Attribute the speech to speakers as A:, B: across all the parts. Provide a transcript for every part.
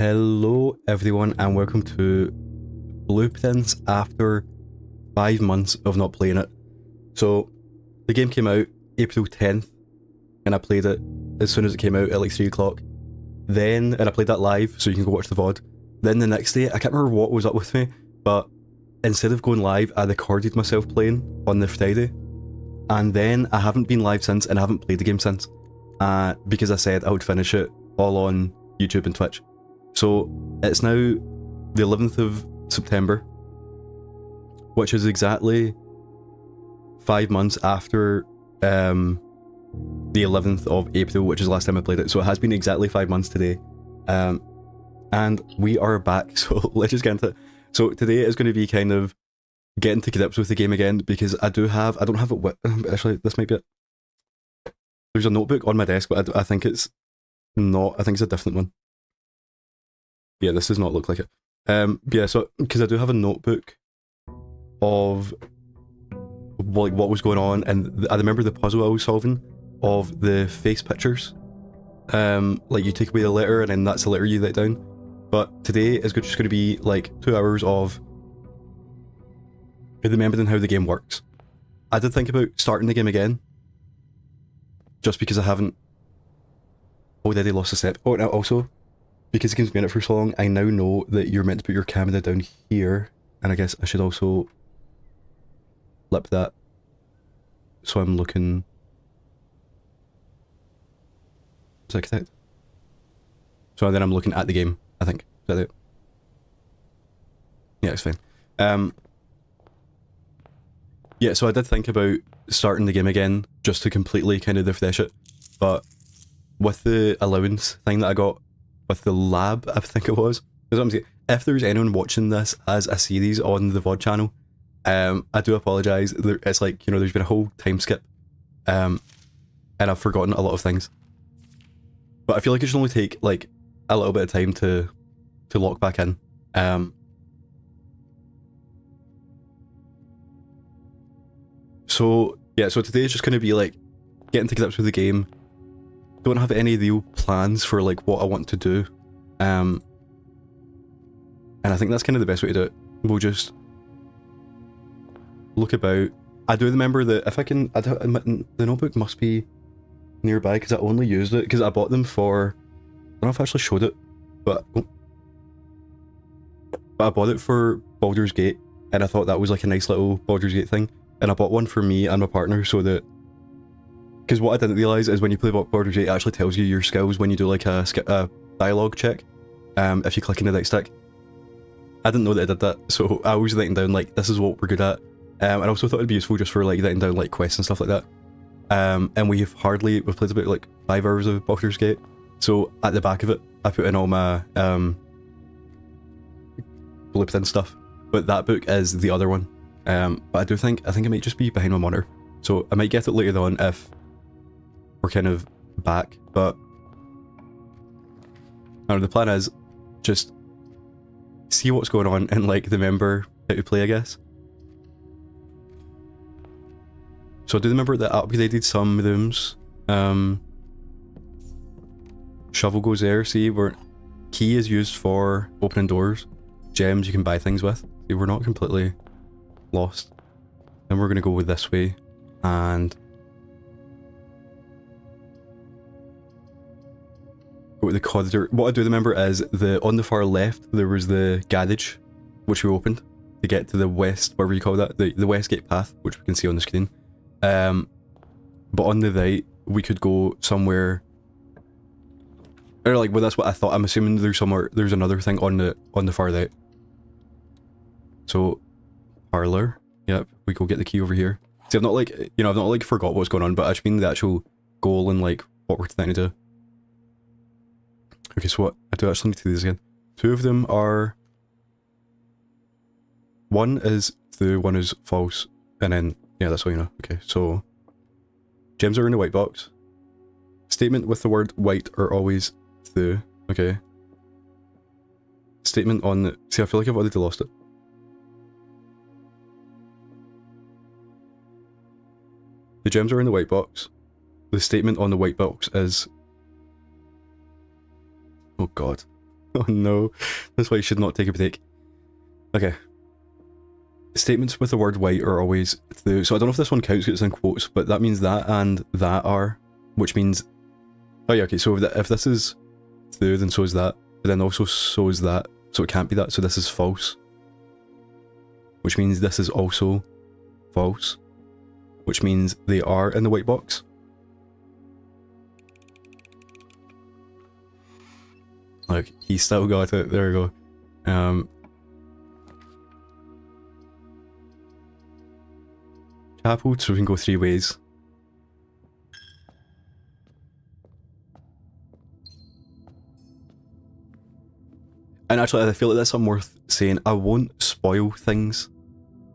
A: Hello everyone and welcome to Blueprints after 5 months of not playing it. So the game came out April 10th and I played it as soon as it came out at like 3 o'clock. And I played that live so you can go watch the VOD. Then the next day, I can't remember what was up with me, but instead of going live, I recorded myself playing on the Friday. And then I haven't been live since and I haven't played the game since. Because I said I would finish it all on YouTube and Twitch. So it's now the 11th of September, which is exactly 5 months after the 11th of April, which is the last time I played it. So it has been exactly 5 months today. And we are back, so let's just get into it. So today is going to be kind of getting to grips with the game again, because I don't have it with, actually this might be it. There's a notebook on my desk, but I think it's not, I think it's a different one. Yeah, this does not look like it. Yeah, so, because I do have a notebook of like what was going on, and I remember the puzzle I was solving of the face pictures. Like you take away the letter and then that's the letter you write down. But today is just going to be like 2 hours of remembering how the game works. I did think about starting the game again, just because I haven't already lost a step. Oh, and also, because the game's been in it for so long, I now know that you're meant to put your camera down here, and I guess I should also flip that so I'm looking... Is that correct? So then I'm looking at the game, I think. Is that it? Yeah, it's fine. Yeah, so I did think about starting the game again, just to completely kind of refresh it, but with the allowance thing that I got with the lab, I think it was, because I'm saying, if there's anyone watching this as a series on the VOD channel, I do apologise. It's like, you know, there's been a whole time skip, and I've forgotten a lot of things. But I feel like it should only take like a little bit of time to lock back in. So yeah, so today is just going to be like getting to grips with the game. Don't have any real plans for like what I want to do, and I think that's kind of the best way to do it. We'll just look about. I do remember that if I can, the notebook must be nearby because I only used it because I bought them for, I don't know if I actually showed it, but I bought it for Baldur's Gate, and I thought that was like a nice little Baldur's Gate thing, and I bought one for me and my partner so that, because what I didn't realise is when you play Baldur's Gate, it actually tells you your skills when you do like a dialogue check, if you click in the right stick. I didn't know that it did that, so I was writing down like, this is what we're good at, and I also thought it'd be useful just for like writing down like quests and stuff like that. And we've played about like 5 hours of Baldur's Gate, so at the back of it, I put in all my blueprint stuff, but that book is the other one. But I think it might just be behind my monitor, so I might get it later on if we're kind of back, but no, the plan is just see what's going on and like remember how to play, I guess. So I do remember that I upgraded some rooms. Shovel goes there, see, where key is used for opening doors. Gems you can buy things with. See, we're not completely lost. Then we're going to go this way, and go to the corridor. What I do remember is on the far left there was the garage, which we opened to get to the west, whatever you call that, the Westgate path, which we can see on the screen. But on the right we could go somewhere, or like, well, that's what I thought. I'm assuming there's another thing on the far right. So parlor, yep, we go get the key over here. See, I've not like forgot what's going on, but I just mean the actual goal and like what we're trying to do. Okay, so what I do actually need to do this again. 2 of them are, one is true, one is false, and then yeah, that's all you know. Okay, so gems are in the white box. Statement with the word white are always true. Okay. Statement on the... See, I feel like I've already lost it. The gems are in the white box. The statement on the white box is... Oh god. Oh no, that's why you should not take a break. Okay. Statements with the word white are always through. So I don't know if this one counts because it's in quotes, but that means that and that are, which means... Oh yeah, okay, so if this is through, then so is that, but then also so is that, so it can't be that, so this is false. Which means this is also false. Which means they are in the white box. Look, he still got it, there we go. Chapel, so we can go 3 ways. And actually, I feel like that's something worth saying. I won't spoil things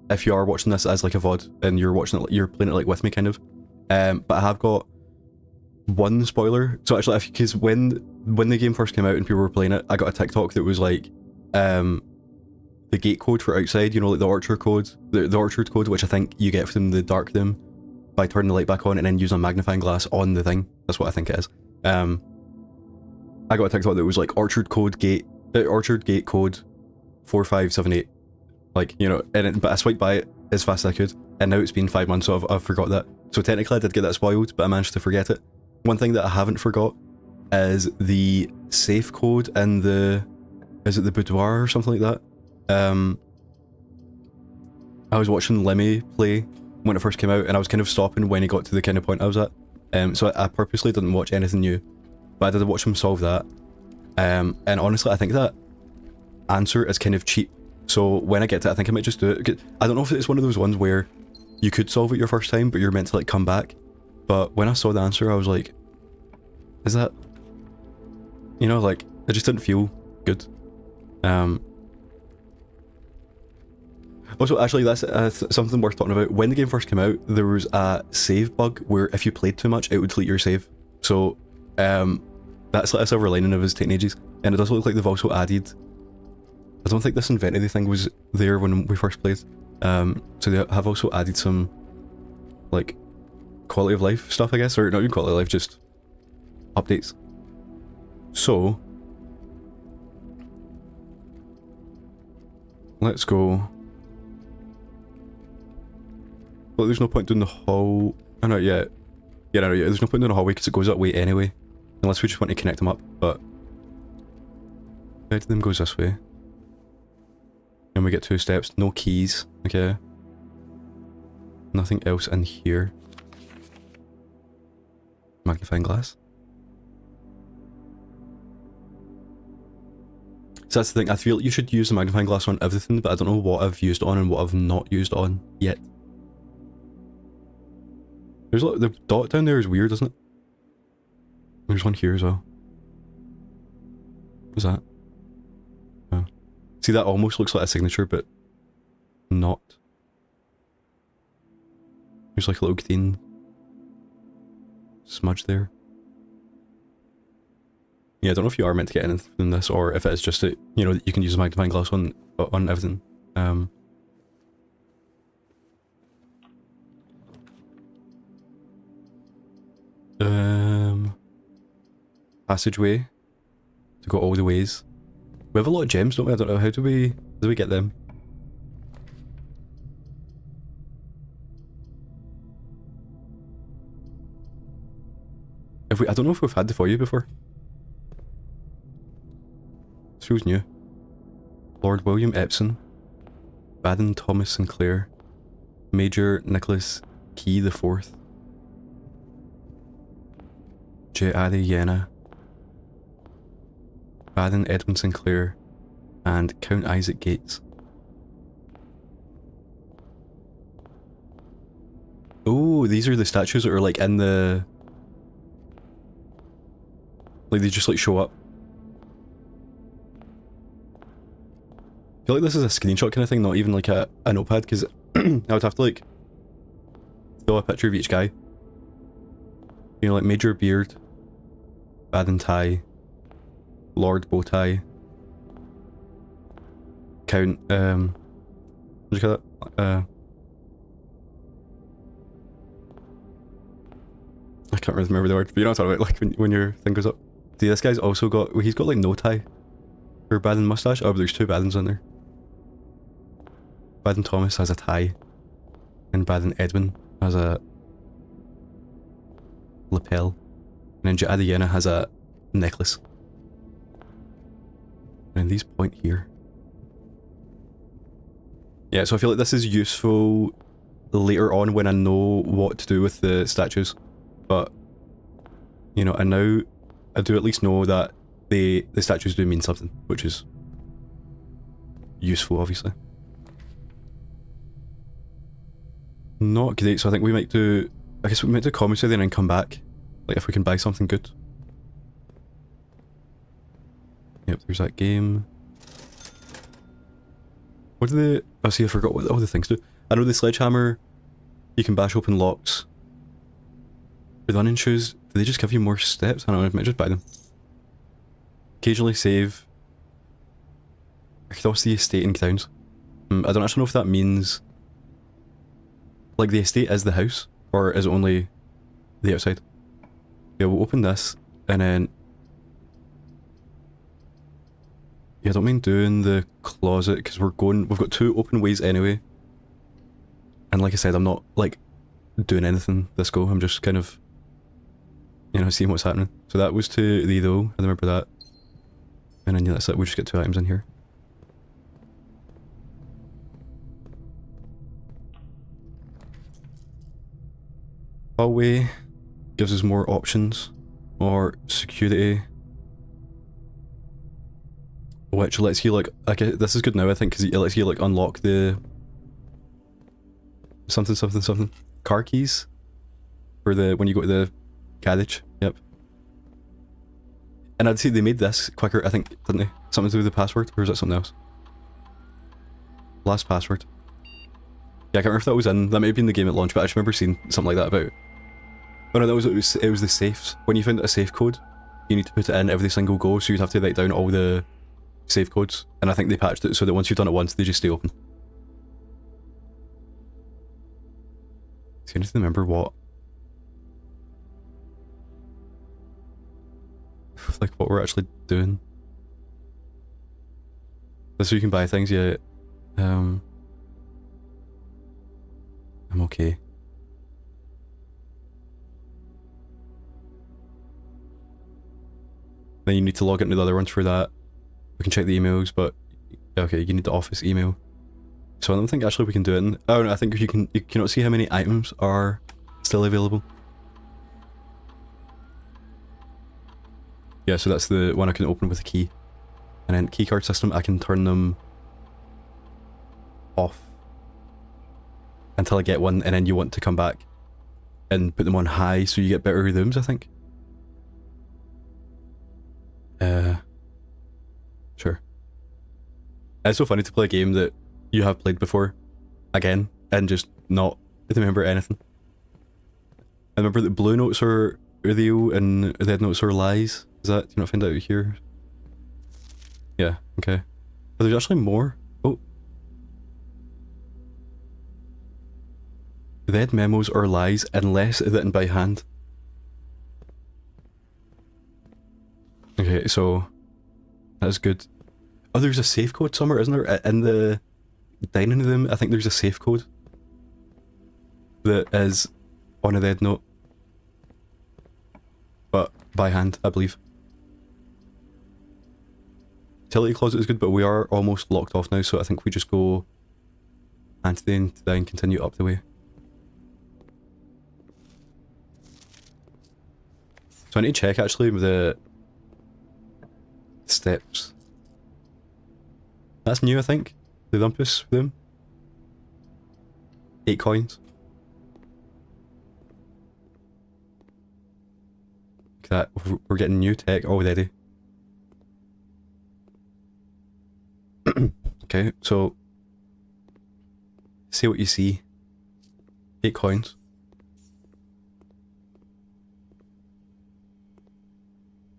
A: if you are watching this as like a VOD and you're watching it, you're playing it like with me, kind of. But I have got one spoiler. So actually, because when the game first came out and people were playing it, I got a TikTok that was like, the gate code for outside, you know, like the orchard code, the orchard code, which I think you get from the dark room by turning the light back on and then using a magnifying glass on the thing. That's what I think it is. I got a TikTok that was like orchard gate code 4578. Like, you know, but I swiped by it as fast as I could, and now it's been 5 months, so I've forgot that. So technically I did get that spoiled, but I managed to forget it. One thing that I haven't forgot is the safe code in the... Is it the boudoir or something like that? I was watching Lemmy play when it first came out, and I was kind of stopping when he got to the kind of point I was at. So I purposely didn't watch anything new, but I did watch him solve that. And honestly, I think that answer is kind of cheap. So when I get to it, I think I might just do it. I don't know if it's one of those ones where you could solve it your first time, but you're meant to like come back. But when I saw the answer, I was like, is that... You know, like, it just didn't feel good. Also, actually, that's something worth talking about. When the game first came out, there was a save bug where if you played too much, it would delete your save. So, that's like a silver lining of his taking ages. And it does look like they've also added... I don't think this inventory thing was there when we first played. So they have also added some, like, quality of life stuff, I guess. Or not even quality of life, just updates. So... Let's go... Well, there's no point doing the hall... Oh no, yeah. Yeah, no, yeah, there's no point doing the hallway because it goes that way anyway. Unless we just want to connect them up, but... Side of them goes this way. And we get 2 steps, no keys, okay. Nothing else in here. Magnifying glass. So that's the thing, I feel like you should use the magnifying glass on everything, but I don't know what I've used on and what I've not used on yet. There's like, the dot down there is weird, isn't it? There's one here as well. What's that? Oh. See, that almost looks like a signature, but not. There's like a little green smudge there. Yeah, I don't know if you are meant to get anything from this, or if it's just that, you know, you can use a magnifying glass on everything. Passageway to go all the ways. We have a lot of gems, don't we? I don't know, how do we get them? I don't know if we've had the for you before. This feels new. Lord William Epsom, Baden Thomas Sinclair, Major Nicholas Key the Fourth, J. Ari Yena, Baron Edwin Sinclair, and Count Isaac Gates. Oh, these are the statues that are like in the... Like they just like show up. I feel like this is a screenshot kind of thing, not even like a notepad, because I would have to like throw a picture of each guy. You know, like Major Beard, Baden Tie, Lord Bowtie, Count, what do you call that? I can't really remember the word, but you know what I'm talking about, like when your thing goes up. See, this guy's also got, well, he's got like no tie. Or Baden mustache? Oh, but there's two Badens in there. Baden Thomas has a tie. And Baden Edwin has a lapel. And then Adriana has a necklace. And these point here. Yeah, so I feel like this is useful later on when I know what to do with the statues. But, you know, and now I do at least know that the statues do mean something, which is useful, obviously. Not great, so I think we might do... I guess we might do commentary then and come back. Like, if we can buy something good. Yep, there's that game. What do they... Oh, see, I forgot what all the things do. I know the sledgehammer, you can bash open locks. The running shoes, do they just give you more steps? I don't know, I might just buy them. Occasionally save. Across the estate and grounds. I don't actually know if that means... Like, the estate is the house, or is it only the outside? Yeah, we'll open this, and then... Yeah, I don't mind doing the closet, because we've got two open ways anyway. And like I said, I'm not, like, doing anything this go, I'm just kind of, you know, seeing what's happening. So that was to the though, I remember that. And then yeah, that's it, we'll just get 2 items in here. Hallway gives us more options, or security. Which lets you, like, okay, this is good now I think, because it lets you, like, unlock the... something. Car keys? For the, when you go to the garage, yep. And I'd say they made this quicker, I think, didn't they? Something to do with the password, or is that something else? Last password. Yeah, I can't remember if that was in, that might have been the game at launch, but I just remember seeing something like that about... Oh no, it was the safes. When you found a safe code, you need to put it in every single go, so you'd have to write down all the safe codes, and I think they patched it so that once you've done it once, they just stay open. So I need to remember what... like what we're actually doing. This so you can buy things, yeah. I'm okay. Then you need to log into the other ones for that. We can check the emails, but okay, you need the office email. So I don't think actually we can do it in... Oh no, I think you cannot see how many items are still available. Yeah, so that's the one I can open with a key. And then keycard system, I can turn them off until I get one, and then you want to come back and put them on high so you get better rooms, I think. Sure. It's so funny to play a game that you have played before again and just not remember anything. I remember that blue notes are real and red notes are lies. Is that, do you not find out here? Yeah, okay. But there's actually more. Oh. Red memos are lies unless written by hand. Okay, so that's good. Oh, there's a safe code somewhere, isn't there? In the dining room, I think there's a safe code that is on a red note. But by hand, I believe. Utility closet is good, but we are almost locked off now, so I think we just go anti and continue up the way. So I need to check actually with the steps. That's new, I think. The rumpus room. 8 coins. Look at that, we're getting new tech already. Okay, so see what you see. 8 coins.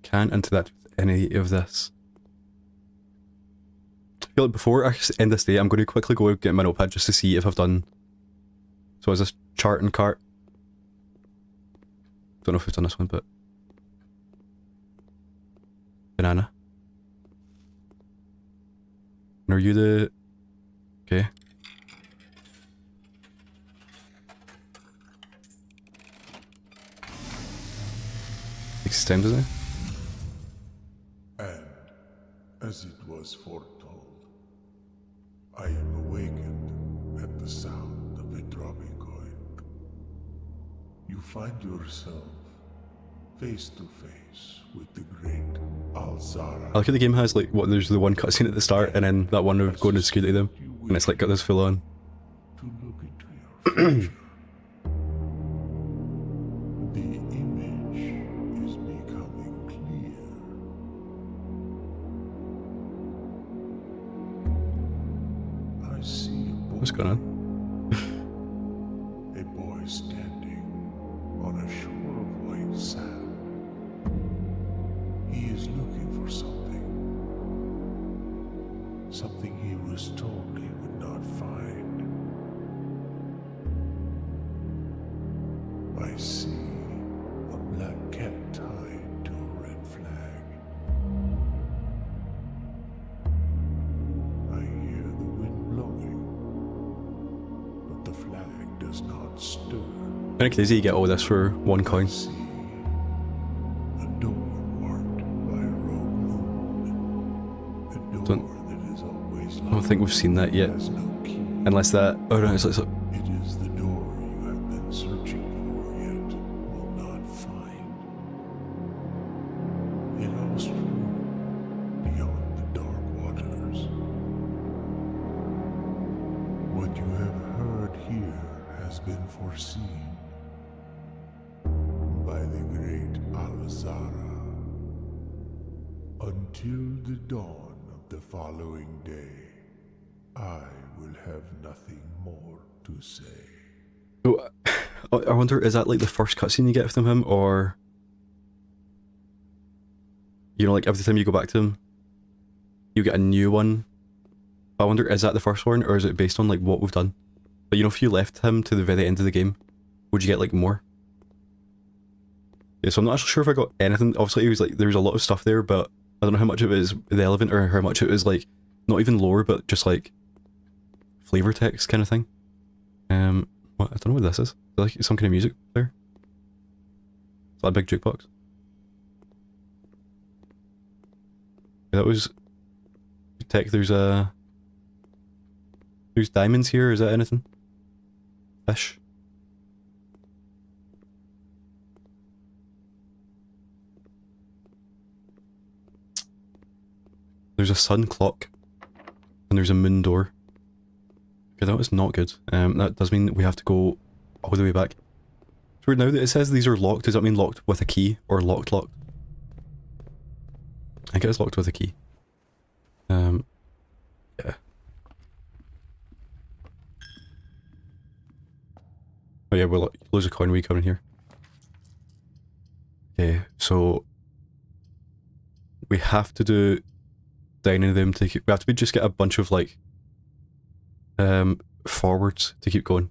A: Can't enter that with any of this. I feel like before I end this day, I'm going to quickly go get my notepad just to see if I've done. So is this chart and cart? Don't know if we've done this one, but banana. And are you the... Okay. Takes time, doesn't it?
B: And, as it was foretold, I am awakened at the sound of a dropping coin. You find yourself face to face with the great Alzara.
A: I like how the game has like, what, there's the one cutscene at the start and then that one of going to security them. And it's like got this full on.
B: To look into your future. The image is becoming clear. I see a boy.
A: What's going on?
B: A boy standing on a shore of white sand. He is looking for something. Something he was told he would not find. I see a black cat tied to a red flag. I hear the wind blowing, but the flag does not stir.
A: Kinda crazy you get all this for one coin.
B: I see a door marked by a rogue moon. A door that is always locked.
A: I don't think we've seen that yet.
B: Has no key.
A: Unless that... Oh no, it's like...
B: It is the door you have been searching for yet will not find. A lost room beyond the dark waters. What you have heard here has been foreseen by the great Alzara. Until the dawn of the following day, I will have nothing more to say.
A: So, I wonder, is that like the first cutscene you get from him, or... You know, like every time you go back to him, you get a new one. I wonder, is that the first one, or is it based on like what we've done? But you know, if you left him to the very end of the game, would you get like more? Yeah, so I'm not actually sure if I got anything. Obviously, it was like, there was a lot of stuff there, but I don't know how much of it is relevant or how much it was like, not even lore, but just like flavor text kind of thing. What, I don't know what this is. Is there like some kind of music there? Is that a big jukebox? Yeah, that was tech. There's diamonds here. Is that anything? Fish. There's a sun clock, and there's a moon door. Okay, that was not good. That does mean that we have to go all the way back. It's weird now that it says these are locked. Does that mean locked with a key or locked? I think it's locked with a key. Yeah. Oh yeah, we'll lose a coin when we come in here. Okay, so we have to do dining them to keep. We have to just get a bunch of like forwards to keep going.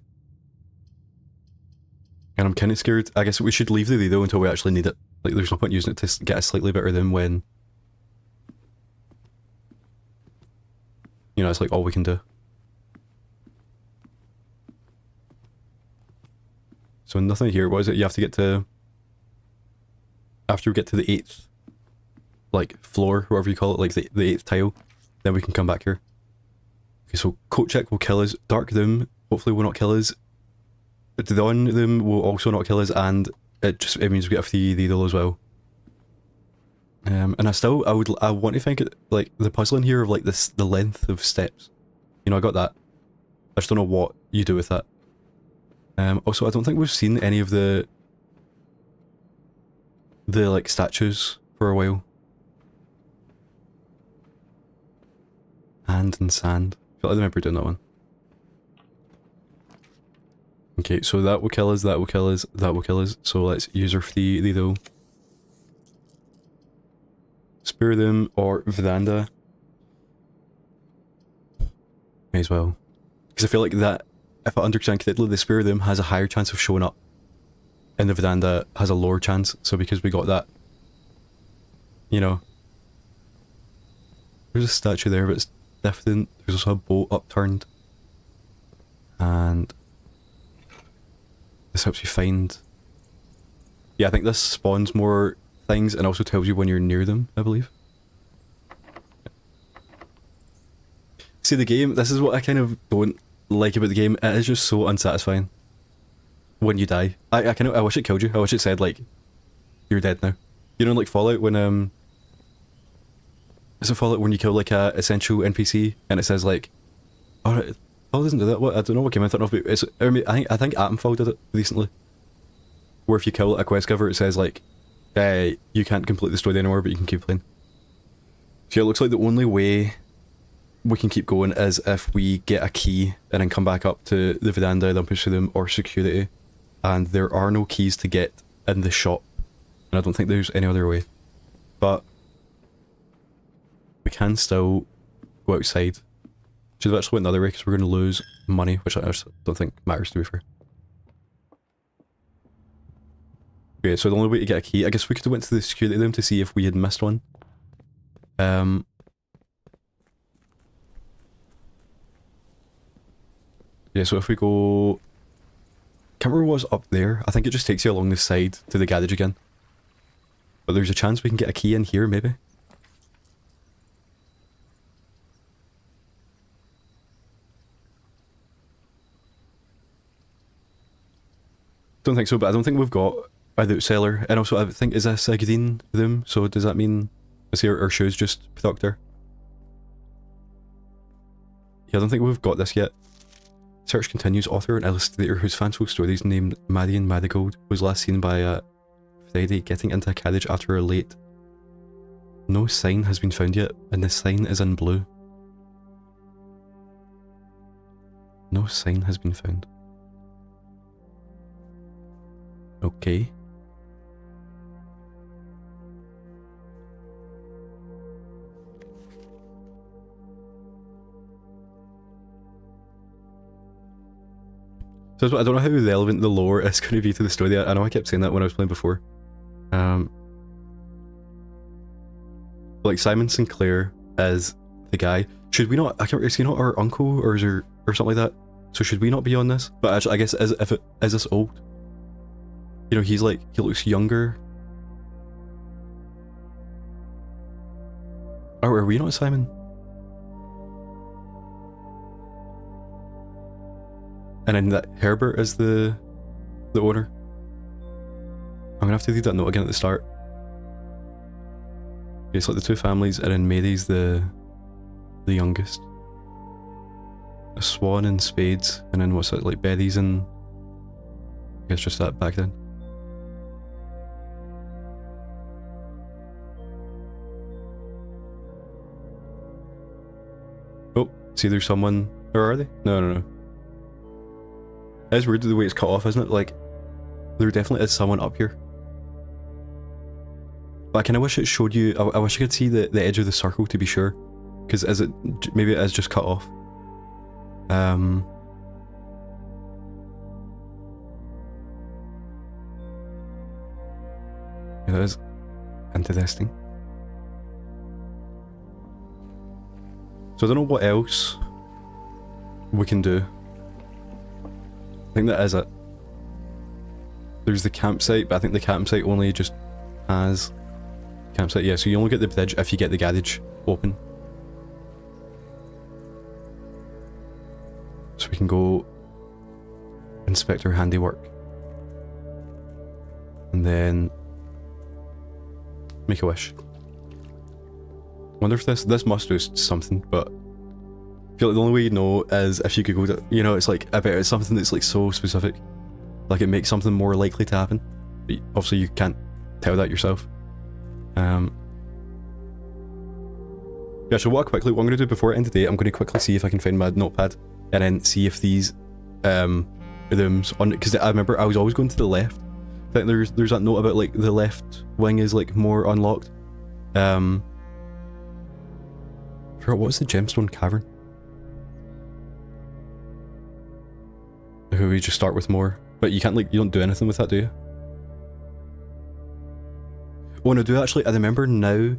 A: And I'm kind of scared. I guess we should leave the though until we actually need it. Like, there's no point using it to get a slightly better than when, you know, it's like all we can do. So nothing here. What is it? You have to get to... After we get to the 8th, like, floor, whatever you call it, like the 8th tile, then we can come back here. Okay, so coat check will kill us. Dark Doom, hopefully will not kill us. Dawn Doom will also not kill us, and it means we get a free needle as well. And I want to think it, like, the puzzle in here of like the length of steps. You know, I got that. I just don't know what you do with that. Also, I don't think we've seen any of the like statues for a while. Hand and sand. I feel like I remember doing that one. Okay, so that will kill us, that will kill us, that will kill us. So let's use our free though. Spare them or Vedanda. May as well. Because I feel like that, if I understand correctly, the Spare them has a higher chance of showing up. And the Vedanda has a lower chance. So because we got that, you know. There's a statue there, but it's different. There's also a boat upturned. And this helps you find... Yeah, I think this spawns more things and also tells you when you're near them, I believe. See, the game, this is what I kind of don't like about the game. It is just so unsatisfying when you die. I wish it killed you. I wish it said, like, you're dead now. You know, like Fallout when, is it Fallout when you kill, like, a essential NPC and it says, like, alright, Fallout doesn't do that. What? I don't know what game I'm thinking of, but it's, I mean, I think Atomfall did it recently. Where if you kill a quest giver, it says, like, you can't complete the story anymore, but you can keep playing. So yeah, it looks like the only way we can keep going is if we get a key and then come back up to the veranda, then push through them, or security. And there are no keys to get in the shop. And I don't think there's any other way. But we can still go outside. Should have actually went the other way because we're going to lose money, which I just don't think matters, to be fair. Okay, so the only way to get a key, I guess we could have went to the security room to see if we had missed one. Yeah, so if we go... Can't remember what's up there. I think it just takes you along the side to the garage again. But there's a chance we can get a key in here, maybe. Don't think so, but I don't think we've got a loot cellar. And also, I think, is this a green room? So does that mean... Is here our shoes just tucked there? Yeah, I don't think we've got this yet. Search continues. Author and illustrator whose fanciful stories named Marion Marigold was last seen by a Friday getting into a carriage after a late. No sign has been found yet, and the sign is in blue. No sign has been found. Okay. So I don't know how relevant the lore is going to be to the story. I know I kept saying that when I was playing before. Like Simon Sinclair is the guy. Should we not? I can't. Is he not our uncle or is there or something like that? So should we not be on this? But actually, I guess is this old? You know, he's like he looks younger. Or are we not Simon? And then that Herbert is the owner. I'm gonna have to read that note again at the start. Okay, it's like the two families, and then Mary's the youngest. A swan and spades, and then what's it, like berries and... I guess just that back then. Oh, see there's someone... Or are they? No. It is weird the way it's cut off, isn't it? Like, there definitely is someone up here. But I kind of wish it showed you... I wish I could see the edge of the circle to be sure. Because is it... Maybe it is just cut off. Yeah, that is interesting. So I don't know what else we can do. I think that is it. There's the campsite, but I think the campsite only just has... Campsite, yeah, so you only get the bridge if you get the garage open. So we can go inspect our handiwork. And then make a wish. Wonder if this must do something, but I feel like the only way you know is if you could go to, you know, it's like, I bet it's something that's like so specific. Like it makes something more likely to happen. But obviously you can't tell that yourself. Yeah, so what I'm going to do before I end the day, I'm going to quickly see if I can find my notepad and then see if these rooms on, because I remember I was always going to the left. I think there's that note about like the left wing is like more unlocked. What was the gemstone cavern? Who we just start with more, but you can't like, you don't do anything with that, do you? Oh no, do actually, I remember now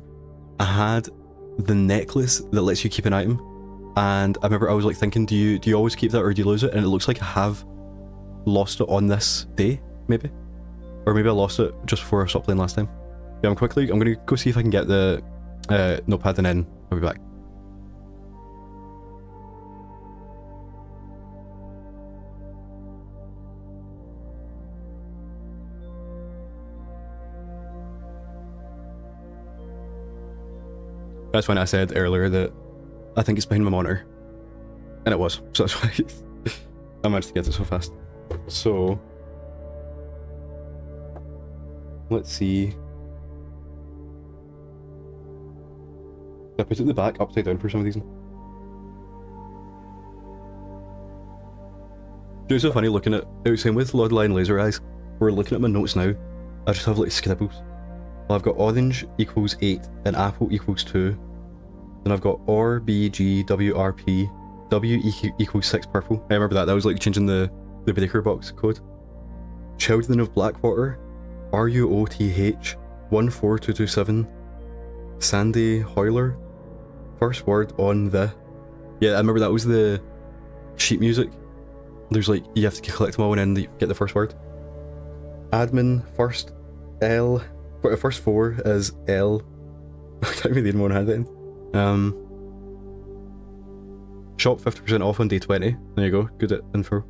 A: I had the necklace that lets you keep an item, and I remember I was like thinking, do you always keep that or do you lose it? And it looks like I have lost it on this day, maybe, or maybe I lost it just before I stopped playing last time. Yeah, I'm gonna go see if I can get the notepad, and then I'll be back. That's when I said earlier that I think it's behind my monitor. And it was. So that's why I managed to get it so fast. So let's see. I put it in the back upside down for some reason. It's so funny looking at it was saying with Lodline Laser Eyes, we're looking at my notes now. I just have like scribbles. Well, I've got orange equals 8 and apple equals 2. Then I've got R, B, G, W, R, P, W equals 6 purple. I remember that. That was like changing the breaker box code. Children of Blackwater, RUOTH, 14227. Sandy Hoyler, first word on the. Yeah, I remember that was the sheet music. There's like, you have to collect them all and then you get the first word. Admin, first L. First 4 is L. I can't read the one handwriting. Shop 50% off on day 20. There you go. Good at info.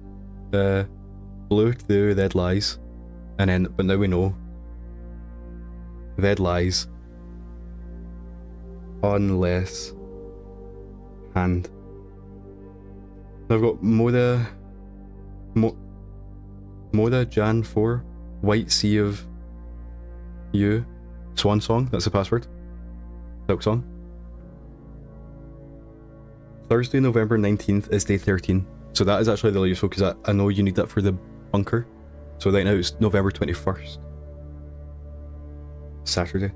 A: Blue through red lies. And then, but now we know. Red lies. Unless. Hand. I've got Moda Jan 4. White Sea of You. Swan Song. That's the password. Silk Song. Thursday, November 19th is day 13. So that is actually really useful because I know you need that for the bunker. So right now it's November 21st. Saturday.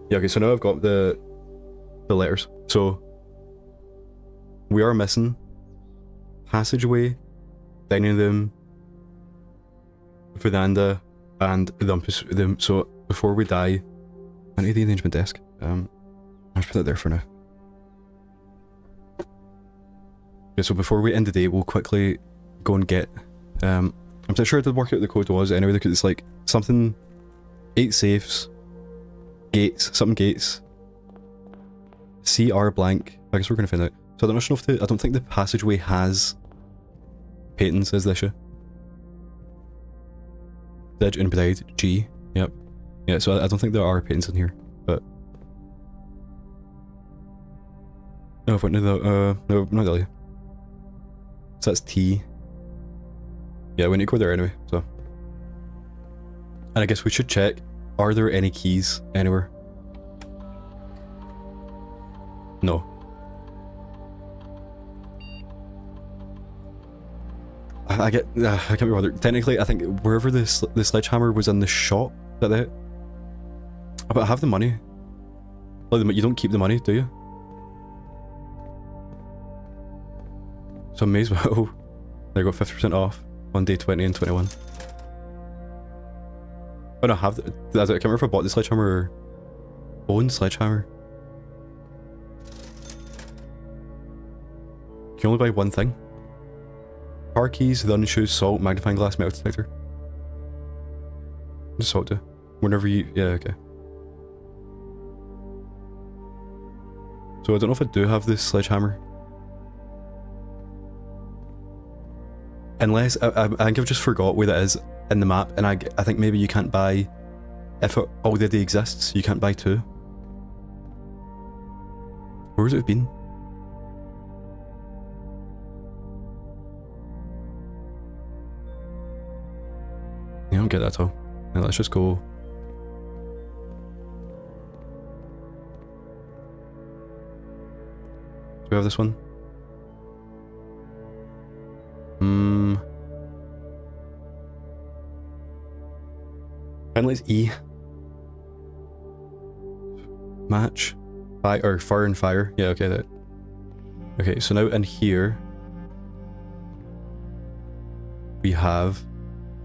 A: Yeah, okay, so now I've got the letters. So we are missing passageway, dining room, veranda, and the so before we die, I need the arrangement desk. I'll just put that there for now. Yeah, so before we end the day, we'll quickly go and get. I'm pretty sure I did work out what the code was anyway, because it's like something 8 safes, gates, something gates, CR blank. I guess we're gonna find out. So I don't know if I don't think the passageway has paintings, is the issue. Didge and Bride, G. Yep. Yeah, so I don't think there are paintings in here, but. No, but no, not really. So that's T. Yeah, we need to go there anyway, so. And I guess we should check, are there any keys anywhere? No. I can't be bothered. Technically, I think wherever the sledgehammer was in the shop, is that it? But I have the money. Well, you don't keep the money, do you? So I may as well. There you go, 50% off on day 20 and 21. Oh no, I have. I can't remember if I bought the sledgehammer or owned sledgehammer. You can only buy one thing. Car keys, running shoes, salt, magnifying glass, metal detector. Just salt do. Whenever you. Yeah, okay. So I don't know if I do have this sledgehammer. Unless, I think I've just forgot where that is in the map, and I think maybe you can't buy, if it already exists, you can't buy 2. Where would it have been? Yeah, I don't get that at all. Now let's just go. Do we have this one? Finally, it's E. Match. Fire, or fire and fire. Yeah, okay, that. Okay, so now in here, we have,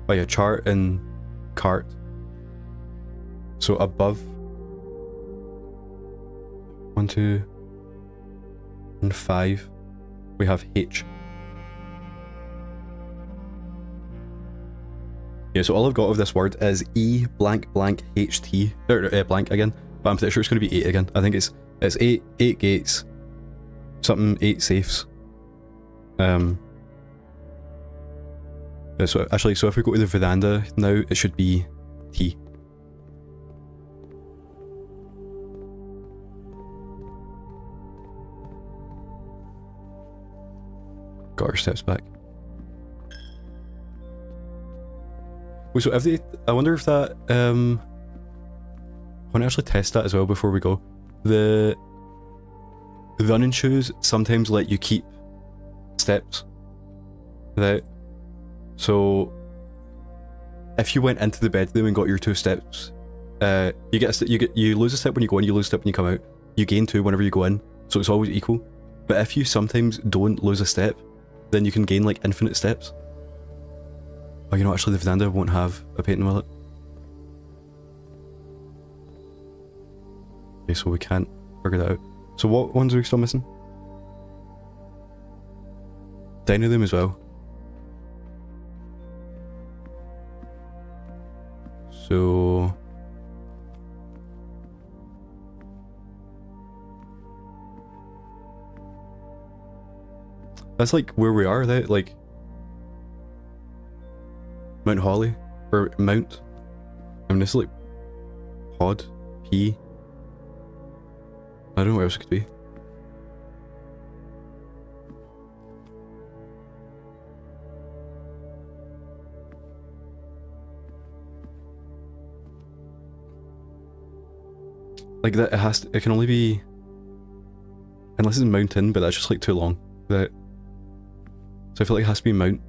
A: oh yeah, chart and cart. So above. 1, 2. and 5, we have H. Yeah, so all I've got of this word is E blank blank HT, blank again, but I'm pretty sure it's going to be 8 again. I think it's 8 gates, something 8 safes. Yeah, so actually, so if we go to the veranda now, it should be T. Got our steps back. Wait, so if they, I wonder if that, I want to actually test that as well before we go. The running shoes sometimes let you keep steps. That, so if you went into the bedroom and got your 2 steps, you lose a step when you go in, you lose a step when you come out. You gain 2 whenever you go in, so it's always equal. But if you sometimes don't lose a step, then you can gain like infinite steps. Oh, you know, actually the veranda won't have a painting wallet. Okay, so we can't figure that out. So what ones are we still missing? Dining room as well. So... that's like where we are, that like... Mount Holly? Or Mount? I mean, this is like... Pod? P? I don't know what else it could be. Like that, it can only be... unless it's mountain, but that's just like too long. That... so I feel like it has to be mount.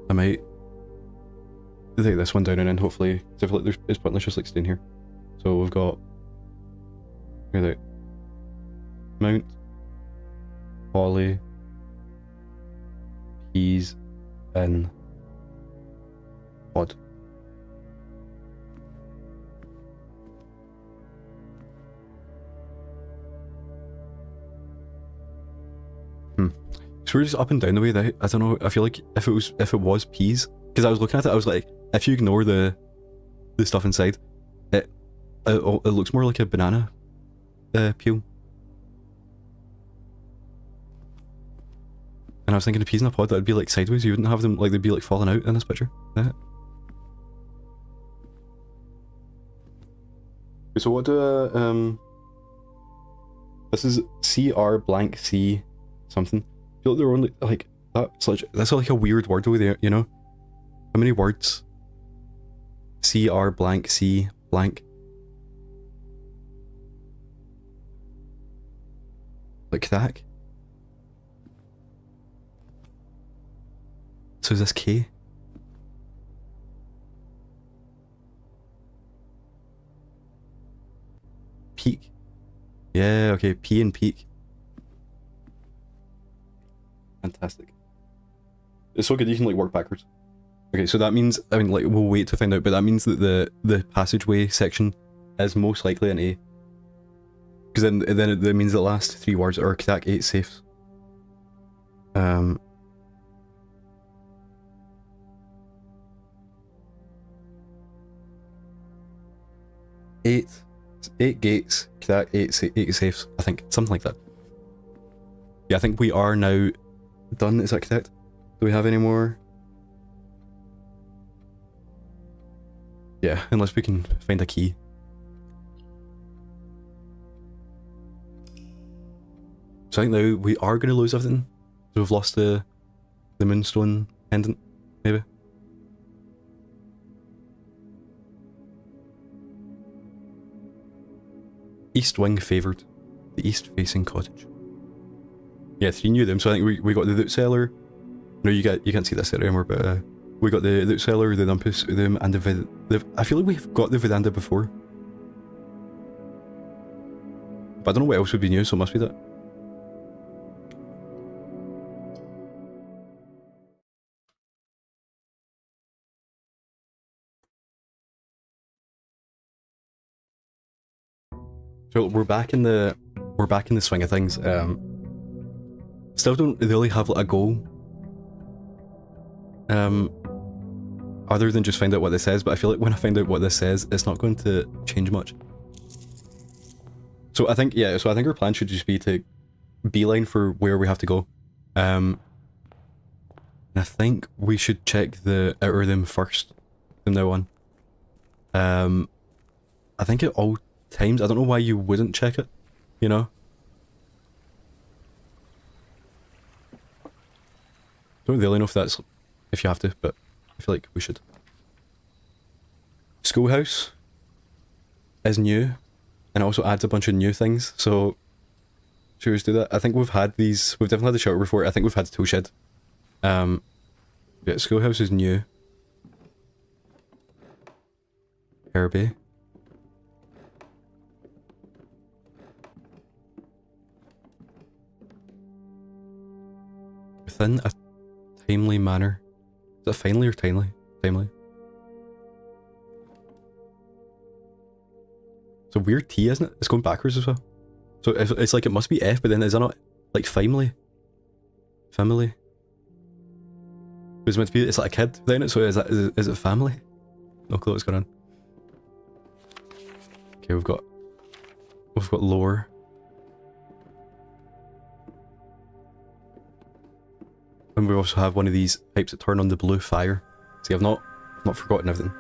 A: I might take this one down and then hopefully, so I feel like it's pointless just like staying here. So we've got... okay, Mount Holly Peas in Pod. So we're just up and down the way that I don't know. I feel like if it was peas, because I was looking at it, I was like, if you ignore the stuff inside, it looks more like a banana peel. And I was thinking the peas in a pod that would be like sideways. You wouldn't have them like they'd be like falling out in this picture. Yeah. So what do this is CR blank C something. I feel like they're only like that's like a weird word over there, you know? How many words? CR blank C blank. Like that? So is this K? Peak? Yeah, okay, P and peak. Fantastic. It's so good you can like work backwards. Okay, so that means, I mean like we'll wait to find out, but that means that the passageway section is most likely an A. Because then it means the last 3 words are Kdak 8 safes. 8 gates, Kdak 8 safes, I think. Something like that. Yeah, I think we are now done. Is that correct? Do we have any more? Yeah, unless we can find a key. So I think now we are going to lose everything. So we've lost the moonstone pendant, maybe. East wing favoured. The east facing cottage. Yeah, 3 new them. So I think we got the root cellar. No, you can't see this anymore, but we got the root cellar, the numpus room, and the I feel like we've got the veranda before. But I don't know what else would be new, so it must be that. So we're back in the swing of things. Still don't really have like a goal. Other than just find out what this says, but I feel like when I find out what this says, it's not going to change much. So I think, yeah, so I think our plan should just be to beeline for where we have to go. And I think we should check the outer rim first from now on. I think at all times, I don't know why you wouldn't check it, you know? Don't really know if that's, if you have to, but I feel like we should. Schoolhouse is new, and it also adds a bunch of new things, so should we just do that? I think we've had these, we've definitely had the shelter before. I think we've had the tool shed. Yeah, Schoolhouse is new. Herbie. Within a timely manner. Is it finely or timely? Timely. It's a weird T, isn't it? It's going backwards as well. So it's like it must be F, but then is that not like family? Family? It's meant to be, it's like a kid within it, so is it family? No clue what's going on. Okay, we've got lore. And we also have one of these pipes that turn on the blue fire. See, I've not forgotten everything.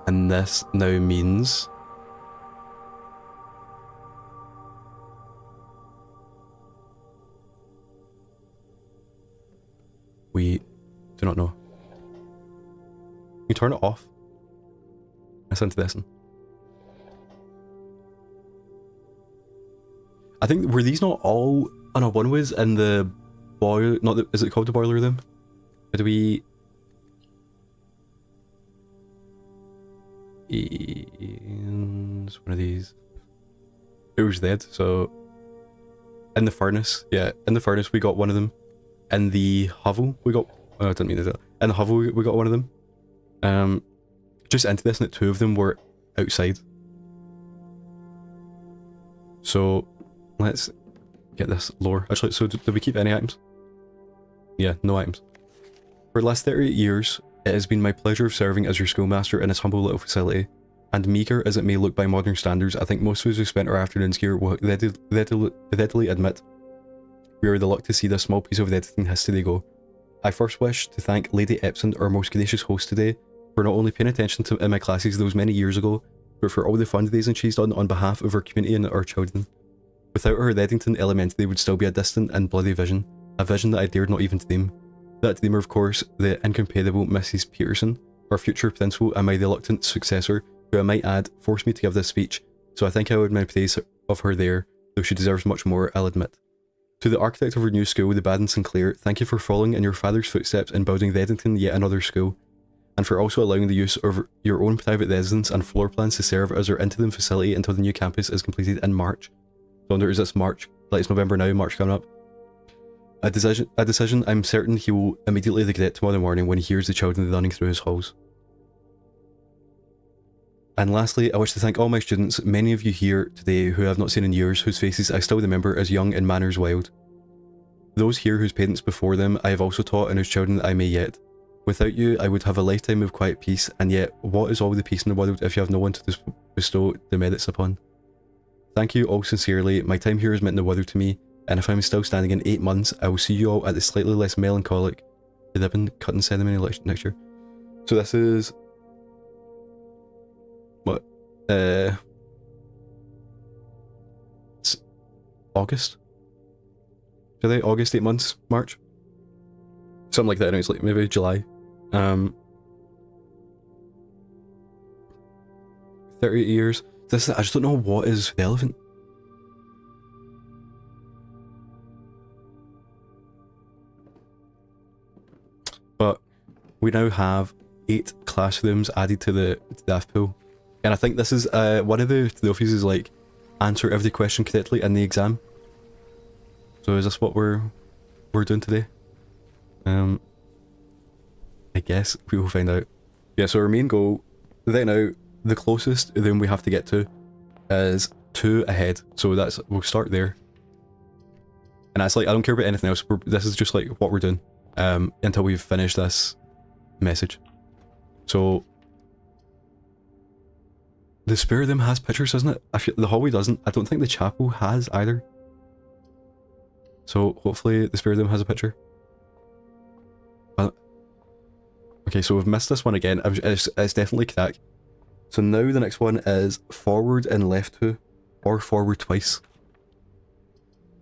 A: And this now means we do not know. You turn it off. Listen to this one. I think, were these not all, oh no, one was in the boiler, not the, is it called the boiler room? Did we... It's one of these. It was dead, so... In the furnace, yeah, in the furnace we got one of them. In the hovel we got, oh, I didn't mean to do that. In the hovel we got one of them. Just into this, and the two of them were outside. So... Let's get this lore. Actually, so did we keep any items? Yeah, no items. For the last 38 years, it has been my pleasure of serving as your schoolmaster in this humble little facility. And meagre as it may look by modern standards, I think most of us who spent our afternoons here will readily admit we are the luck to see this small piece of the editing history go. I first wish to thank Lady Epson, our most gracious host today, for not only paying attention to in my classes those many years ago, but for all the fundraising she's done on behalf of our community and our children. Without her, Reddington Elementary would still be a distant and bloody vision, a vision that I dared not even dream. That dreamer, of course, the incomparable Mrs. Peterson, our future principal and my reluctant successor, who I might add, forced me to give this speech, so I think I would my praise of her there, though she deserves much more, I'll admit. To the architect of our new school, the Baden Sinclair, thank you for following in your father's footsteps in building Reddington yet another school, and for also allowing the use of your own private residence and floor plans to serve as our interim facility until the new campus is completed in March. So wonder, is this March? Like it's November now, March coming up. A decision I'm certain he will immediately regret tomorrow morning when he hears the children running through his halls. And lastly, I wish to thank all my students, many of you here today who I have not seen in years, whose faces I still remember as young and manners wild. Those here whose parents before them I have also taught and whose children I may yet. Without you, I would have a lifetime of quiet peace, and yet, what is all the peace in the world if you have no one to bestow the merits upon? Thank you all sincerely, my time here has meant the world to me, and if I'm still standing in 8 months, I will see you all at the slightly less melancholic ribbon cutting ceremony next year. So this is... what? It's August? July? August, 8 months? March? Something like that, anyway, it's like maybe July. 38 years. This, I just don't know what is relevant. But we now have 8 classrooms added to the staff pool. And I think this is one of the trophies is like answer every question correctly in the exam. So is this what we're doing today? I guess we will find out. Yeah, so our main goal right now, the closest room we have to get to is 2 ahead. So we'll start there. And that's like, I don't care about anything else. This is just like what we're doing until we've finished this message. So the spare room has pictures, doesn't it? The hallway doesn't. I don't think the chapel has either. So hopefully the spare room has a picture. Okay, so we've missed this one again. It's definitely crack. So now the next one is forward and left 2, or forward twice.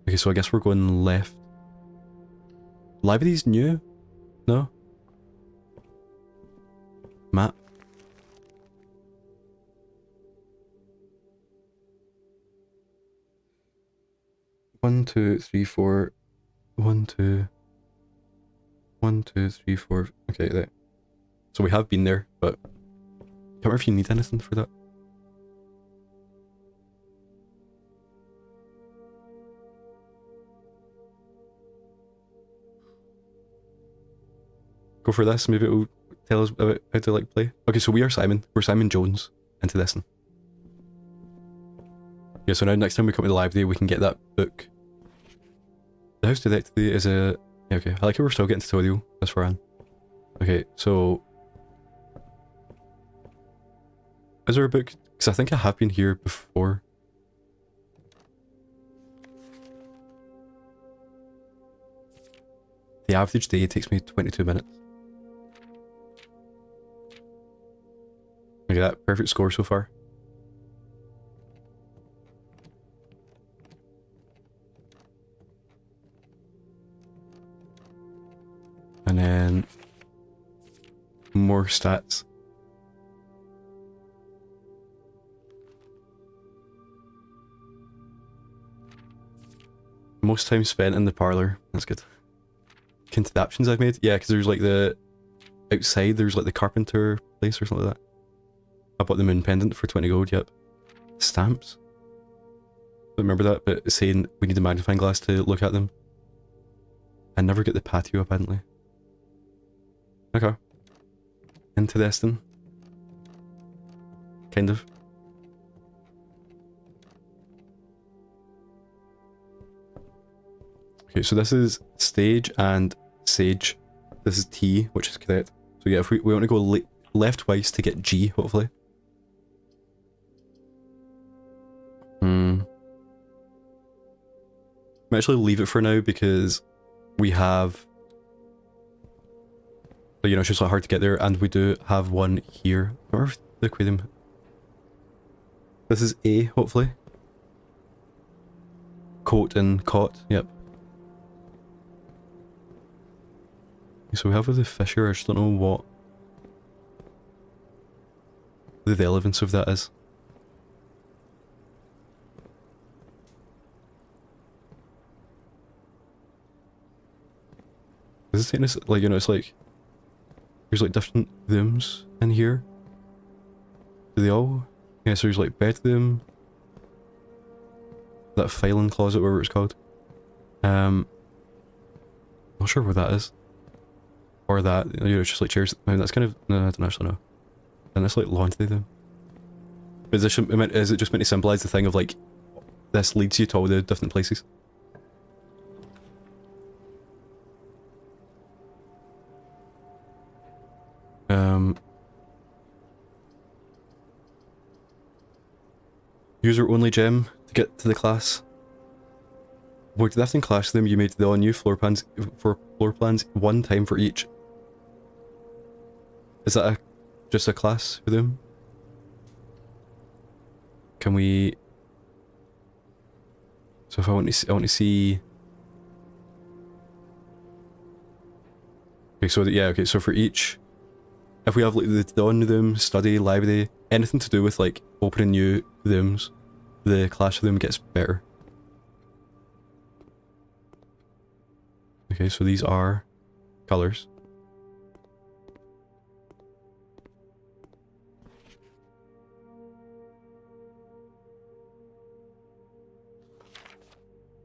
A: Okay, so I guess we're going left. Library's new? No? Map. One, two, three, four. 1, 2. 1, 2, 3, 4. Okay, there. So we have been there, but I can't remember if you need anything for that. Go for this, maybe it'll tell us about how to like play. Okay, so we are Simon. We're Simon Jones into this one. Yeah, so now next time we come to the library, we can get that book. The house directory is a... Yeah, okay, I like how we're still getting tutorial this far on. Okay, so... Is there a book? Because I think I have been here before. The average day takes me 22 minutes. Okay, that perfect score so far. And then more stats. Most time spent in the parlor. That's good. Contraptions I've made? Yeah, because there's like the... Outside, there's like the carpenter place or something like that. I bought the moon pendant for 20 gold, yep. Stamps? I don't remember that, but it's saying we need a magnifying glass to look at them. I never get the patio, apparently. Okay. Interesting. Kind of. Okay, so this is stage and sage. This is T, which is correct. So yeah, if we want to go left twice to get G, hopefully. I'm actually leave it for now because we have... You know, it's just like hard to get there, and we do have one here. Where the aquarium? This is A, hopefully. Coat and cot, yep. So we have with the Fisher, I just don't know what the relevance of that is. Is this saying this, like, you know, it's like there's like different rooms in here. Do they all? Yeah, so there's like bedroom, that filing closet, whatever it's called. Not sure where that is. Or that, you know, it's just like chairs. I mean, that's kind of, no, I don't actually know. And it's like laundry room. Is it just meant to symbolise the thing of like, this leads you to all the different places? User only gem to get to the class. Worked the different classroom, you made the all new floor plans one time for each. Is that just a class room? Can we... So if I want to see... Okay, so yeah, okay, so for each... If we have like the dawn room, study, library, anything to do with like opening new rooms, the classroom gets better. Okay, so these are colours.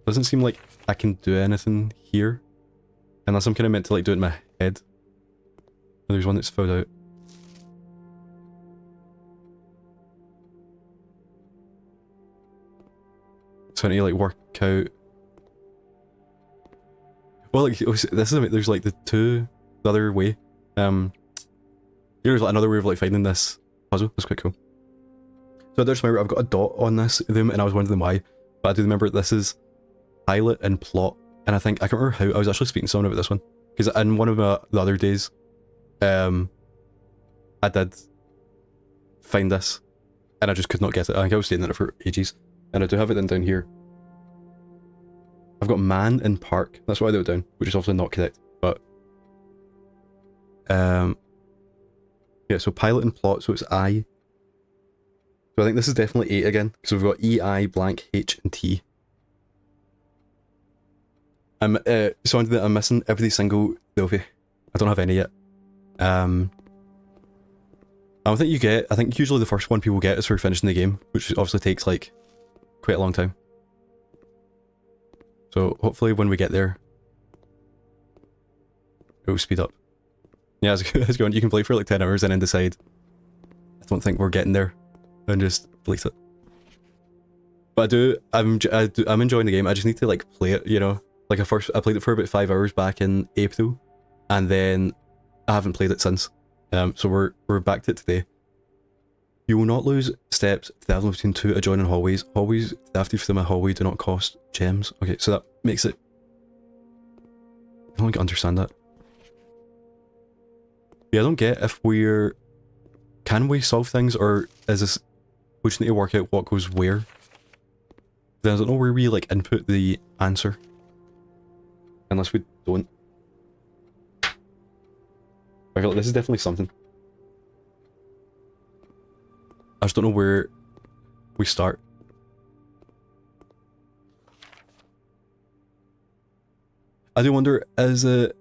A: Doesn't seem like I can do anything here. Unless I'm kind of meant to like do it in my head. There's one that's filled out. So I need to like work out. Well, like this is there's like the other way. Here's like another way of like finding this puzzle. That's quite cool. So I just remember I've got a dot on this room, and I was wondering why. But I do remember this is pilot and plot, and I think I can't remember how I was actually speaking to someone about this one because in one of the other days, I did find this, and I just could not get it. I think I was staying in it for ages, and I do have it then down here. I've got man and park. That's what I wrote down, which is obviously not correct, but yeah. So pilot and plot. So it's I. So I think this is definitely 8 again, because we've got E, I, blank, H, and T. I'm missing every single trophy. I don't have any yet. I don't think you get. I think usually the first one people get is for finishing the game, which obviously takes like quite a long time. So hopefully when we get there, it will speed up. Yeah, it's going. You can play for like 10 hours and then decide, I don't think we're getting there, and just delete it. But I'm enjoying the game. I just need to like play it, you know. Like I played it for about 5 hours back in April, and then I haven't played it since. So we're back to it today. You will not lose steps traveling between 2 adjoining hallways. Hallways after from a hallway do not cost gems. Okay, so that makes it. I don't understand that. Yeah, I don't get if we're. Can we solve things, or is this? We just need to work out what goes where. Then I don't know where we like input the answer. Unless we don't. I feel like this is definitely something. I just don't know where we start. I do wonder, is it,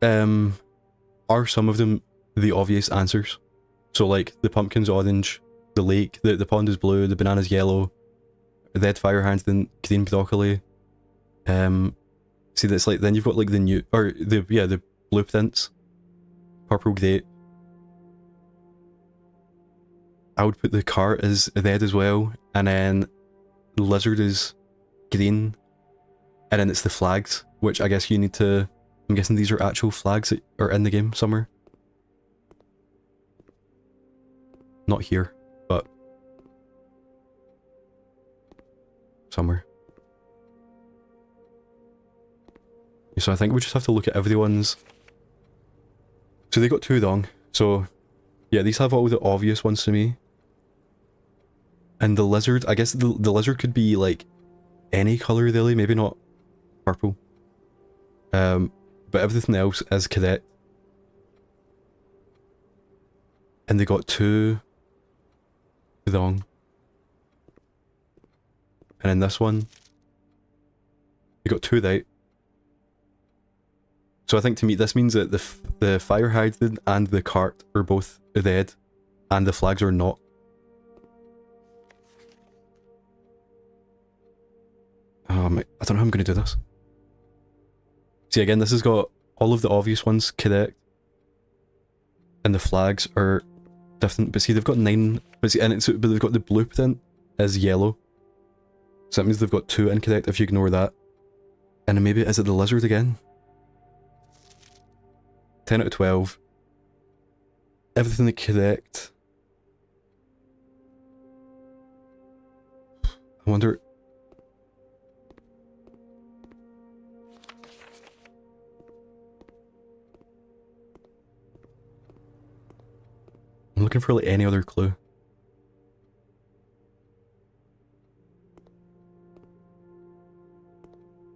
A: are some of them the obvious answers? So like, the pumpkin's orange, the lake, the pond is blue, the banana's yellow, the dead fire hand, then green broccoli. See that's like, then you've got like the blueprints. Purple grape. I would put the cart as red as well, and then the lizard is green, and then it's the flags, which I guess you need to. I'm guessing these are actual flags that are in the game somewhere. Not here, but somewhere. So I think we just have to look at everyone's. So they got 2 wrong. So yeah, these have all the obvious ones to me. And the lizard, I guess the lizard could be like any colour really, maybe not purple. But everything else is correct. And they got 2 wrong. And in this one, they got 2 right. So I think to me this means that the fire hydrant and the cart are both red, and the flags are not. I don't know how I'm going to do this. See, again, this has got all of the obvious ones correct, and the flags are different. But see, they've got 9. But see, but they've got the blueprint as yellow, so that means they've got 2 incorrect if you ignore that. And then maybe is it the lizard again? 10 out of 12. Everything correct. I wonder. I'm looking for like any other clue.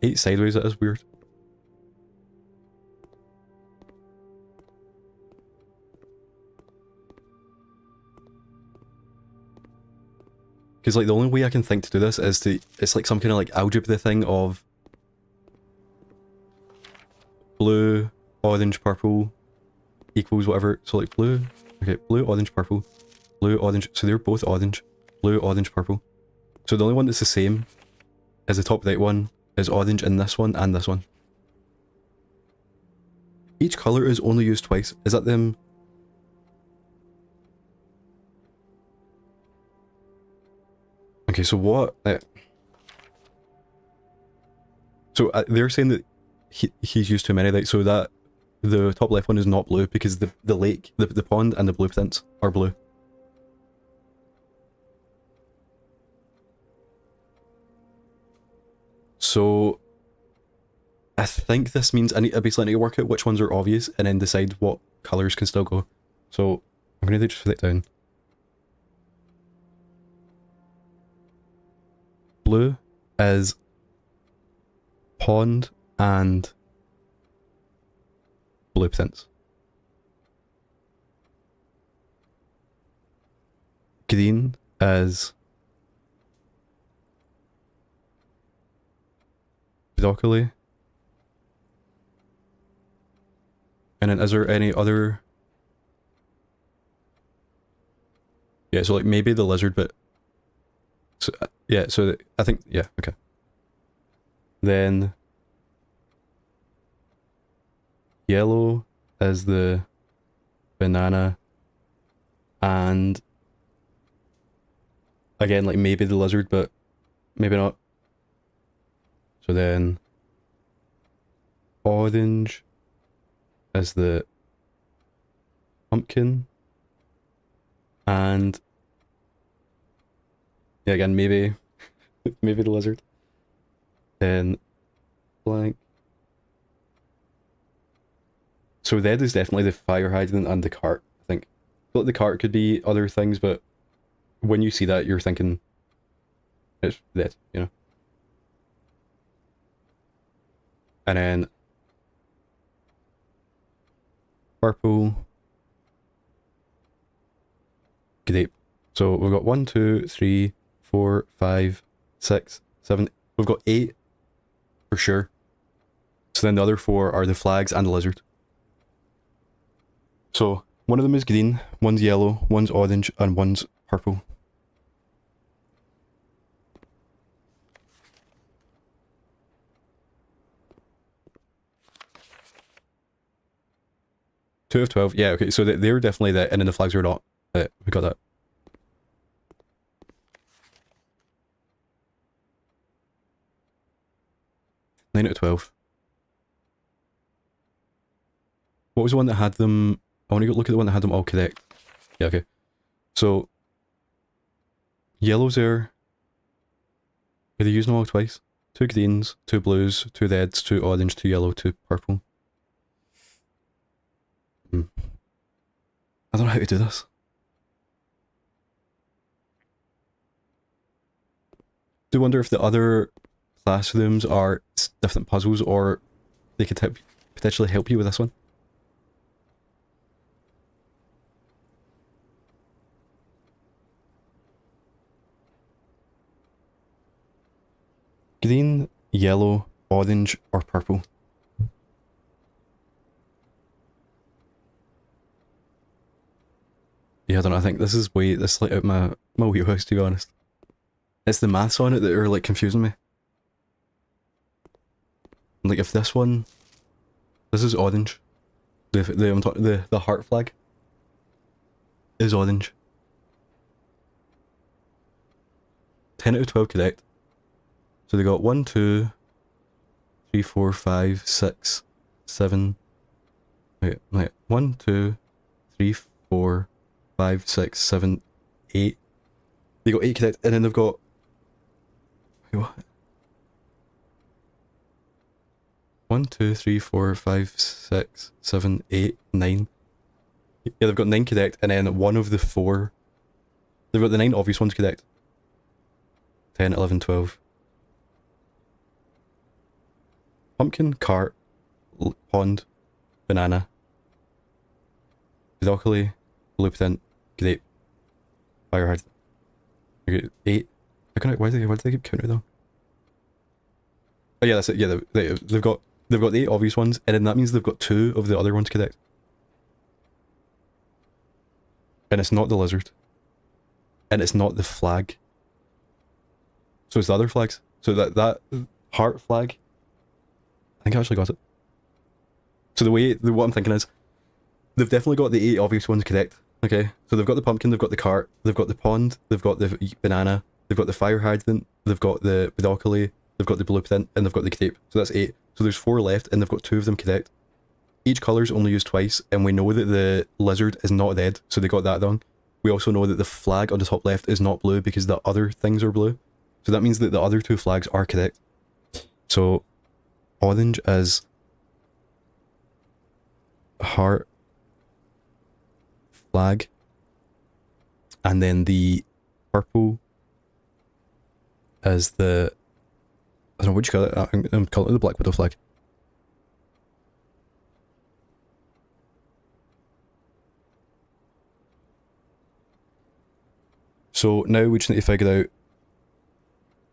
A: Eight sideways, that is weird. Because like the only way I can think to do this is to, it's like some kind of like algebra thing of blue, orange, purple equals whatever. So like blue, okay, blue, orange, purple, blue, orange. So they're both orange, blue, orange, purple. So the only one that's the same as the top right one is orange in this one and this one. Each colour is only used twice. Is that them? Okay, so what? So they're saying that he's used too many, like, so that the top left one is not blue because the lake, the pond and the blueprints are blue. So I think this means I basically need to work out which ones are obvious and then decide what colours can still go. So I'm going to just put it down. Blue is pond and blueprints. Green is broccoli. And then is there any other... Yeah, so like maybe the lizard, but... So, yeah, so I think... Yeah, okay. Then... Yellow is the banana. And... Again, like maybe the lizard, but maybe not. So then... Orange is the pumpkin, and yeah, again, maybe maybe the lizard. Then blank. So red is definitely the fire hydrant and the cart, I think. But the cart could be other things, but when you see that, you're thinking it's red, you know. And then purple, grape. So we've got 1, 2, 3, 4, 5, 6, 7. We've got 8 for sure. So then the other 4 are the flags and the lizard. So one of them is green, one's yellow, one's orange, and one's purple. Two of 12. Yeah, okay, so they're definitely that, and then the flags are not. We got that. Nine out of 12. What was the one that had them? I want to go look at the one that had them all correct. Yeah, okay. So, yellows there. Are they using them all twice? 2 greens, 2 blues, 2 reds, 2 orange, 2 yellow, 2 purple. I don't know how to do this. Do wonder if the other classrooms are different puzzles, or they could potentially help you with this one. Green, yellow, orange, or purple? Yeah, I don't know, I think this is like out my wheelhouse, to be honest. It's the maths on it that are like confusing me. Like if this one, this is orange. The heart flag is orange. 10 out of 12 correct. So they got 1, 2, 3, 4, 5, 6, 7. Wait, 1, 2, 3, 4, 5, 6, 7, 8. They got 8 correct, and then they've got... Wait, what? 1, 2, 3, 4, 5, 6, 7, 8, 9. Yeah, they've got 9 correct, and then one of the 4... They've got the 9 obvious ones correct. 10, 11, 12. Pumpkin, cart, pond, banana, broccoli, blueprint, grape, fire hydrant. Okay, 8. Why do they keep counting though? Oh yeah, that's it. Yeah, they've got the 8 obvious ones, and then that means they've got 2 of the other ones correct. And it's not the lizard. And it's not the flag. So it's the other flags. So that heart flag, I think I actually got it. So what I'm thinking is, they've definitely got the 8 obvious ones correct. Okay, so they've got the pumpkin, they've got the cart, they've got the pond, they've got the banana, they've got the fire hydrant, they've got the broccoli, they've got the blueprint, and they've got the cape. So that's 8. So there's 4 left, and they've got 2 of them correct. Each colour's only used twice, and we know that the lizard is not red, so they got that wrong. We also know that the flag on the top left is not blue because the other things are blue. So that means that the other 2 flags are correct. So orange is heart flag, and then the purple is the, I don't know what you call it, I'm calling it the Black Widow flag. So now we just need to figure out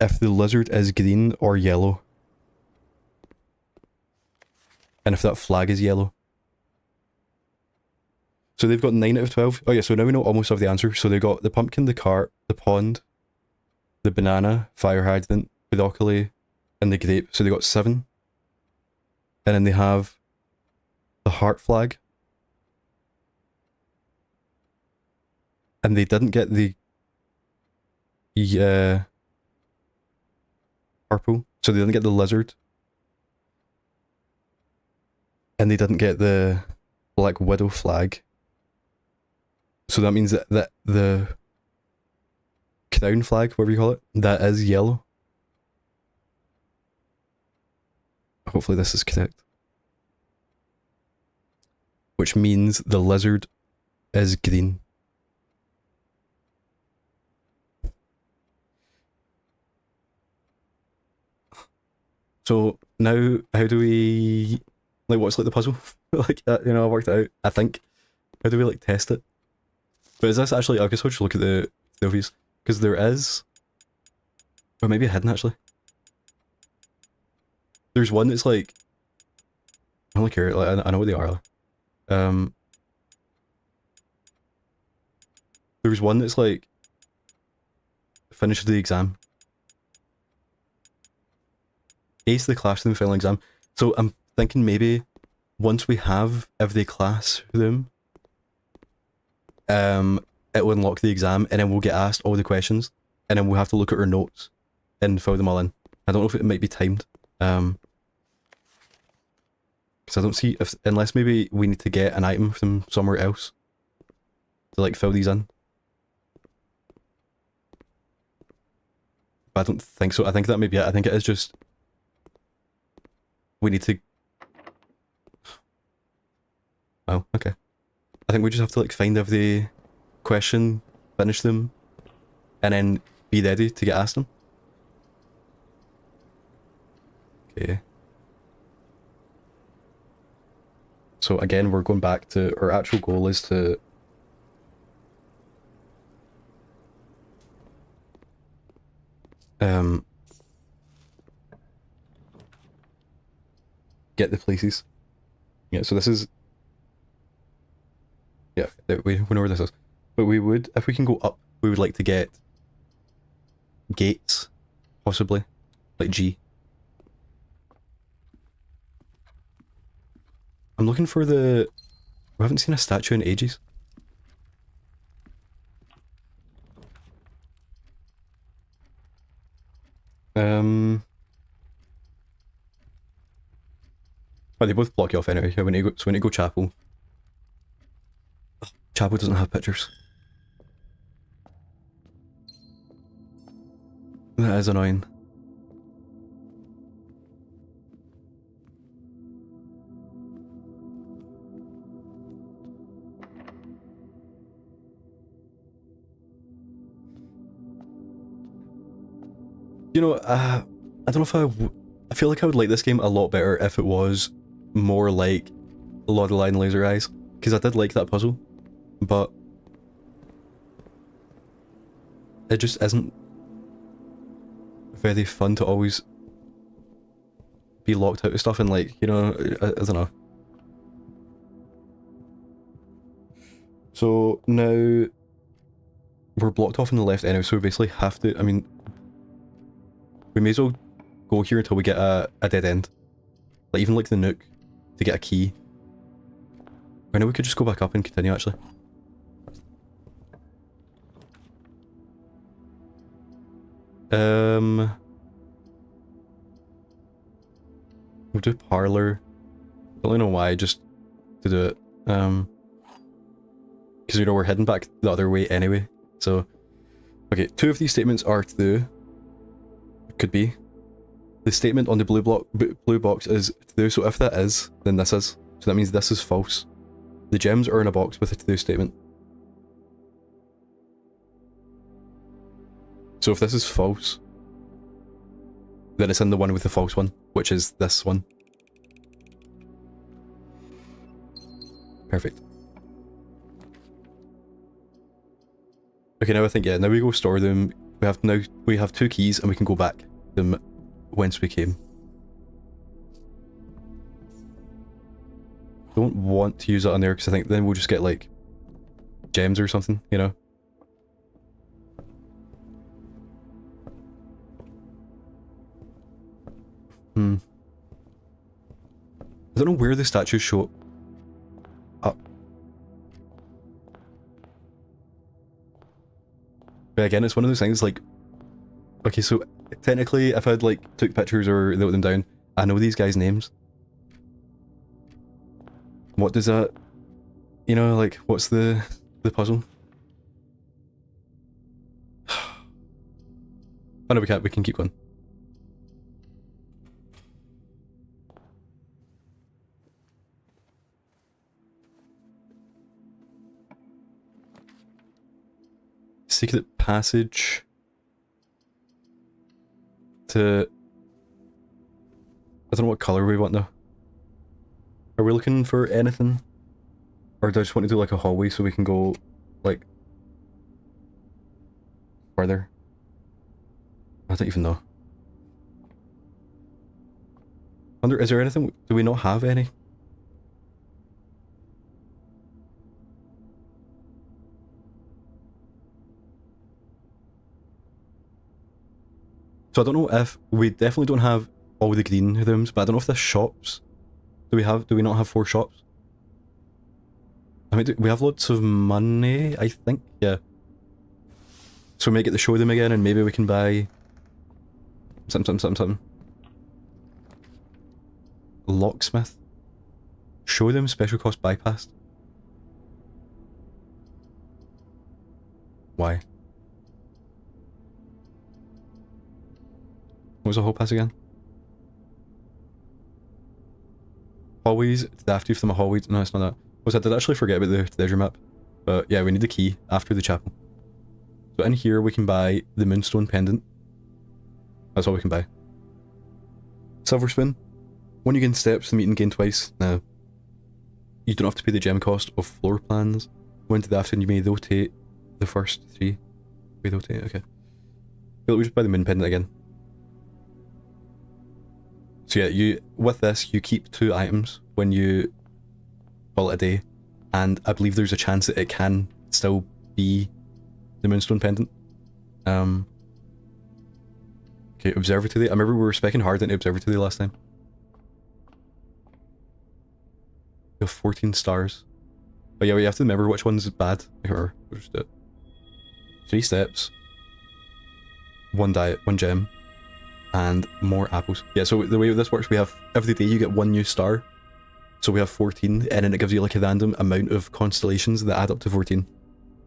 A: if the lizard is green or yellow. And if that flag is yellow. So they've got 9 out of 12. Oh yeah, so now we know almost of the answer. So they got the pumpkin, the cart, the pond, the banana, fire hydrant, broccoli, and the grape. So they got 7. And then they have the heart flag. And they didn't get the purple. So they didn't get the lizard. And they didn't get the Black Widow flag. So that means that the crown flag, whatever you call it, that is yellow. Hopefully this is correct. Which means the lizard is green. So now, how do we, like, what's like the puzzle? Like, you know, I worked it out, I think. How do we like test it? But is this actually, I guess I'll just look at the obvious, because there is, or maybe hidden actually. There's one that's like, I don't like care, like, I know what they are. There's one that's like, finish the exam. Ace the classroom final exam. So I'm thinking maybe once we have every classroom, it will unlock the exam, and then we'll get asked all the questions, and then we'll have to look at our notes and fill them all in. I don't know if it might be timed. Because I don't see if, unless maybe we need to get an item from somewhere else to like fill these in. But I don't think so. I think that may be it. I think it is just we need to. Oh, okay. I think we just have to like find every question, finish them, and then be ready to get asked them. Okay. So again, we're going back to our actual goal is to get the places. Yeah, so this is, yeah, we know where this is. But we would, if we can go up, we would like to get gates, possibly, like G. I'm looking for the, we haven't seen a statue in ages. Oh, they both block you off anyway. So when you go chapel. Ugh, chapel doesn't have pictures. That is annoying. You know, I don't know if I feel like I would like this game a lot better if it was more like Lord of the Lion Laser Eyes, because I did like that puzzle, but it just isn't very fun to always be locked out of stuff and like, you know, I don't know. So now we're blocked off on the left anyway, so we basically have to, I mean, we may as well go here until we get a dead end. Like even like the nook to get a key. Or no, we could just go back up and continue actually. We'll do parlor. Don't really know why, just to do it. Because you know we're heading back the other way anyway. So, okay, 2 of these statements are to do. Could be. The statement on the blue box is to do, so if that is, then this is. So that means this is false. The gems are in a box with a to do statement. So if this is false, then it's in the one with the false one, which is this one. Perfect. Okay, now I think, yeah, now we go store them. We have 2 keys and we can go back them whence we came. Don't want to use that on there because I think then we'll just get like gems or something, you know? I don't know where the statues show up. But again, it's one of those things like, okay, so technically if I'd like took pictures or wrote them down, I know these guys' names. What does that, you know, like, what's the puzzle? Oh no, we can't, we can keep going. Secret passage to... I don't know what colour we want though. Are we looking for anything? Or do I just want to do like a hallway so we can go like further? I don't even know. Wonder, is there anything? Do we not have any? So I don't know if we definitely don't have all the green rooms, but I don't know if there's shops. Do we not have 4 shops? I mean, we have lots of money, I think, yeah. So we may get to show them again and maybe we can buy something. Locksmith. Show them special cost bypassed. Why? What was the hall pass again? Hallways, after you from a hallway. No, it's not that. Was I did actually forget about the treasure map. But yeah, we need the key after the chapel. So in here we can buy the moonstone pendant. That's all we can buy. Silver spoon. When you gain steps, the meeting gain twice. Now, you don't have to pay the gem cost of floor plans. When to the afternoon you may rotate the first 3. We rotate, okay. We just buy the moon pendant again. So yeah, with this, you keep 2 items when you call it a day, and I believe there's a chance that it can still be the moonstone pendant. Okay, observatory. I remember we were specking hard into observatory last time. We have 14 stars. But yeah, we have to remember which one's bad. I can't remember. We'll just do it. 3 steps. 1 diet, 1 gem. And more apples. Yeah, so the way this works, we have every day you get 1 new star. So we have 14, and then it gives you like a random amount of constellations that add up to 14.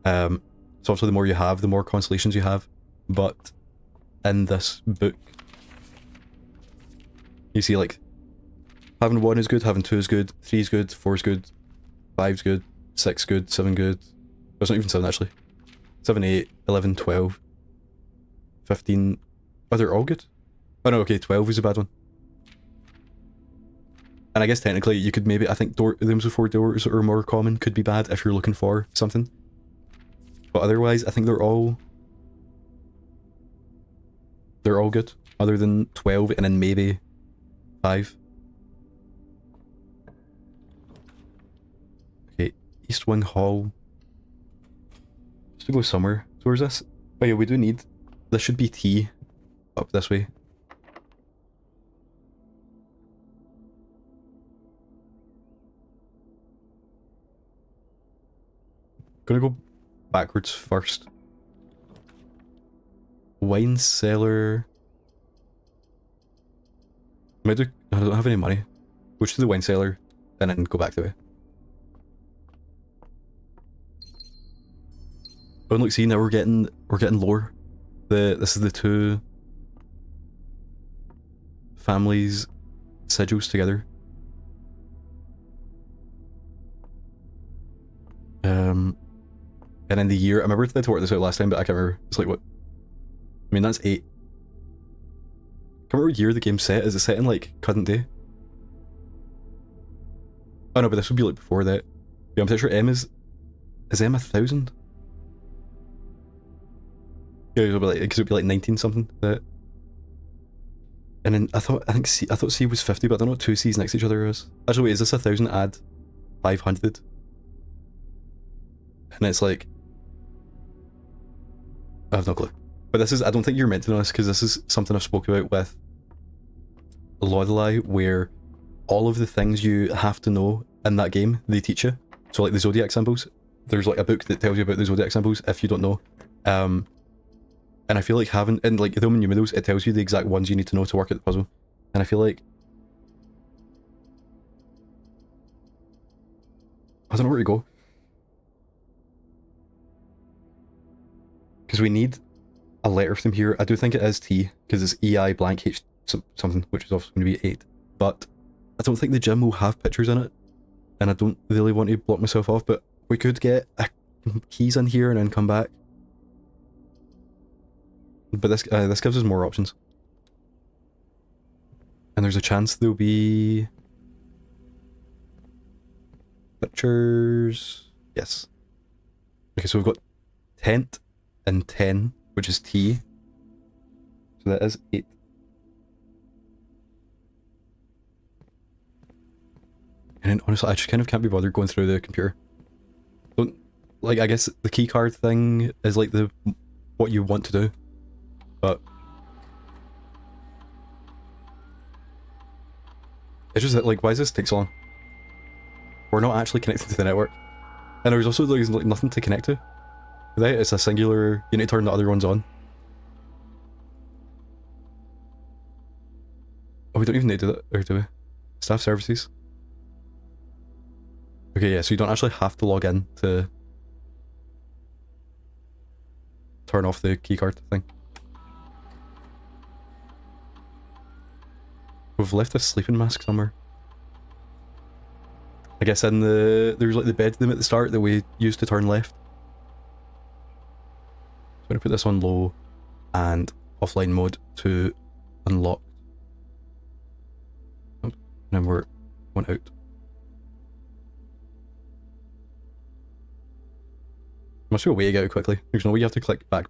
A: So obviously the more you have, the more constellations you have. But in this book, you see like having 1 is good, having 2 is good, 3 is good, 4 is good, 5 is good, 6 good, 7 good. It's not even 7 actually. 7, 8, 11, 12, 15. Oh, they're all good? Oh no, okay, 12 is a bad one. And I guess technically you could maybe, I think rooms with 4 doors are more common, could be bad if you're looking for something. But otherwise, I think they're all good, other than 12 and then maybe 5. Okay, East Wing Hall. Just to go somewhere. So where's this? Oh yeah, we do need, this should be T up this way. Gonna go backwards first. Wine cellar. I don't have any money. Go to the wine cellar and then go back to it. Oh, and look, see, now we're getting lore. This is the two families' sigils together. And in the year, I remember I had to work this out last time, but I can't remember. It's like what? I mean, that's 8. I can't remember what year the game's set. Is it set in like current day? Oh no, but this would be like before that. Yeah, I'm pretty sure M is M 1000? Yeah, it would be like, because it would be like 19 something. That. And then I thought C was 50, but I don't know what 2 C's next to each other is. Actually, wait, is this 1000 add 500? And it's like, I have no clue. But this is, I don't think you're meant to know this, because this is something I've spoken about with Lorelei, where all of the things you have to know in that game, they teach you. So like the zodiac symbols, there's like a book that tells you about the zodiac symbols if you don't know. And I feel like having, in like the Roman numerals, it tells you the exact ones you need to know to work at the puzzle. And I feel like, I don't know where to go. Because we need a letter from here. I do think it is T, because it's EI blank H something, which is obviously going to be 8. But I don't think the gym will have pictures in it. And I don't really want to block myself off, but we could get keys in here and then come back. But this gives us more options. And there's a chance there'll be pictures. Yes. Okay, so we've got tent and 10, which is T. So that is 8. And then honestly, I just kind of can't be bothered going through the computer. Don't, like, I guess the key card thing is like what you want to do. But it's just that, like, why does this take so long? We're not actually connected to the network. And there's also like nothing to connect to. Right? It's a singular, you need to turn the other ones on. Oh, we don't even need to do that, or do we? Staff services. Okay, yeah, so you don't actually have to log in to turn off the keycard thing. We've left a sleeping mask somewhere. I guess in there's like the bedroom at the start that we used to turn left. So I'm going to put this on low and offline mode to unlock. Oh, and then we're going out. Must be a way to get out quickly. There's no way you have to click back.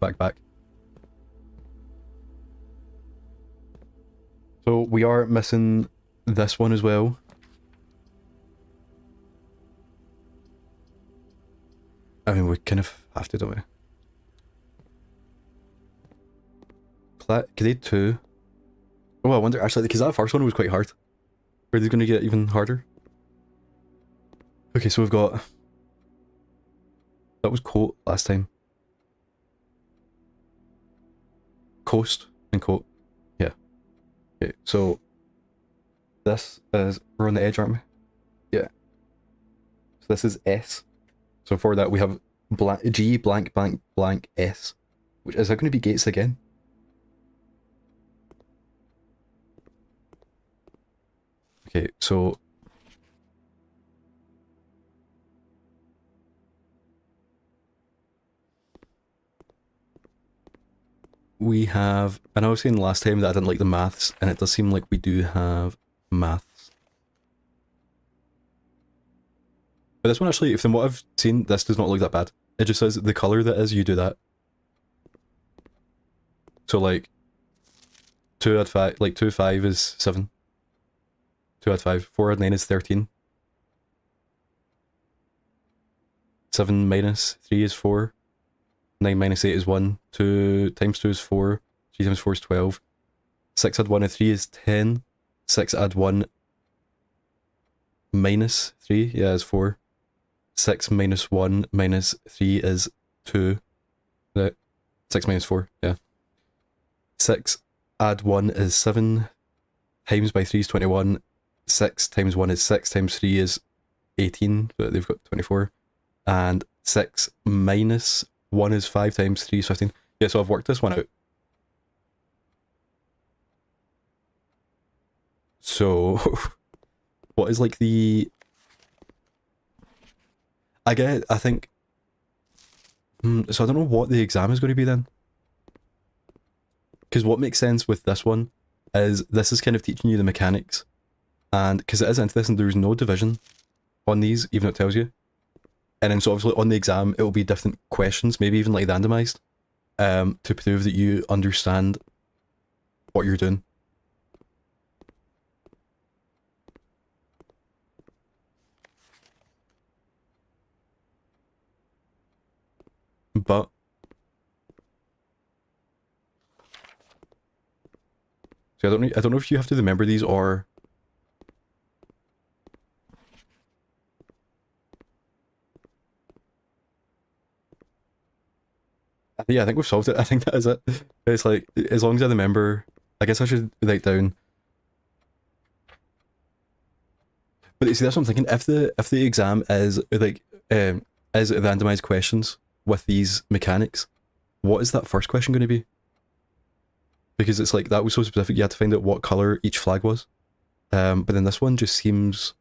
A: So we are missing this one as well. I mean, we kind of have to, don't we? Grade 2. Oh, I wonder, actually, because that first one was quite hard. Are they going to get even harder? Okay, so we've got... That was coat last time. Coast and coat. Yeah. Okay, so... This is... We're on the edge, aren't we? Yeah. So this is S. So for that we have G blank blank blank S. Which is that going to be gates again? Okay, so... We have... I know I was saying last time that I didn't like the maths, and it does seem like we do have maths. But this one actually, from what I've seen, this does not look that bad. It just says the colour that is, you do that. So like, 2 add 5, like 2 5 is 7. 2 add 5, 4 add 9 is 13. 7 minus 3 is 4. 9 minus 8 is 1. 2 times 2 is 4. 3 times 4 is 12. 6 add 1 and 3 is 10. 6 add 1 minus 3, yeah, is 4. 6 minus 1 minus 3 is 2. 6 minus 4, yeah. 6 add 1 is 7. times by 3 is 21, 6 times 1 is 6, times 3 is 18, but they've got 24, and 6 minus 1 is 5, times 3 is 15. Yeah, so I've worked this one out. So, what is like the... I think... so I don't know what the exam is going to be then. Because what makes sense with this one is this is kind of teaching you the mechanics. And because it is into this and there's no division on these, even though it tells you. And then so obviously on the exam, it will be different questions, maybe even like randomized, to prove that you understand what you're doing. But so I don't know if you have to remember these or yeah, I think we've solved it. I think that is it. It's like as long as I remember, I guess I should write down. But see, that's what I'm thinking. If the exam is like is randomized questions with these mechanics, what is that first question going to be? Because it's like that was so specific. You had to find out what color each flag was. But then this one just seems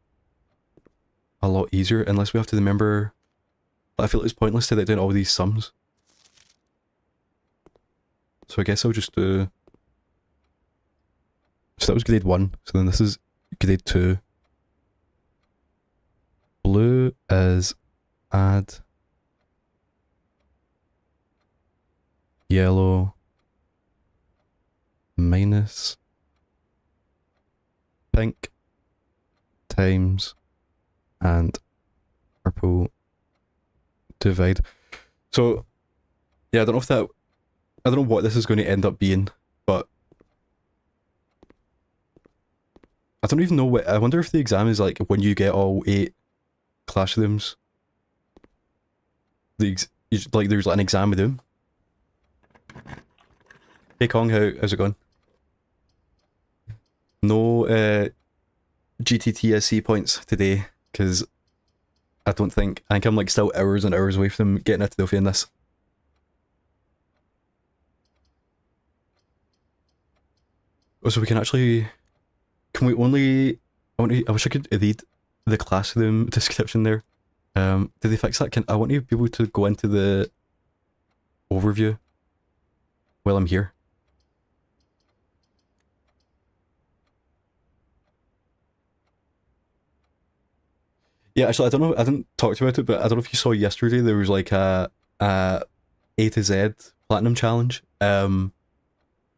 A: a lot easier unless we have to remember. I feel like it's pointless to write down all these sums. So I guess I'll just do... So that was grade 1. So then this is grade 2. Blue is add. Yellow minus. Pink times and purple divide. So yeah, I don't know what this is going to end up being, but I don't even know what. I wonder if the exam is like when you get all 8 classrooms. Like there's like an exam with them. Hey Kong, how's it going? No GTTSC points today because I think I'm like still hours and hours away from getting a trophy in this. Oh, so we can actually... Can we only... I wish I could read the classroom description there. Did they fix that? I want to be able to go into the overview while I'm here. Yeah, actually, I don't know. I didn't talk to you about it, but I don't know if you saw yesterday. There was like a A to Z platinum challenge. And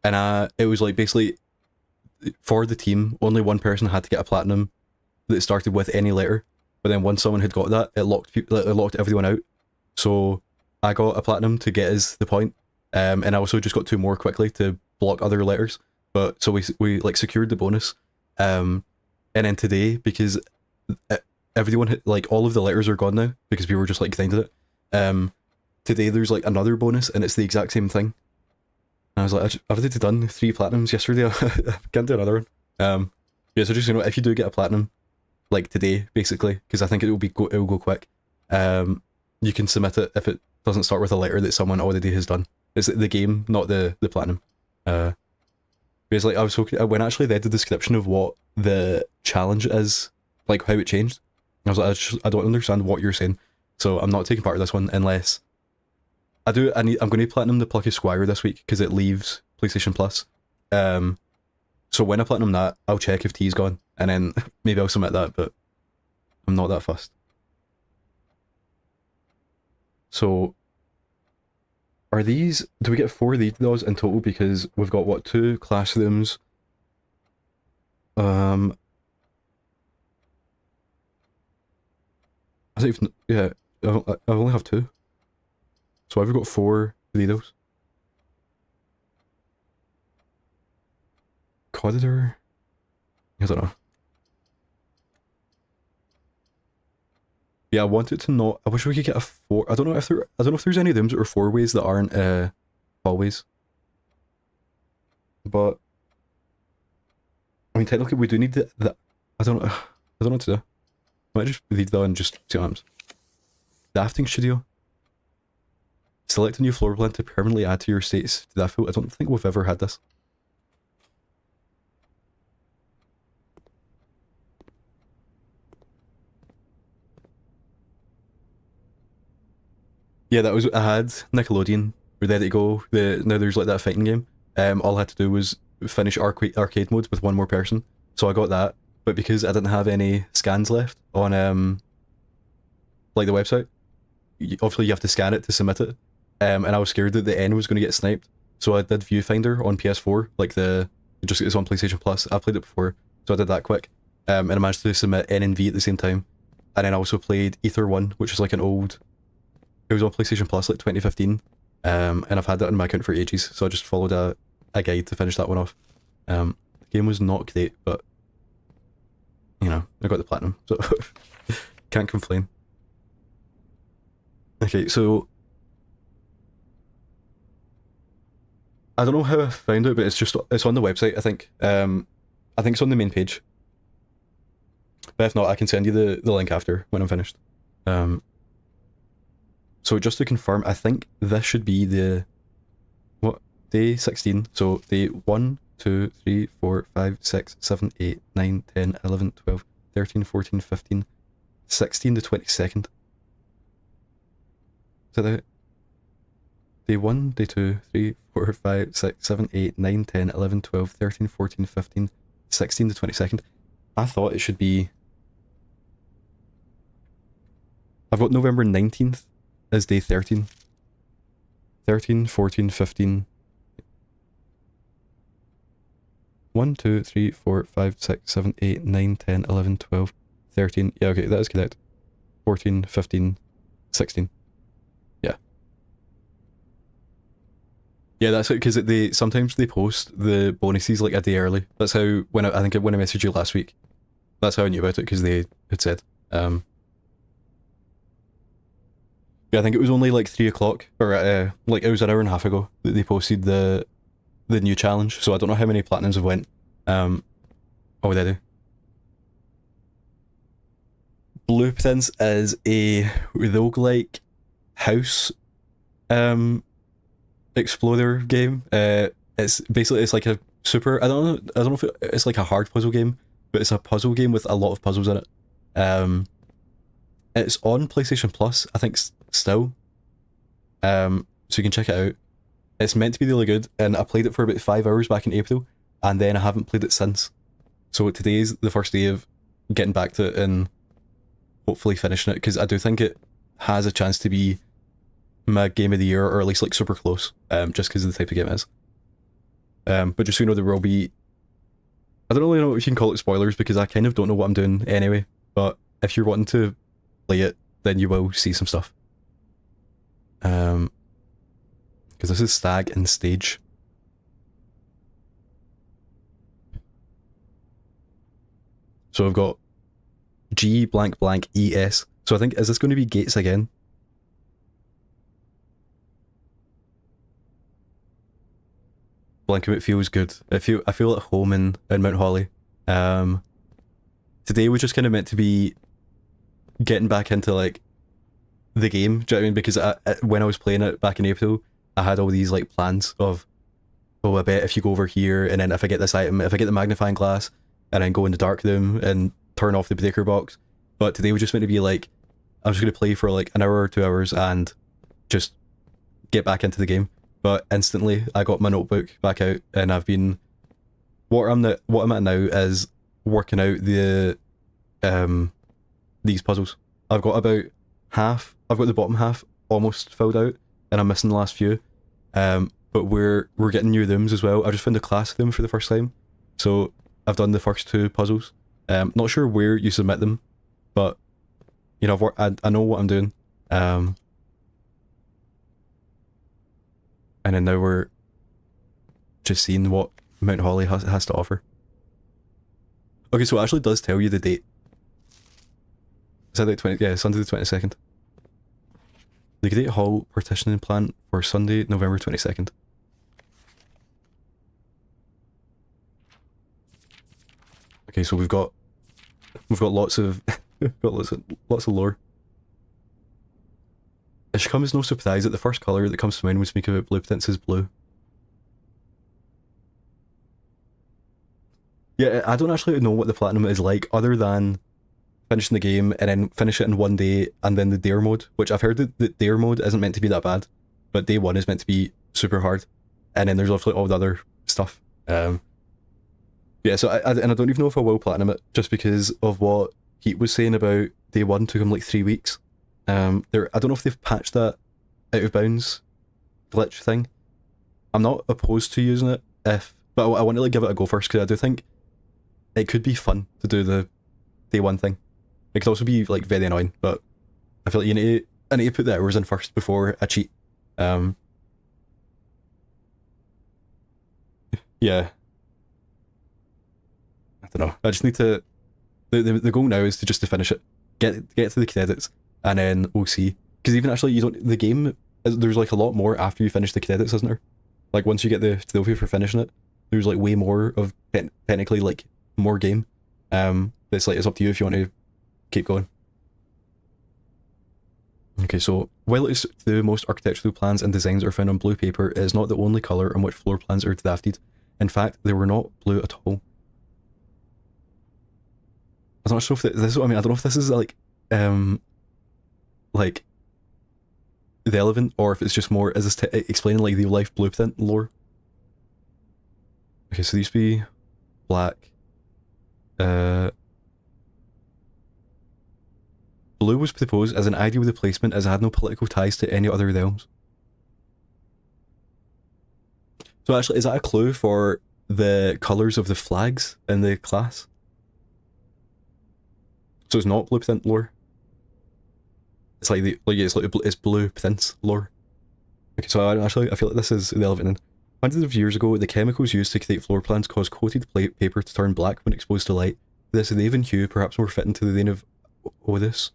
A: it was like basically for the team, only one person had to get a platinum that started with any letter. But then once someone had got that, it locked everyone out. So I got a platinum to get us the point. And I also just got 2 more quickly to block other letters. But so we like secured the bonus. And then today, because everyone had, like all of the letters are gone now because we were just like grinding it. Today there's like another bonus and it's the exact same thing. And I was like, I've already done 3 platinums yesterday. I can't do another one. Yeah, so just if you do get a platinum, like today, basically, because I think it will go quick. You can submit it if it doesn't start with a letter that someone already has done. It's the game, not the platinum. Because like I was talking when I actually read the description of what the challenge is, like how it changed. I was like, I don't understand what you're saying, so I'm not taking part of this one unless I'm going to platinum the Plucky Squire this week because it leaves PlayStation Plus. So when I platinum that, I'll check if T's gone, and then maybe I'll submit that, but I'm not that fussed. So, do we get 4 of those in total? Because we've got, what, 2 classrooms? I think, yeah, I only have 2. So I've got 4 Doritos. Corridor? I don't know. Yeah, I want it to not... I wish we could get a 4... I don't know if there's any of them that are 4 ways that aren't hallways. But I mean, technically we do need the I don't know what to do. I might just read that and just see what happens. Drafting studio. Select a new floor plan to permanently add to your estate's field. I don't think we've ever had this. Yeah, that was I had Nickelodeon. We're there to go. Now there's like that fighting game. All I had to do was finish arcade mode with one more person. So I got that, but because I didn't have any scans left on like the website, obviously you have to scan it to submit it. And I was scared that the N was going to get sniped, so I did Viewfinder on PS4, like it's on PlayStation Plus. I played it before, so I did that quick. And I managed to submit N and V at the same time. And then I also played Ether 1, which is like an old. It was on PlayStation Plus like 2015, and I've had that on my account for ages, so I just followed a guide to finish that one off. The game was not great, but you know, I got the platinum, so can't complain. Okay, so I don't know how I found it, but it's on the website, I think. I think it's on the main page. But if not, I can send you the link after when I'm finished. So just to confirm, I think this should be the day 16. So day 1, 2, 3, 4, 5, 6, 7, 8, 9, 10, 11, 12, 13, 14, 15, 16 to 22nd. Is that it? Day 1, day 2, 3, 4, 5, 6, 7, 8, 9, 10, 11, 12, 13, 14, 15, 16 to 22nd. I thought it should be... I've got November 19th as day 13. 13, 14, 15... 1, 2, 3, 4, 5, 6, 7, 8, 9, 10, 11, 12, 13... Yeah, okay, that is correct. 14, 15, 16. Yeah, that's it, because sometimes they post the bonuses like a day early. That's how, when I think when I messaged you last week, that's how I knew about it, because they had said. Yeah, I think it was only like 3 o'clock, or like it was an hour and a half ago that they posted the new challenge, so I don't know how many platinums have went. Oh, they do. Blueprints is a roguelike house explorer game. It's like a super. I don't know if it's like a hard puzzle game, but it's a puzzle game with a lot of puzzles in it. It's on PlayStation Plus, I think, still. So you can check it out. It's meant to be really good, and I played it for about 5 hours back in April, and then I haven't played it since. So today's the first day of getting back to it and hopefully finishing it, because I do think it has a chance to be my game of the year, or at least like super close, just because of the type of game it is. But just so you know, there will be... I don't really know if you can call it spoilers, because I kind of don't know what I'm doing anyway, but if you're wanting to play it, then you will see some stuff. Because this is Stag and Stage. So I've got G blank blank ES. So I think, is this going to be Gates again? Blanket feels good. I feel at home in Mount Holly. Today was just kind of meant to be getting back into like the game. Do you know what I mean? Because when I was playing it back in April, I had all these like plans of, oh, I bet if you go over here, and then if I get this item, if I get the magnifying glass, and then go in the dark room and turn off the breaker box. But today was just meant to be like, I was just going to play for like an hour or 2 hours and just get back into the game. But instantly I got my notebook back out, and I've been... What I'm at now is working out these puzzles. I've got about half, I've got the bottom half almost filled out, and I'm missing the last few. But we're getting new rooms as well. I just found a class room for the first time. So I've done the first 2 puzzles. Not sure where you submit them, but you know, I know what I'm doing. And then now we're just seeing what Mount Holly has to offer. Okay, so it actually does tell you the date. Sunday 20, yeah, Sunday the 22nd. The Great Hall partitioning plan for Sunday, November 22nd. Okay, so we've got lots of lots of lore. It should come as no surprise that the first colour that comes to mind when we speak about blue tints is blue. Yeah, I don't actually know what the platinum is like other than finishing the game and then finish it in one day and then the dare mode, which I've heard that the dare mode isn't meant to be that bad, but day one is meant to be super hard. And then there's obviously all the other stuff. Yeah, so I don't even know if I will platinum it just because of what Heat was saying about day one took him like 3 weeks. I don't know if they've patched that out of bounds glitch thing. I'm not opposed to using it but I want to like give it a go first because I do think it could be fun to do the day one thing. It could also be like very annoying, but I feel like I need to put the hours in first before I cheat. Yeah. I don't know. I just need to. The goal now is to finish it, get to the credits, and then we'll see. Because even actually, you don't. The game, there's like a lot more after you finish the credits, isn't there? Like once you get the trophy for finishing it, there's like way more of technically like more game. It's like it's up to you if you want to keep going. Okay, so while it's the most architectural plans and designs are found on blue paper, it is not the only colour on which floor plans are drafted. In fact, they were not blue at all. I'm not sure if this is what I mean. I don't know if this is like relevant or if it's just more is this explaining like the life blueprint lore. Okay, so these be black. Blue was proposed as an ideal replacement as it had no political ties to any other realms. So actually, is that a clue for the colours of the flags in the class? So it's not blueprint lore. It's like it's blueprints lore. Okay, so I feel like this is relevant. Hundreds of years ago, the chemicals used to create floor plans caused coated paper to turn black when exposed to light. This raven hue, perhaps more fitting to the reign of Horus,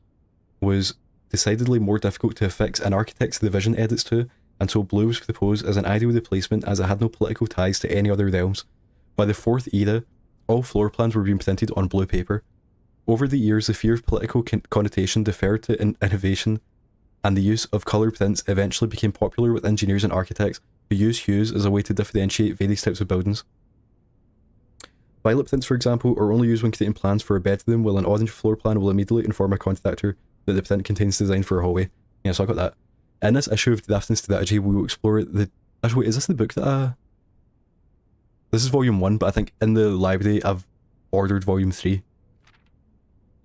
A: was decidedly more difficult to affix an architect's revision edits to, and so blue was proposed as an ideal replacement as it had no political ties to any other realms. By the 4th era, all floor plans were being printed on blue paper. Over the years, the fear of political connotation deferred to innovation, and the use of colour prints eventually became popular with engineers and architects who use hues as a way to differentiate various types of buildings. Violet prints, for example, are only used when creating plans for a bedroom, while an orange floor plan will immediately inform a contractor that the print contains design for a hallway. Yeah, so I got that. In this issue of Drafting Strategy, we will explore the... Actually, wait, is this the book that This is volume 1, but I think in the library I've ordered volume 3.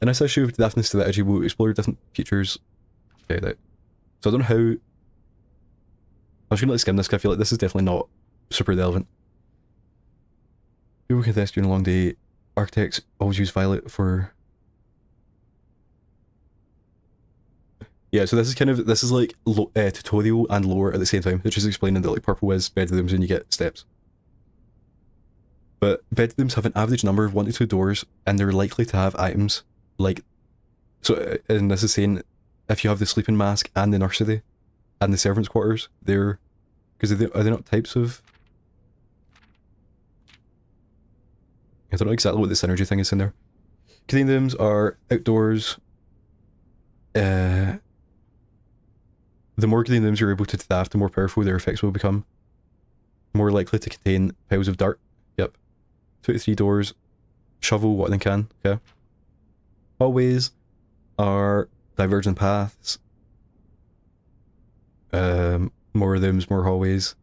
A: In this issue of Drafting Strategy, we'll explore different features. Okay, right. So I don't know how... I'm just gonna skim this because I feel like this is definitely not super relevant. People can test during a long day. Architects always use violet for... Yeah, so this is like tutorial and lore at the same time. It's just explaining that like purple is bedrooms and you get steps. But bedrooms have an average number of 1 to 2 doors, and they're likely to have items like... So, and this is saying if you have the sleeping mask and the nursery and the servants' quarters, they're... Because are they not types of... I don't know exactly what the synergy thing is in there. Clean rooms are outdoors. The more green rooms you're able to draft, the more powerful their effects will become. More likely to contain piles of dirt. Yep. 2 to 3 doors. Shovel, watering can. Okay. Hallways are divergent paths. More rooms, more hallways.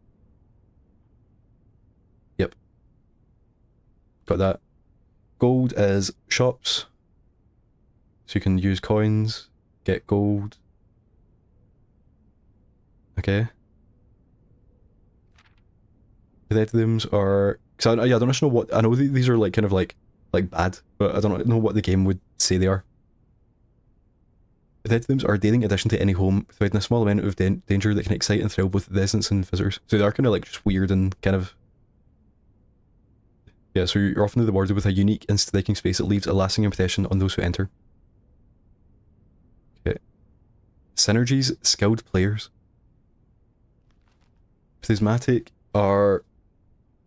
A: Yep. Got that. Gold is shops. So you can use coins, get gold. Okay. Red rooms are... Cause I don't actually know what... I know these are like kind of like bad, but I don't know what the game would say they are. Red rooms are a daring addition to any home, providing a small amount of danger that can excite and thrill both residents and visitors. So they are kind of like just weird and kind of... Yeah, so you're often rewarded with a unique and striking space that leaves a lasting impression on those who enter. Okay. Synergies, skilled players. Prismatic are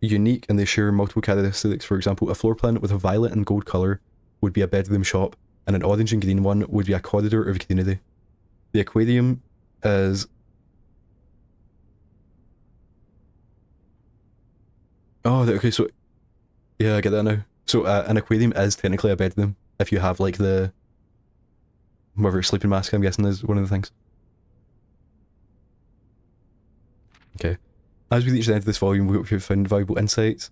A: unique and they share multiple characteristics. For example, a floor plan with a violet and gold colour would be a bedroom shop, and an orange and green one would be a corridor of community. The aquarium is... Oh, okay, so... Yeah, I get that now. So an aquarium is technically a bedroom if you have like the... whatever sleeping mask, I'm guessing, is one of the things. Okay. As we reach the end of this volume, we hope you've found valuable insights.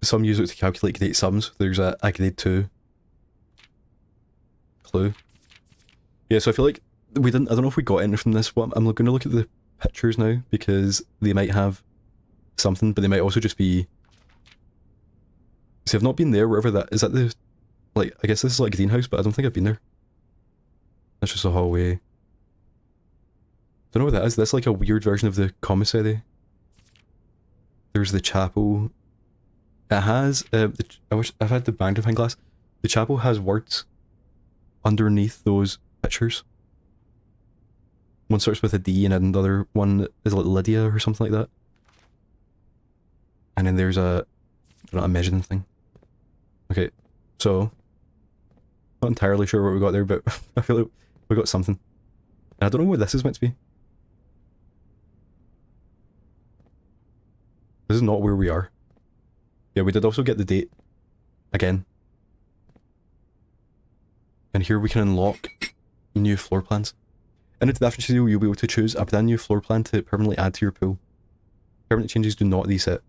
A: Some use it to calculate great sums. There's a grade 2 clue. Yeah, so I feel like we didn't... I don't know if we got anything from this one. I'm going to look at the pictures now because they might have something, but they might also just be... See, I've not been there, wherever that... Is that the... Like, I guess this is like a greenhouse, but I don't think I've been there. That's just a hallway. Don't know what that is. That's like a weird version of the commissary. There's the chapel. It has... I wish... I've had the magnifying glass. The chapel has words underneath those pictures. One starts with a D and another one is like Lydia or something like that. And then there's a... not a measuring thing. Okay, so... Not entirely sure what we got there, but I feel like we got something. And I don't know what this is meant to be. This is not where we are. Yeah, we did also get the date. Again. And here we can unlock new floor plans. In the Daphne Studio, you'll be able to choose a brand new floor plan to permanently add to your pool. Permanent changes do not reset.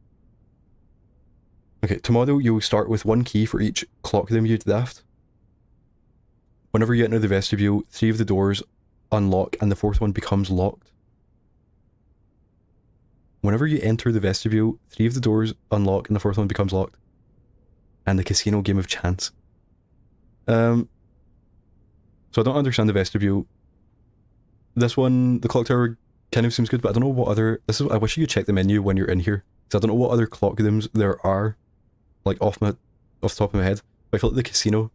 A: Okay, tomorrow you'll start with 1 key for each clock room you draft. Whenever you enter the vestibule, 3 of the doors unlock and the 4th one becomes locked. Whenever you enter the vestibule, 3 of the doors unlock and the 4th one becomes locked. And the casino game of chance. So I don't understand the vestibule. This one, the clock tower, kind of seems good, but I don't know what other... This is... I wish you could check the menu when you're in here. Because I don't know what other clock rooms there are. Like off the top of my head. But I feel like the casino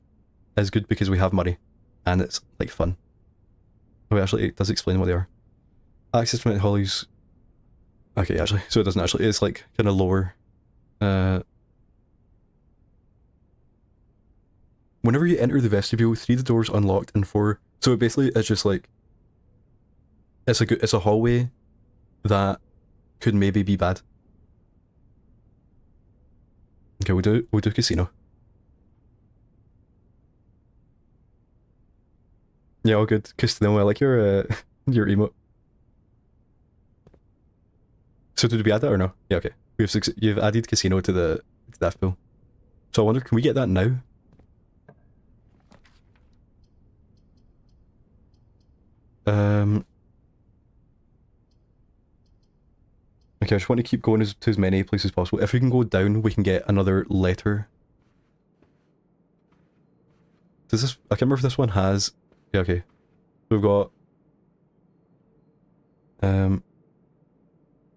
A: is good because we have money. And it's like fun. Oh, actually, it does explain what they are. Access to Mount Holly's... Okay, actually, so it doesn't actually... It's like kind of lower. Whenever you enter the vestibule, 3 of the doors unlocked and 4... So basically, it's just like... It's a hallway that could maybe be bad. Okay, we'll do casino. Yeah, all good. Casino, I like your your emote. So did we add that or no? Yeah, okay. You've added casino to the death pool. So I wonder, can we get that now? Okay, I just want to keep going to as many places as possible. If we can go down, we can get another letter. Does this... I can't remember if this one has... Yeah, okay. We've got... Yeah,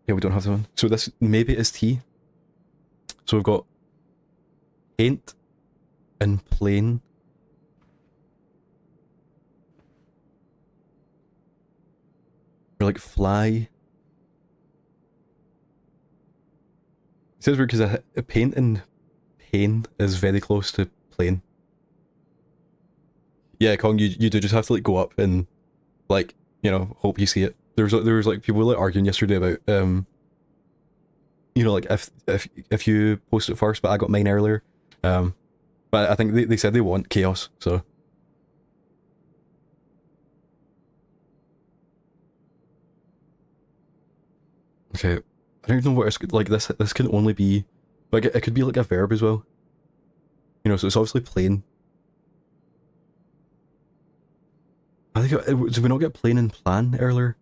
A: we don't have that one. So this maybe is T. So we've got... Paint and plain. Or like fly. It says weird because a paint and pain is very close to plain. Yeah, Kong, you do just have to like go up and like, you know, hope you see it. There was like people like arguing yesterday about you know, like if you post it first, but I got mine earlier. But I think they said they want chaos, so. Okay, I don't even know what it's like. This can only be like it could be like a verb as well. You know, so it's obviously plain. I think did we not get plain and plan earlier?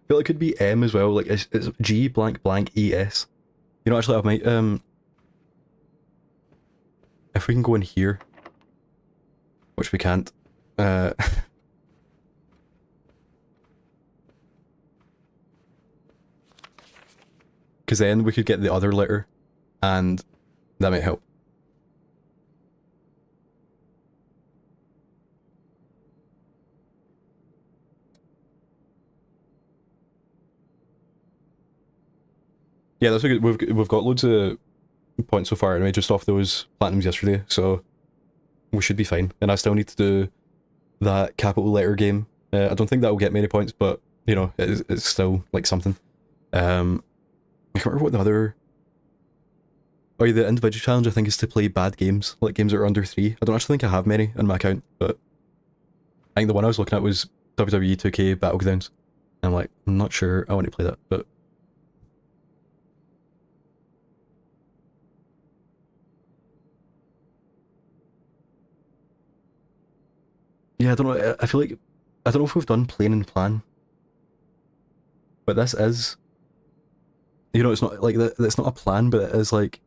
A: I feel like it could be M as well. Like it's G blank blank ES. You know, actually, I might if we can go in here, which we can't. Because then we could get the other letter, and that might help. Yeah, that's good. We've got loads of points so far anyway, just off those platinums yesterday, so we should be fine. And I still need to do that capital letter game. I don't think that will get many points, but you know, it's still like something. I can't remember what the other. Oh, yeah, the individual challenge I think is to play bad games, like games that are under 3. I don't actually think I have many on my account, but I think the one I was looking at was WWE 2K Battlegrounds. And I'm like, I'm not sure I want to play that, but yeah, I don't know. I feel like I don't know if we've done plane and plan, but this is, you know, it's not like that. It's not a plan, but it is like,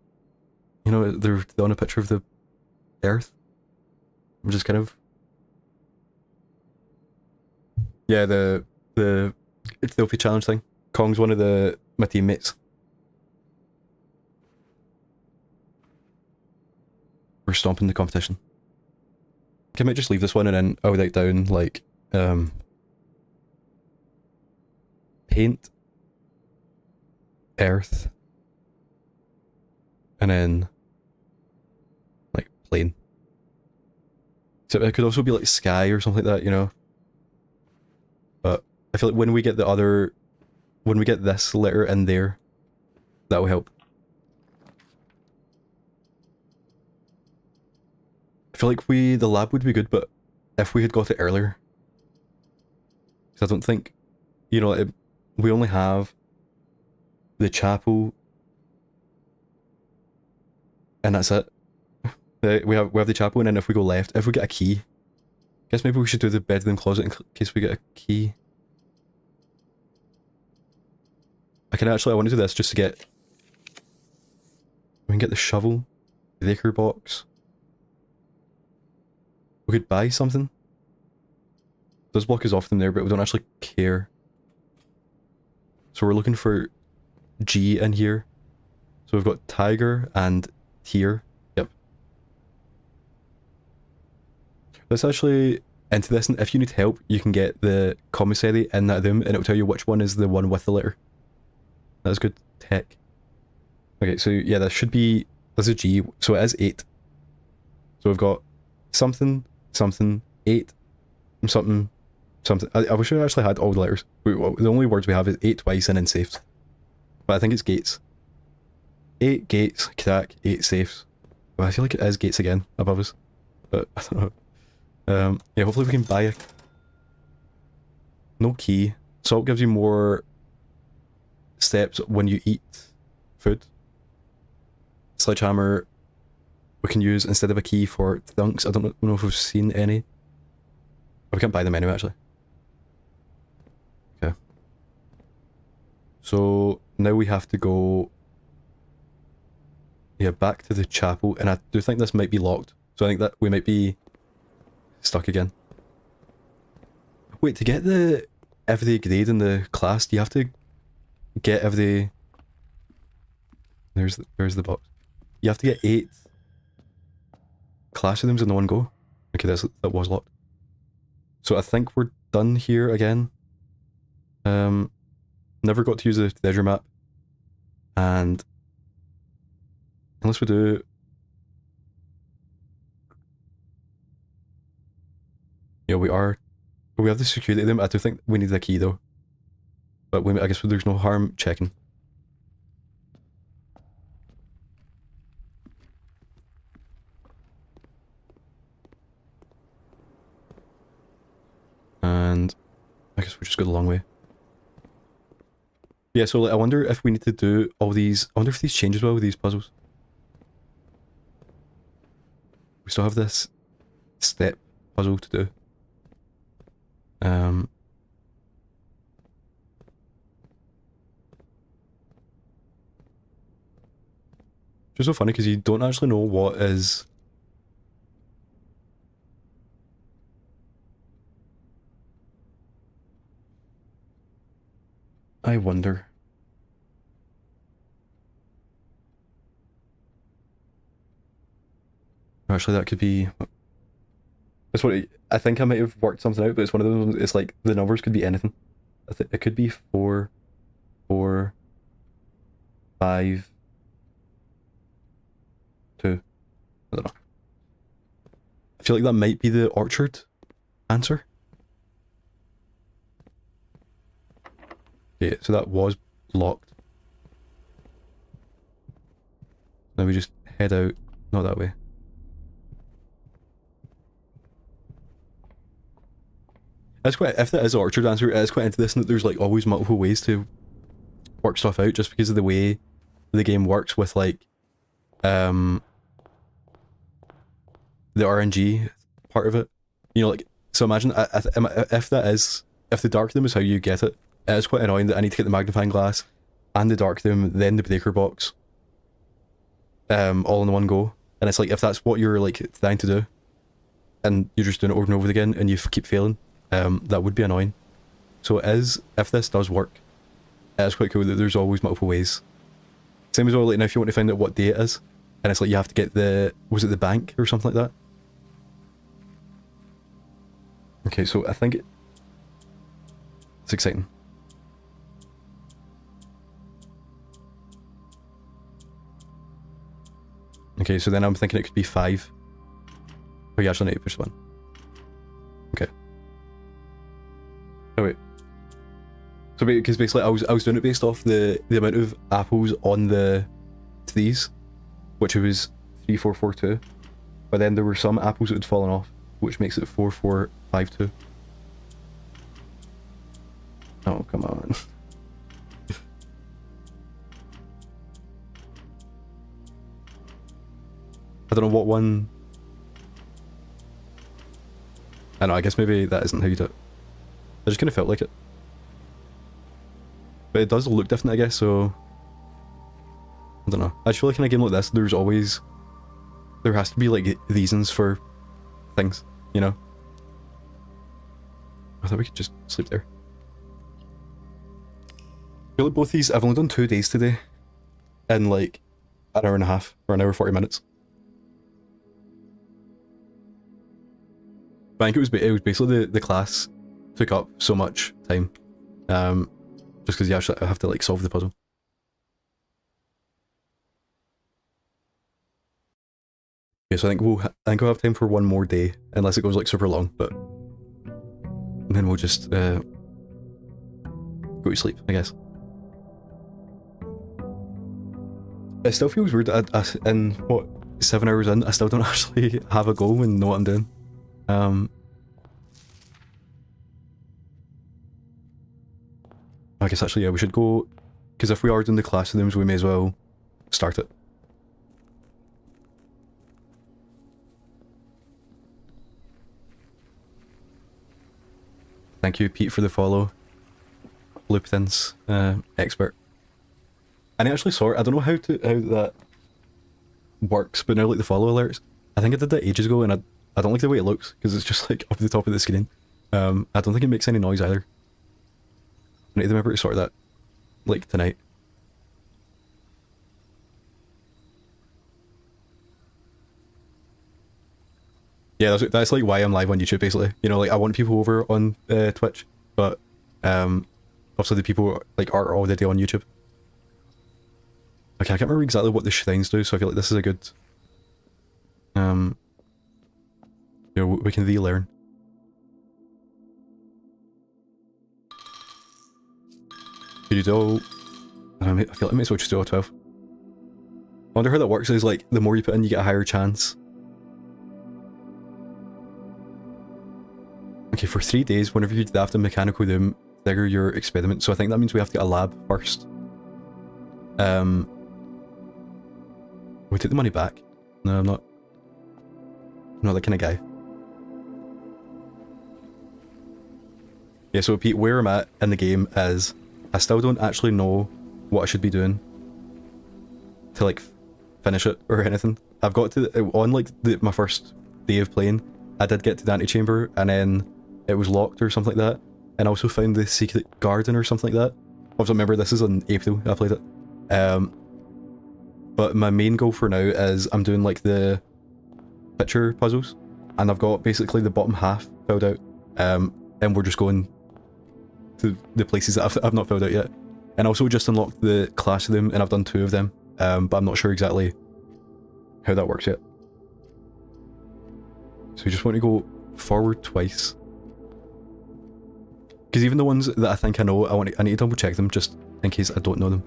A: you know, they're on a picture of the Earth. I'm just kind of, yeah, the it's the VOD challenge thing. Kong's one of my teammates. We're stomping the competition. I might just leave this one and then I'll write down like paint, earth, and then like plane. So it could also be like sky or something like that, you know. But I feel like when we get this letter in there, that will help. I feel like the lab would be good, but if we had got it earlier, because I don't think, you know, we only have the chapel, and that's it. We have the chapel, and then if we go left, if we get a key, I guess maybe we should do the bedroom closet in case we get a key. I want to do this just to get. We can get the shovel, the acre box. We could buy something. This block is often there, but we don't actually care. So we're looking for G in here. So we've got tiger and tier. Yep. Let's actually enter this, and if you need help, you can get the commissary in that room, and it'll tell you which one is the one with the letter. That's good tech. Okay, so yeah, this is a G, so it is 8. So we've got something, 8, something. I wish I actually had all the letters. The only words we have is 8 twice and then safes. But I think it's gates. 8 gates, crack, 8 safes. Well, I feel like it is gates again above us. But I don't know. Yeah, hopefully we can buy a... No key. Salt gives you more steps when you eat food. Sledgehammer we can use instead of a key for dunks. I don't know if we've seen any. Oh, we can't buy them anyway, actually. Okay. So now we have to go... Yeah, back to the chapel, and I do think this might be locked. So I think that we might be stuck again. Wait, to get the everyday grade in the class, do you have to get everyday... There's the box. You have to get 8 classrooms in one go. Okay, that was locked. So I think we're done here again. Never got to use the treasure map. And unless we do... Yeah, we have the security room. I do think we need a key though. But I guess there's no harm checking. And I guess we just go the long way. Yeah, so like, I wonder if we need to do all these... I wonder if these change as well with these puzzles. We still have this step puzzle to do. Just so funny because you don't actually know what is... I wonder. Actually, that could be... That's what I think I might have worked something out, but it's one of those ones, it's like the numbers could be anything. It could be 4, 4, 5, 2. I don't know. I feel like that might be the orchard answer. Yeah, so that was locked. Now we just head out, not that way. That's quite, if that is the orchard answer, it is quite interesting that there's like always multiple ways to work stuff out just because of the way the game works with like the RNG part of it. You know, like, so imagine if the dark room is how you get it, it is quite annoying that I need to get the magnifying glass and the dark room, then the breaker box, all in one go. And it's like, if that's what you're like trying to do, and you're just doing it over and over again, and you keep failing, that would be annoying. So it is, if this does work, it is quite cool that there's always multiple ways. Same as well, like, now if you want to find out what day it is, and it's like you have to get the, was it the bank or something like that? Okay, so I think it's exciting. Okay, so then I'm thinking it could be 5. Oh, you actually need to push 1. Okay. Oh wait. So because basically I was doing it based off the amount of apples on the trees, which was 3, 4, 4, 2. But then there were some apples that had fallen off, which makes it 4, 4, 5, 2. Oh, come on. I don't know what one. I don't know, I guess maybe that isn't how you do it. I just kind of felt like it. But it does look different, I guess, so I don't know. I just feel like in a game like this, there has to be like reasons for things, you know? I thought we could just sleep there. I feel like both these, I've only done 2 days today, in like an hour and a half, or an hour 40 minutes. But I think it was basically the class took up so much time, just because you actually have to like solve the puzzle. Okay, so I think we'll have time for one more day, unless it goes like super long, but and then we'll just go to sleep, I guess. It still feels weird that in what, 7 hours in, I still don't actually have a goal and know what I'm doing. I guess actually, yeah, we should go, because if we are doing the classrooms, we may as well start it. Thank you, Pete, for the follow. Lupton's expert. And I actually saw it. I don't know how that works, but now like the follow alerts, I think I did that ages ago, and I don't like the way it looks because it's just like up the top of the screen. I don't think it makes any noise either. I need to remember to sort that like tonight. Yeah, that's like why I'm live on YouTube basically. You know, like I want people over on Twitch, but obviously the people like are already on YouTube. Okay, I can't remember exactly what the shrines do, so I feel like this is a good you know, we can relearn. Could you do I feel like I may as well just do all 12. I wonder how that works, is like the more you put in you get a higher chance. Okay, for 3 days, whenever you draft a mechanical room, trigger your experiment. So I think that means we have to get a lab first. We take the money back. No, I'm not that kind of guy. Yeah, so Pete, where I'm at in the game is I still don't actually know what I should be doing to like finish it or anything. I've got to, on like my first day of playing, I did get to the antechamber and then it was locked or something like that. And I also found the secret garden or something like that. Also remember, this is in April I played it. But my main goal for now is I'm doing like the picture puzzles, and I've got basically the bottom half filled out, and we're just going to the places that I've not filled out yet. And also just unlocked the class of them, and I've done 2 of them, but I'm not sure exactly how that works yet. So we just want to go forward twice. Because even the ones that I think I know, I need to double check them just in case I don't know them.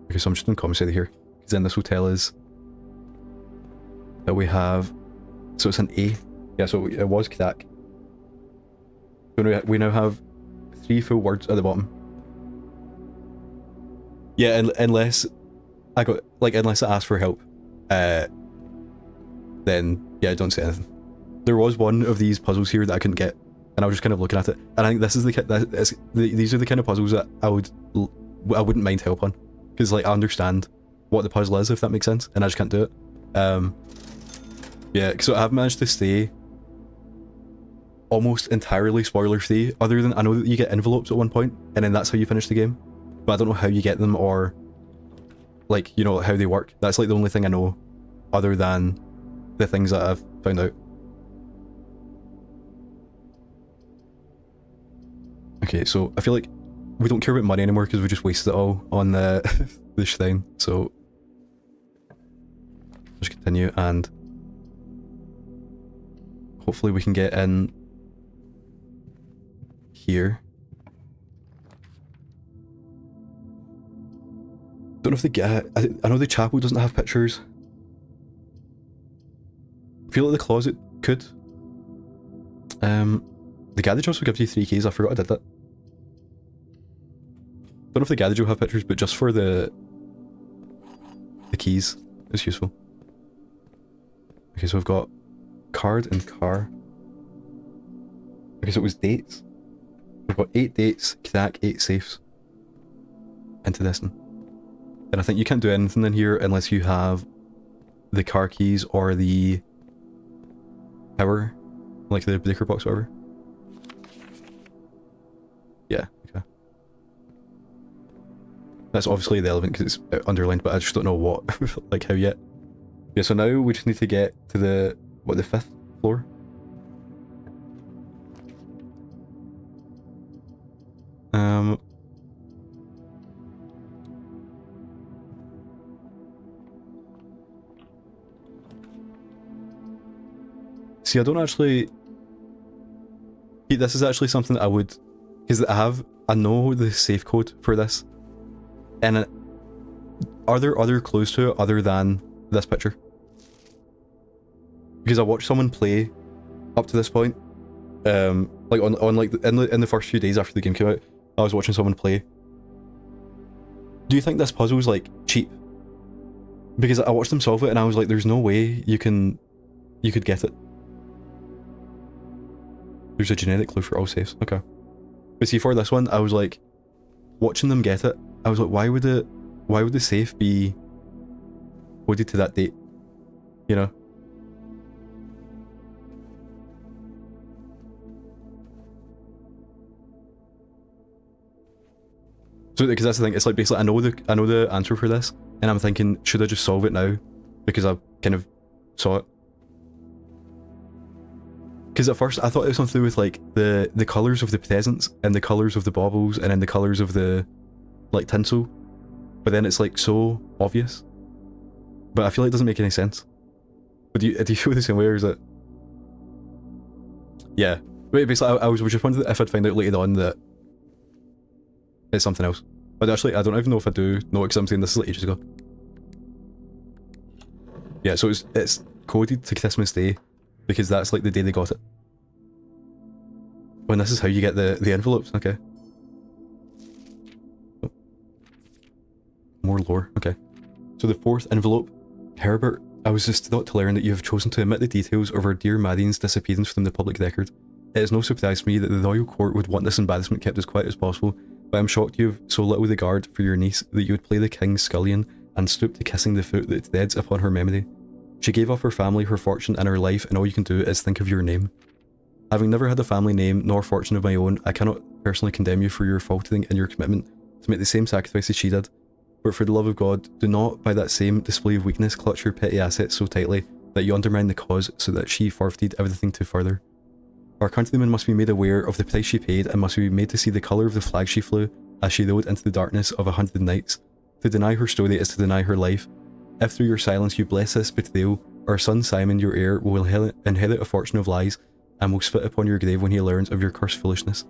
A: Okay, so I'm just going to commissary here. Because then this hotel is that we have. So it's an A. Yeah, so it was Kdak. So we now have 3 full words at the bottom. Yeah, unless I got unless I ask for help, then yeah, don't say anything. There was one of these puzzles here that I couldn't get, and I was just kind of looking at it, and I think this is these are the kind of puzzles that I wouldn't mind help on, because like I understand what the puzzle is, if that makes sense, and I just can't do it. Yeah, so I've managed to stay almost entirely spoiler free, other than I know that you get envelopes at one point, and then that's how you finish the game, but I don't know how you get them, or like, you know, how they work. That's like the only thing I know, other than the things that I've found out. Okay, so I feel like we don't care about money anymore because we just wasted it all on the shrine, so just continue, and hopefully we can get in here. Don't know if they get. I know the chapel doesn't have pictures. I feel like the closet could. The garage also gives you 3 keys. I forgot I did that. Don't know if the garage will have pictures, but just for the keys, it's useful. Okay, so we've got card and car. Okay, so it was dates. We've got 8 dates, Kdak, 8 safes. Into this one. And I think you can't do anything in here unless you have the car keys or the power, like the breaker box or whatever. Yeah, okay. That's obviously relevant because it's underlined, but I just don't know what, like how yet. Yeah, so now we just need to get to the, what, the 5th floor? See, I don't actually... This is actually something that I would... Because I know the safe code for this. And are there other clues to it other than this picture? Because I watched someone play up to this point. Like on like in the first few days after the game came out, I was watching someone play. Do you think this puzzle is like cheap? Because I watched them solve it and I was like, there's no way you could get it. There's a genetic clue for all safes. Okay. But see, for this one, I was like, watching them get it, I was like, why would the safe be coded to that date? You know? So, because that's the thing, it's like basically I know the answer for this, and I'm thinking, should I just solve it now? Because I kind of saw it. Because at first I thought it was something to do with like the colours of the presents and the colours of the baubles and then the colours of the like tinsel, but then it's like so obvious. But I feel like it doesn't make any sense. But do you feel the same way, or is it? Yeah. But basically, I was just wondering if I'd find out later on that it's something else. But actually, I don't even know if I do know it because I'm saying this is like ages ago. Yeah, so it's coded to Christmas Day because that's like the day they got it. Oh, and this is how you get the envelopes, okay. Oh. More lore, okay. So the 4th envelope. Herbert, I was distraught to learn that you have chosen to omit the details of our dear Marian's disappearance from the public record. It is no surprise to me that the royal court would want this embarrassment kept as quiet as possible, but I am shocked you have so little regard for your niece that you would play the king's scullion and stoop to kissing the foot that treads upon her memory. She gave up her family, her fortune, and her life, and all you can do is think of your name. Having never had a family name nor fortune of my own, I cannot personally condemn you for your faltering in your commitment to make the same sacrifices she did. But for the love of God, do not, by that same display of weakness, clutch your petty assets so tightly that you undermine the cause so that she forfeited everything to further. Our countrywoman must be made aware of the price she paid and must be made to see the colour of the flag she flew as she rode into the darkness of 100 nights. To deny her story is to deny her life. If through your silence you bless this betrayal, our son Simon, your heir, will inherit a fortune of lies and will spit upon your grave when he learns of your cursed foolishness.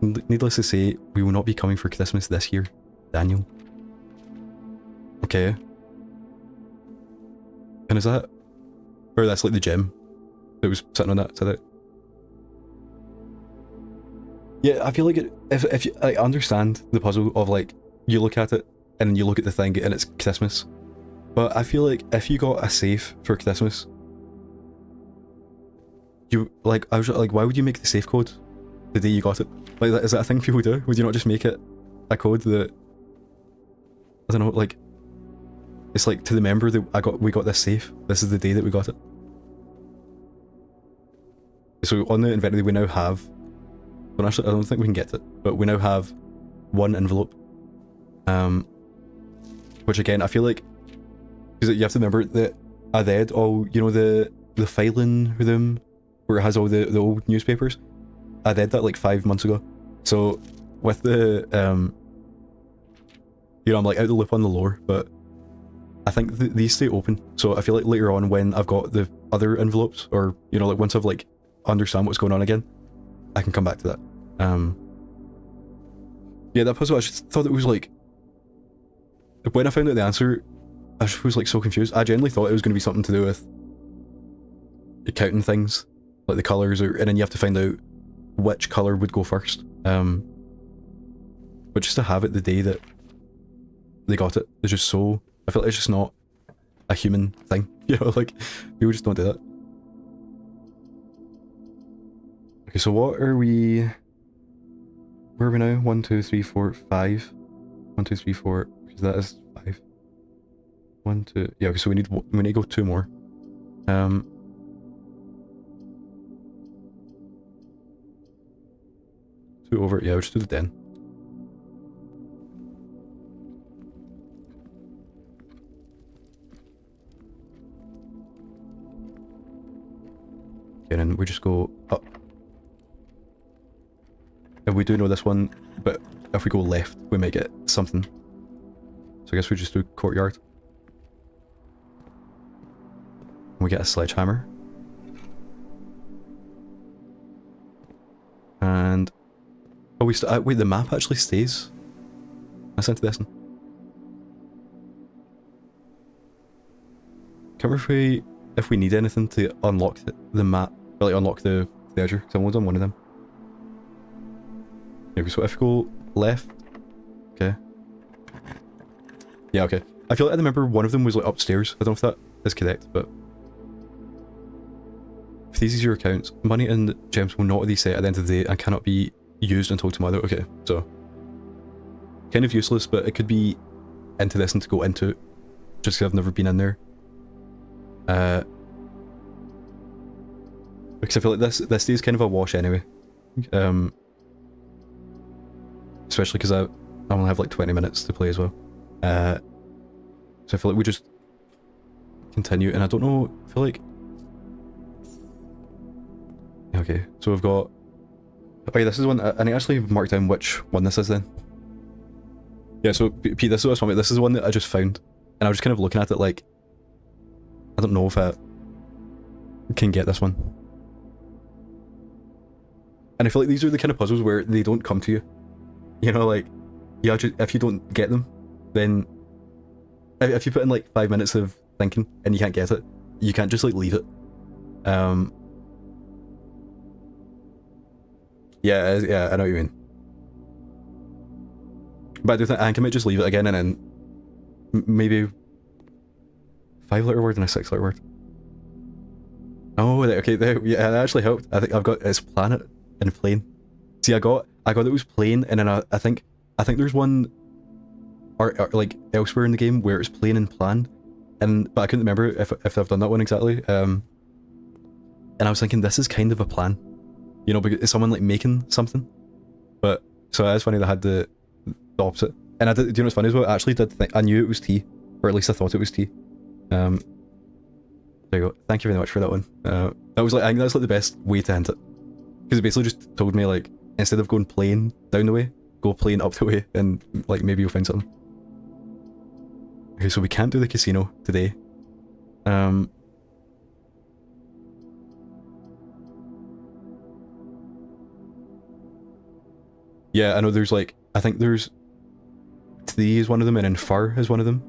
A: Needless to say, we will not be coming for Christmas this year, Daniel. Okay. And is that... Or that's like the gem that was sitting on that, is that it? Yeah, I feel like if you, I understand the puzzle of like, you look at it and then you look at the thing and it's Christmas. But I feel like if you got a safe for Christmas, you, like, I was like, why would you make the safe code the day you got it? Like, is that a thing people do? Would you not just make it a code that, I don't know, like, it's like to remember that we got this safe. This is the day that we got it. So on the inventory we now have, well, actually I don't think we can get it, but we now have one envelope. Which again, I feel like, because you have to remember that I read all, you know, the filing room where it has all the old newspapers. I read that like 5 months ago. So with the, you know, I'm like out the loop on the lore, but I think these stay open. So I feel like later on when I've got the other envelopes, or, you know, like once I've like understand what's going on again, I can come back to that. Yeah, that puzzle, I just thought it was like, when I found out the answer, I just was like so confused. I genuinely thought it was going to be something to do with counting things, like the colours, and then you have to find out which colour would go first. But just to have it the day that they got it is just so, I feel like it's just not a human thing, you know, like, people just don't do that. Okay, so what are we, where are we now? 1, 2, 3, 4, 5. 1, 2, 3, 4, because that is 5. 1, 2, yeah, okay, so we need to go 2 more. 2 over, yeah, we'll just do the den. Okay, and then we just go up. And we do know this one, but if we go left, we might get something. So I guess we just do courtyard. And we get a sledgehammer. And... oh, wait, the map actually stays. That's interesting. Can't remember if we need anything to unlock the map, or like unlock the treasure, because I've only done one of them. Okay, so if we go left, okay. Yeah, okay. I feel like I remember one of them was like upstairs. I don't know if that is correct, but... if these are your accounts, money and gems will not reset at the end of the day and cannot be used until tomorrow. Okay, so... kind of useless, but it could be interesting to go into, just because I've never been in there. Because I feel like this day is kind of a wash anyway. Especially because I only have like 20 minutes to play as well. So I feel like we just continue, and I don't know, I feel like... okay, so we've got... oh yeah, this is one, and I actually marked down which one this is then. Yeah, so Pete, this is what I was talking about. This is one that I just found, and I was just kind of looking at it like, I don't know if I can get this one. And I feel like these are the kind of puzzles where they don't come to you. You know, like, you actually, if you don't get them, then if you put in like 5 minutes of thinking and you can't get it, you can't just like leave it. Yeah, yeah, I know what you mean. But I do think I might just leave it again and then maybe 5-letter word and a 6-letter word. Oh, okay, yeah, that actually helped. I think I've got it's planet and plane. See, I got it was plane, and then I think there's one or like elsewhere in the game where it's plane and plan, but I couldn't remember if I've done that one exactly. And I was thinking this is kind of a plan, you know, because it's someone like making something. But so it's funny that I had the opposite. And I did. Do you know what's funny as well? I actually did think I knew it was tea, or at least I thought it was tea. There you go. Thank you very much for that one. That was like, I think that's like the best way to hint it. Because it basically just told me, like, instead of going plain down the way, go plain up the way, and, like, maybe you'll find something. Okay, so we can't do the casino today. Yeah, I know there's, like, I think there's Three is one of them, and then fur is one of them.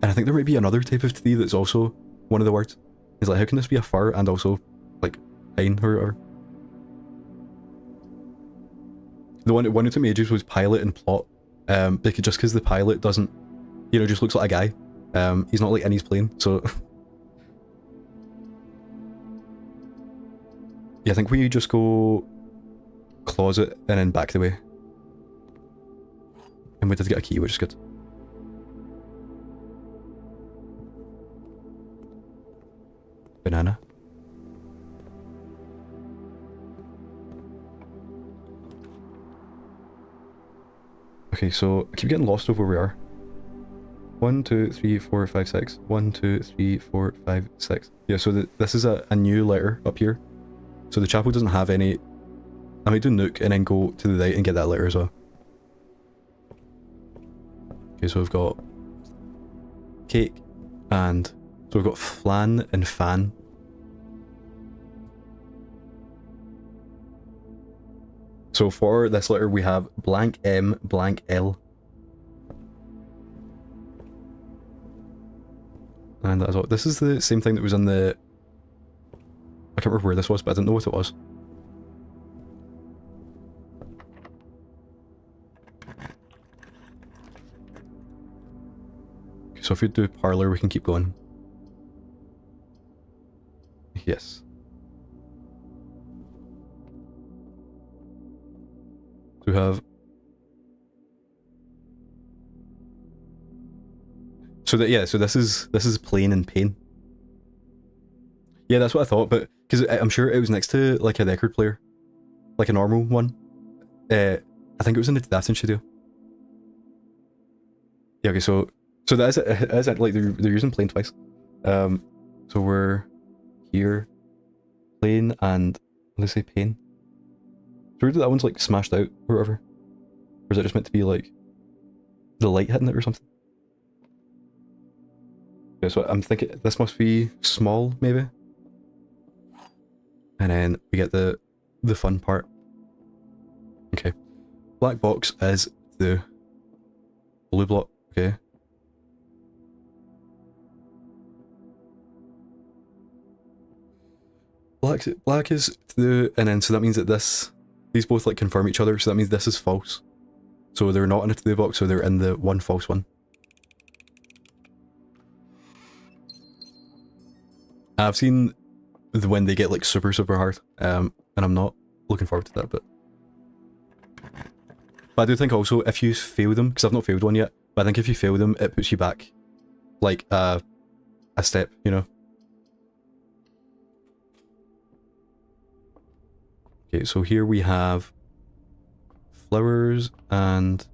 A: And I think there might be another type of three that's also one of the words. It's like, how can this be a fur and also, like, pine or whatever? The one that took me ages was pilot and plot. Because the pilot doesn't, just looks like a guy. He's not, like, in his plane, so... Yeah, I think we just go closet and then back the way. And we did get a key, which is good. Banana. Okay, so I keep getting lost over where we are. 1, 2, 3, 4, 5, 6. 1, 2, 3, 4, 5, 6. Yeah, so this is a new letter up here. So the chapel doesn't have any... I might do Nook and then go to the right and get that letter as well. Okay, so we've got cake, and so we've got flan and fan. So for this letter we have blank M, blank L. And that's all. This is the same thing that was in the... I can't remember where this was, but I didn't know what it was. So if we do parlor, we can keep going. Yes. So we have... So this is plain and pain. Yeah, that's what I thought, but because I'm sure it was next to like a record player, like a normal one. I think it was in the drafting studio. Yeah, okay, so that is it, like they're using plain twice. So we're here, plain and let's say pain. So weird that one's like smashed out or whatever. Or is it just meant to be like the light hitting it or something? Yeah, so I'm thinking this must be small maybe. And then we get the fun part. Okay. Black box is the blue block, okay. Black is the, and then so that means that these both like confirm each other, so that means this is false. So they're not in a to-do box, so they're in the one false one. I've seen when they get like super hard, and I'm not looking forward to that, but I do think also if you fail them, because I've not failed one yet, but I think if you fail them, it puts you back like a step, you know. Okay, so here we have flowers, and so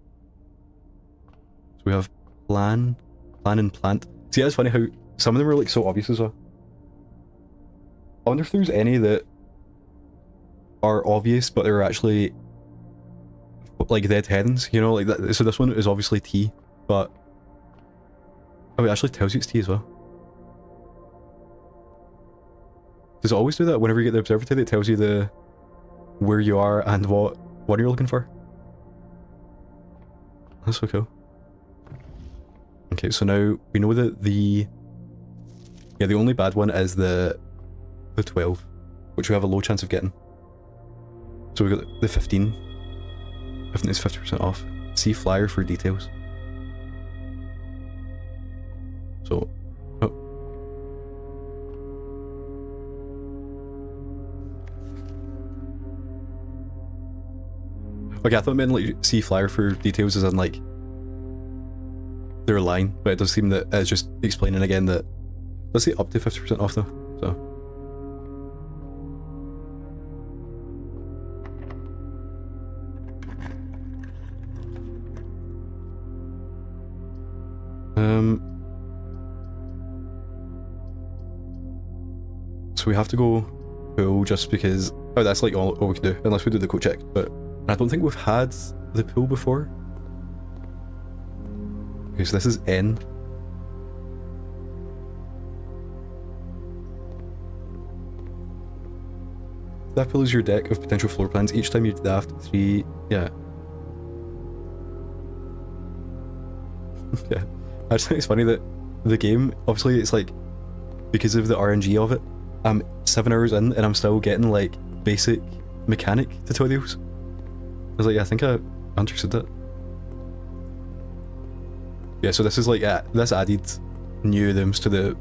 A: we have plan and plant. See, that's funny how some of them are like so obvious as well. I wonder if there's any that are obvious, but they're actually like dead herrings, you know, like that. So this one is obviously T, but oh, it actually tells you it's T as well. Does it always do that whenever you get the observatory? It tells you where you are and what you're looking for. That's so cool. Okay, so now we know that the only bad one is the 12, which we have a low chance of getting. So we got the 15. I think it's 50% off. See flyer for details. So, oh. Okay, I thought it meant like see flyer for details as in like they're lying, but it does seem that it's just explaining again that let's say up to 50% off though. So so we have to go full just because Oh, that's like all we can do, unless we do the code check. But I don't think we've had the pool before. Okay, so this is N. That pool is your deck of potential floor plans. Each time you draft 3... Yeah. Yeah. I just think it's funny that the game, obviously it's like, because of the RNG of it, I'm 7 hours in and I'm still getting like basic mechanic tutorials. I was like, yeah, I think I understood that. Yeah, so this is like, this added new rooms to the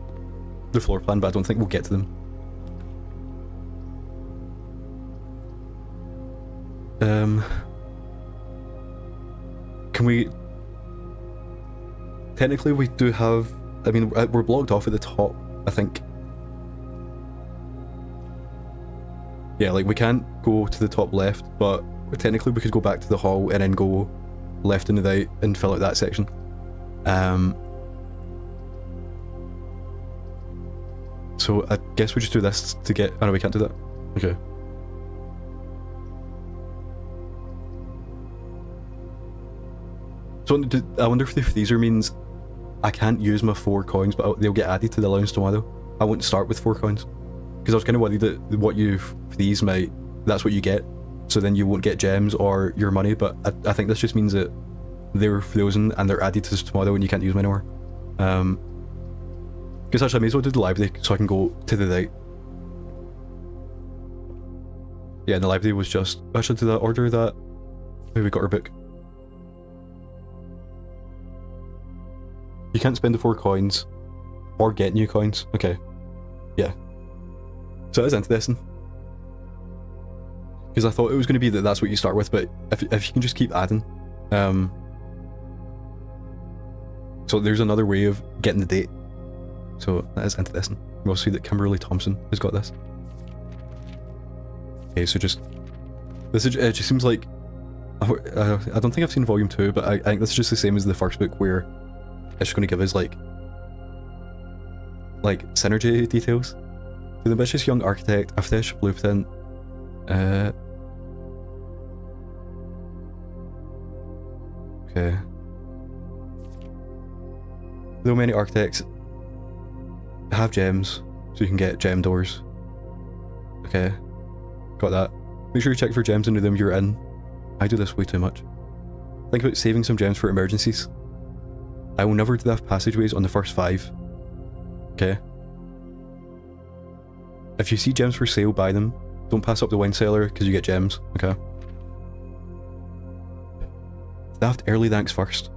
A: floor plan, but I don't think we'll get to them. Can we... Technically we do have... I mean, we're blocked off at the top, I think. Yeah, like we can't go to the top left, but technically we could go back to the hall and then go left and right and fill out that section. So I guess we just do this to get... Oh no, we can't do that. Okay. So I wonder if the freezer means I can't use my 4 coins, but they'll get added to the allowance tomorrow. I won't start with 4 coins. Because I was kind of worried that what you freeze might... That's what you get. So then you won't get gems or your money, but I think this just means that they're frozen and they're added to tomorrow and you can't use them anymore. Because actually I may as well do the library so I can go to the right. Yeah, and the library was just... Actually, did I order that? Maybe we got our book. You can't spend the 4 coins or get new coins. Okay. Yeah. So it is interesting. Because I thought it was going to be that that's what you start with, but if you can just keep adding. So there's another way of getting the date. So that is interesting. We'll see that Kimberly Thompson has got this. Okay, so just... This is, it just seems like... I don't think I've seen volume 2, but I think this is just the same as the first book where it's just going to give us like synergy details. The ambitious young architect, a fresh blueprint. Okay. Though many architects have gems, so you can get gem doors. Okay. Got that. Make sure you check for gems in the room you're in. I do this way too much. Think about saving some gems for emergencies. I will never draft passageways on the first 5. Okay. If you see gems for sale, buy them. Don't pass up the wine cellar because you get gems. Okay. Draft early ranks first.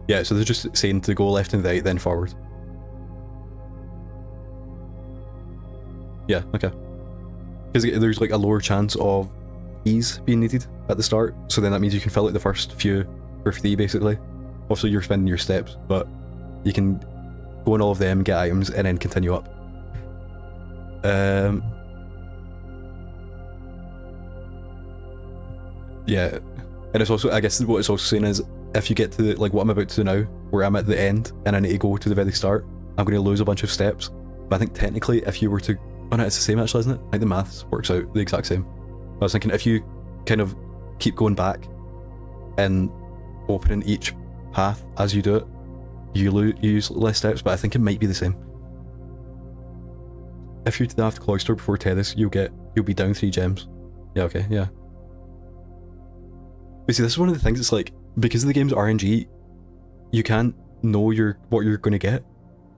A: Yeah, so they're just saying to go left and right, then forward. Yeah, okay. Because there's like a lower chance of keys being needed at the start, so then that means you can fill out the first few for free, basically. Obviously you're spending your steps, but you can go on all of them, get items, and then continue up. Yeah, and it's also, I guess what it's also saying is, if you get to like what I'm about to do now, where I'm at the end, and I need to go to the very start, I'm going to lose a bunch of steps. But I think technically if you were to... Oh no, it's the same actually, isn't it? I think the maths works out the exact same. I was thinking if you kind of keep going back and opening each path as you do it, you use less steps, but I think it might be the same. If you draft Cloister before Terrace, you'll be down 3 gems. Yeah, okay, yeah. But see, this is one of the things, it's like, because the game's RNG, you can't know what you're going to get.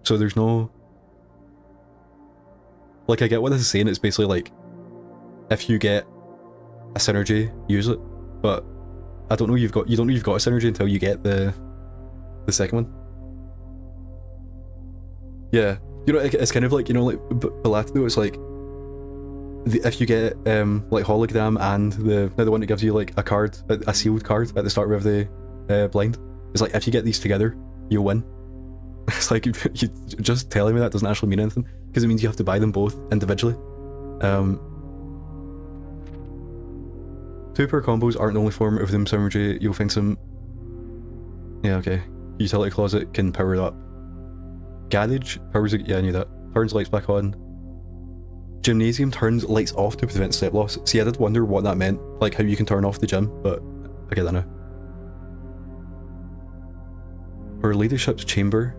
A: So there's no... Like, I get what this is saying, it's basically like, if you get a synergy, use it. But I don't know you don't know you've got a synergy until you get the second one. Yeah. You know, it's kind of like, you know, like Bellato, it's like, if you get like hologram and the one that gives you like a card, a sealed card at the start of the blind, it's like if you get these together, you'll win. It's like you just telling me that doesn't actually mean anything, because it means you have to buy them both individually. 2 per combos aren't the only form of them synergy. You'll find some... Yeah, okay. Utility closet can power it up. Garage powers it. Yeah, I knew that. Turns lights back on. Gymnasium turns lights off to prevent step loss. See, I did wonder what that meant, like how you can turn off the gym, but I get that now. Her leadership's chamber.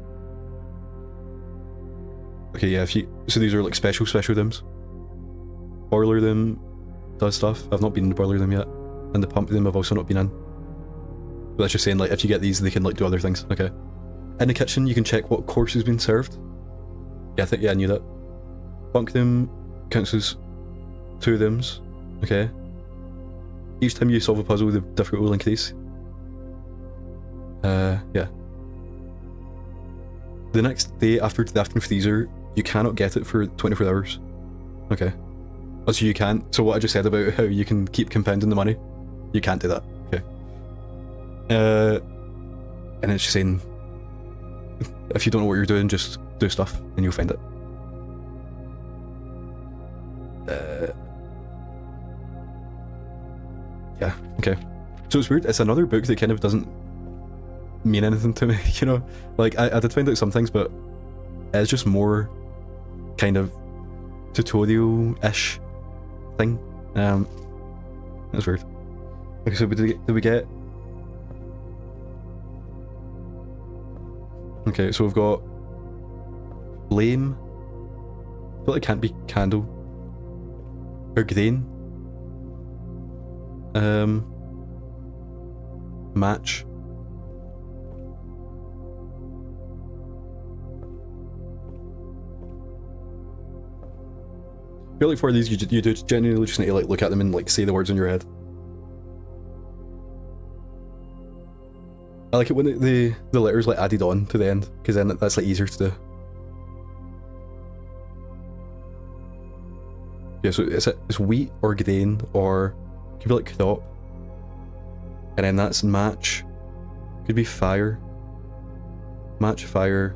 A: Okay, yeah, so these are like special rooms. Boiler room does stuff. I've not been in the boiler room yet. And the pump room I've also not been in. But that's just saying, like, if you get these, they can like do other things. Okay. In the kitchen, you can check what course has been served. Yeah, I knew that. Bunk room counts as 2 rooms. Okay. Each time you solve a puzzle, the difficulty will increase. Yeah. The next day after the afternoon freezer, you cannot get it for 24 hours. Okay. Oh, so you can't. So what I just said about how you can keep compounding the money, you can't do that. Okay. And it's just saying, if you don't know what you're doing, just do stuff and you'll find it. Yeah, okay. So it's weird, it's another book that kind of doesn't mean anything to me, you know? Like, I did find out some things, but it's just more kind of tutorial-ish thing. That's weird. Okay, so did we get... Okay, so we've got flame. I feel like it can't be candle. Or grain. Match. I feel like for these you do genuinely just need to like look at them and like say the words in your head. I like it when the letters like added on to the end, because then that's like easier to do. Yeah, so it's wheat or grain, or it could be like crop. And then that's match. Could be fire. Match, fire.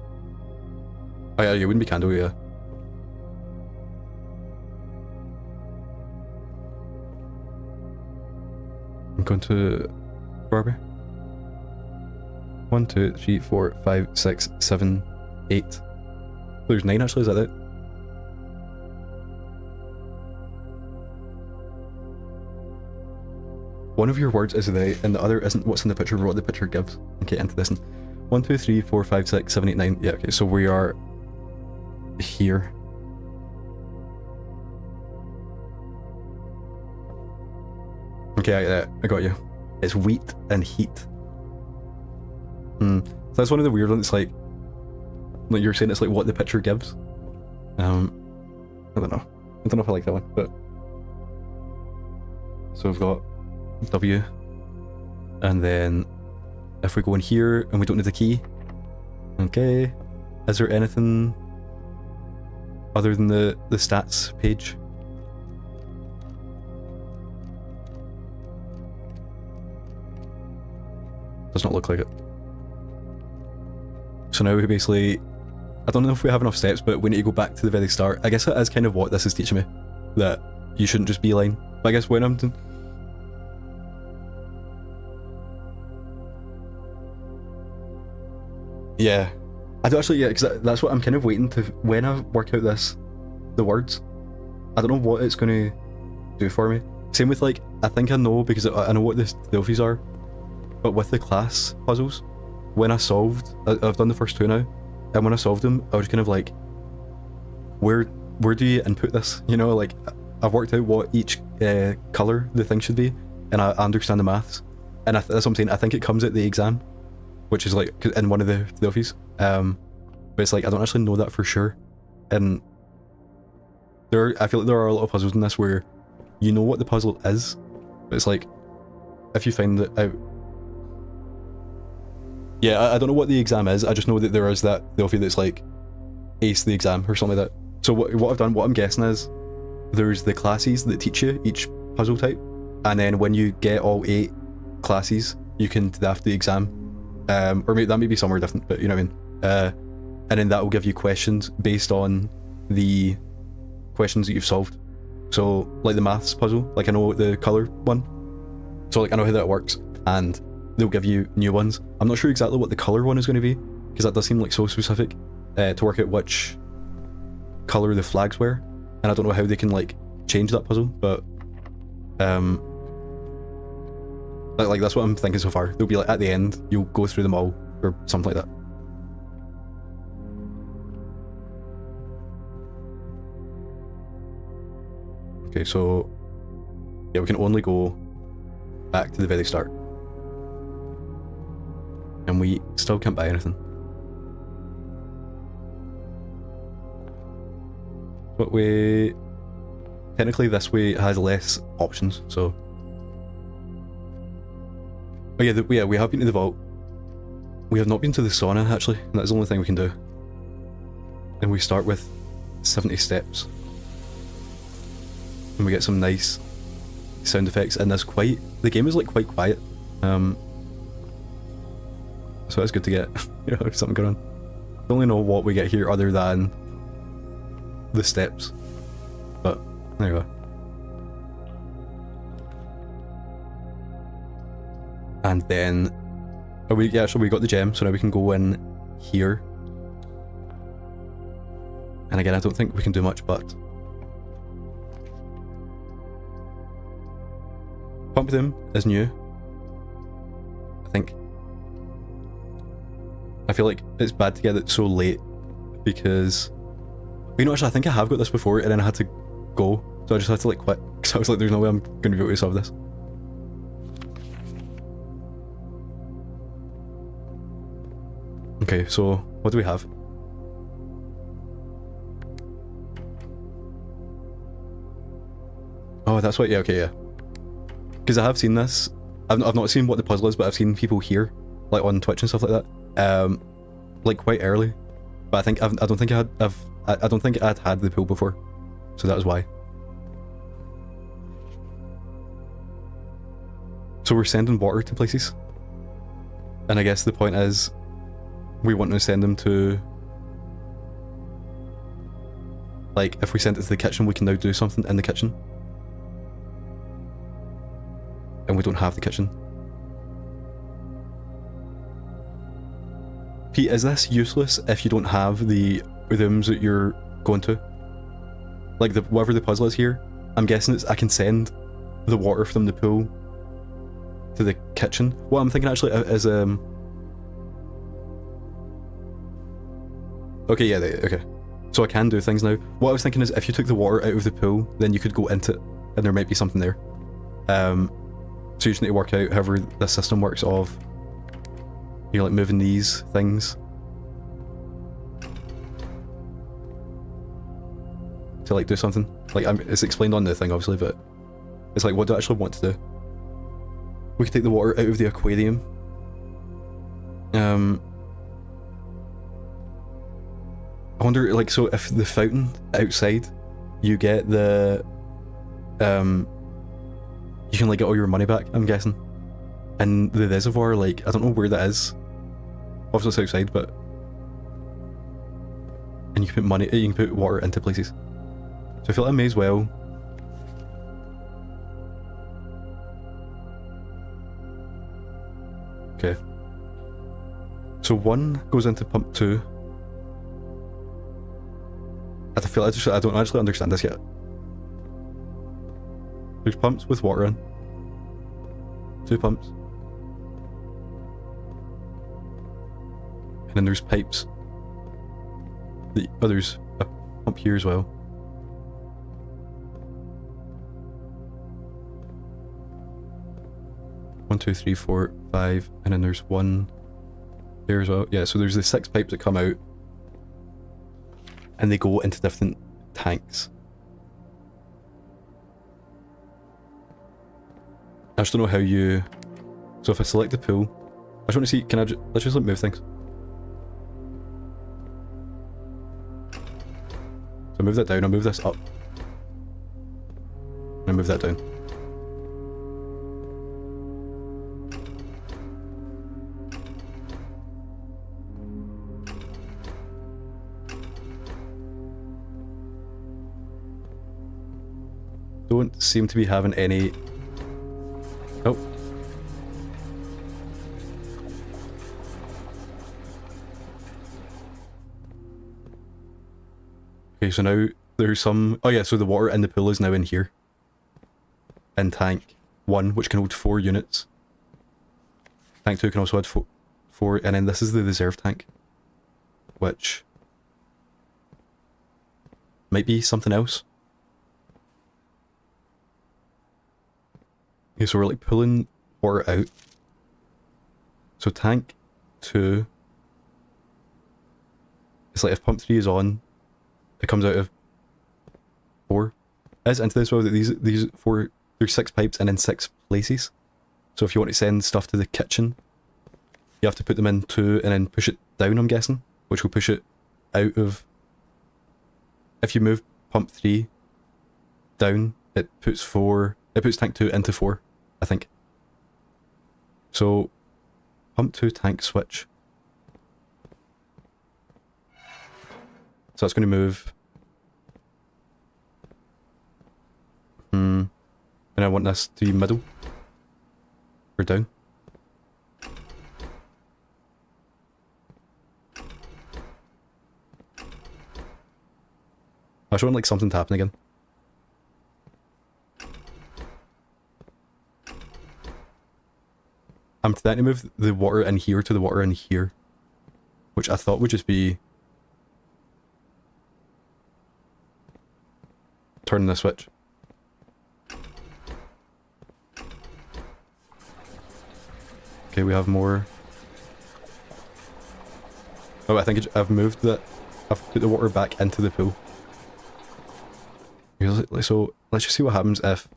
A: Oh yeah, it wouldn't be candle, yeah. I'm going to Barbie. 1, 2, 3, 4, 5, 6, 7, 8. There's 9 actually, is that it? One of your words is right, and the other isn't what's in the picture, but what the picture gives. Okay, into this one. 1, 2, 3, 4, 5, 6, 7, 8, 9. Yeah, okay, so we are here. Okay, I got you. It's wheat and heat. So that's one of the weird ones. It's like you're saying, it's like what the picture gives. I don't know. I don't know if I like that one, but so we've got W, and then if we go in here and we don't need the key. Okay, is there anything other than the stats page? Does not look like it. So now we basically, I don't know if we have enough steps, but we need to go back to the very start. I guess that is kind of what this is teaching me, that you shouldn't just beeline. But I guess when I'm done. Yeah, I do actually, yeah, because that's what I'm kind of waiting to, when I work out the words, I don't know what it's going to do for me. Same with like, I think I know, because I know what the Delphis are, but with the class puzzles, when I solved, I've done the first 2 now, and when I solved them, I was kind of like, where do you input this? You know, like, I've worked out what each colour the thing should be, and I understand the maths, and that's what I'm saying, I think it comes at the exam, which is like, in one of the Delphis, but it's like, I don't actually know that for sure, and I feel like there are a lot of puzzles in this where you know what the puzzle is, but it's like, if you find that out, yeah, I don't know what the exam is, I just know that there is that Delphi that's like ace the exam or something like that. So what I've done, what I'm guessing is, there's the classes that teach you each puzzle type, and then when you get all 8 classes, you can draft the exam, or maybe that may be somewhere different, but you know what I mean? And then that will give you questions based on the questions that you've solved. So like the maths puzzle, like I know the colour one, so like I know how that works, and they'll give you new ones. I'm not sure exactly what the colour one is going to be, because that does seem like so specific, to work out which colour the flags were. and I don't know how they can like change that puzzle, but like that's what I'm thinking so far. They'll be like at the end, you'll go through them all or something like that. Okay, so yeah, we can only go back to the very start, and we still can't buy anything. But we technically this way has less options, so. Oh yeah, yeah, we have been to the vault. We have not been to the sauna actually, and that's the only thing we can do. And we start with 70 steps. And we get some nice sound effects, and there's the game is like quite quiet. So it's good to get something going on. I don't really know what we get here other than the steps, but there you go. And then so we got the gem, so now we can go in here. And again, I don't think we can do much, but Pump Doom is new, I think. I feel like it's bad to get it so late because, actually I think I have got this before and then I had to go, so I just had to like quit because I was like, there's no way I'm going to be able to solve this. Okay, so what do we have? Oh, that's what, yeah, okay, yeah. Because I have seen this. I've not seen what the puzzle is, but I've seen people here, like on Twitch and stuff like that, like quite early. But I think I don't think I'd had the pool before, so that was why. So we're sending water to places, and I guess the point is, we want to send them to, like, if we send it to the kitchen, we can now do something in the kitchen. And we don't have the kitchen. Pete, is this useless if you don't have the rooms that you're going to? Like, whatever the puzzle is here, I'm guessing I can send the water from the pool to the kitchen. What I'm thinking actually is, okay, yeah, okay. So I can do things now. What I was thinking is if you took the water out of the pool, then you could go into it, and there might be something there. So you just need to work out however the system works of, like moving these things to like do something. Like it's explained on the thing obviously, but it's like, what do I actually want to do? We could take the water out of the aquarium. I wonder, like, so if the fountain outside, you get the, you can like get all your money back, I'm guessing. And the reservoir, like, I don't know where that is. Obviously it's outside, but, and you can put water into places. So I feel like I may as well. Okay. So 1 goes into pump 2. I feel I don't actually understand this yet. There's pumps with water in. 2 pumps. And then there's pipes. There's a pump here as well. One, 2, 3, 4, 5, and then there's 1 there as well. Yeah, so there's the 6 pipes that come out, and they go into different tanks. I just don't know how you. So if I select the pool, I just want to see. Can I let's just like move things. So move that down. I'll move this up. And I move that down. Don't seem to be having any. Oh. Okay, so now there's some... Oh yeah, so the water in the pool is now in here. In tank 1, which can hold 4 units. Tank 2 can also hold 4, and then this is the reserve tank. Which... might be something else. Okay, so we're like pulling water out. So tank 2... it's like if pump 3 is on, it comes out of 4. As into this well that these 4... there's 6 pipes and in 6 places. So if you want to send stuff to the kitchen, you have to put them in 2 and then push it down, I'm guessing. Which will push it out of... if you move pump 3 down, it puts tank 2 into 4, I think. So, pump 2 tank switch. So that's going to move... and I want this to be middle. Or down. I just want like something to happen again. I'm trying to move the water in here to the water in here. Which I thought would just be... turning the switch. Okay, we have more... oh, I think I've moved that... I've put the water back into the pool. So, let's just see what happens if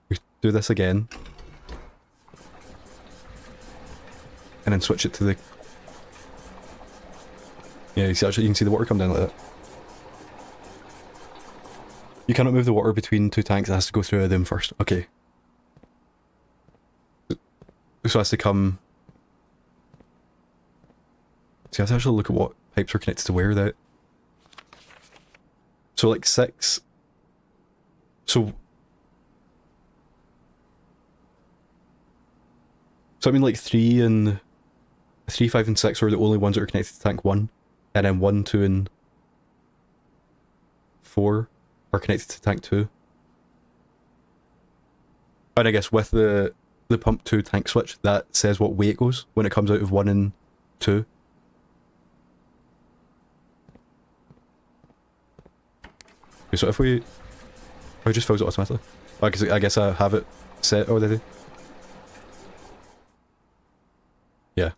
A: we do this again. And then switch it to the... yeah, you can see the water come down like that. You cannot move the water between 2 tanks, it has to go through them first. Okay. So it has to come... so you have to actually look at what pipes are connected to where that... so like 6... so I mean like 3 and... 3, 5 and 6 are the only ones that are connected to tank 1. And then 1, 2 and 4 are connected to tank 2. And I guess with the pump 2 tank switch, that says what way it goes when it comes out of 1 and 2. Okay, so if we... oh, it just fills it automatically. I guess I have it set already. Yeah.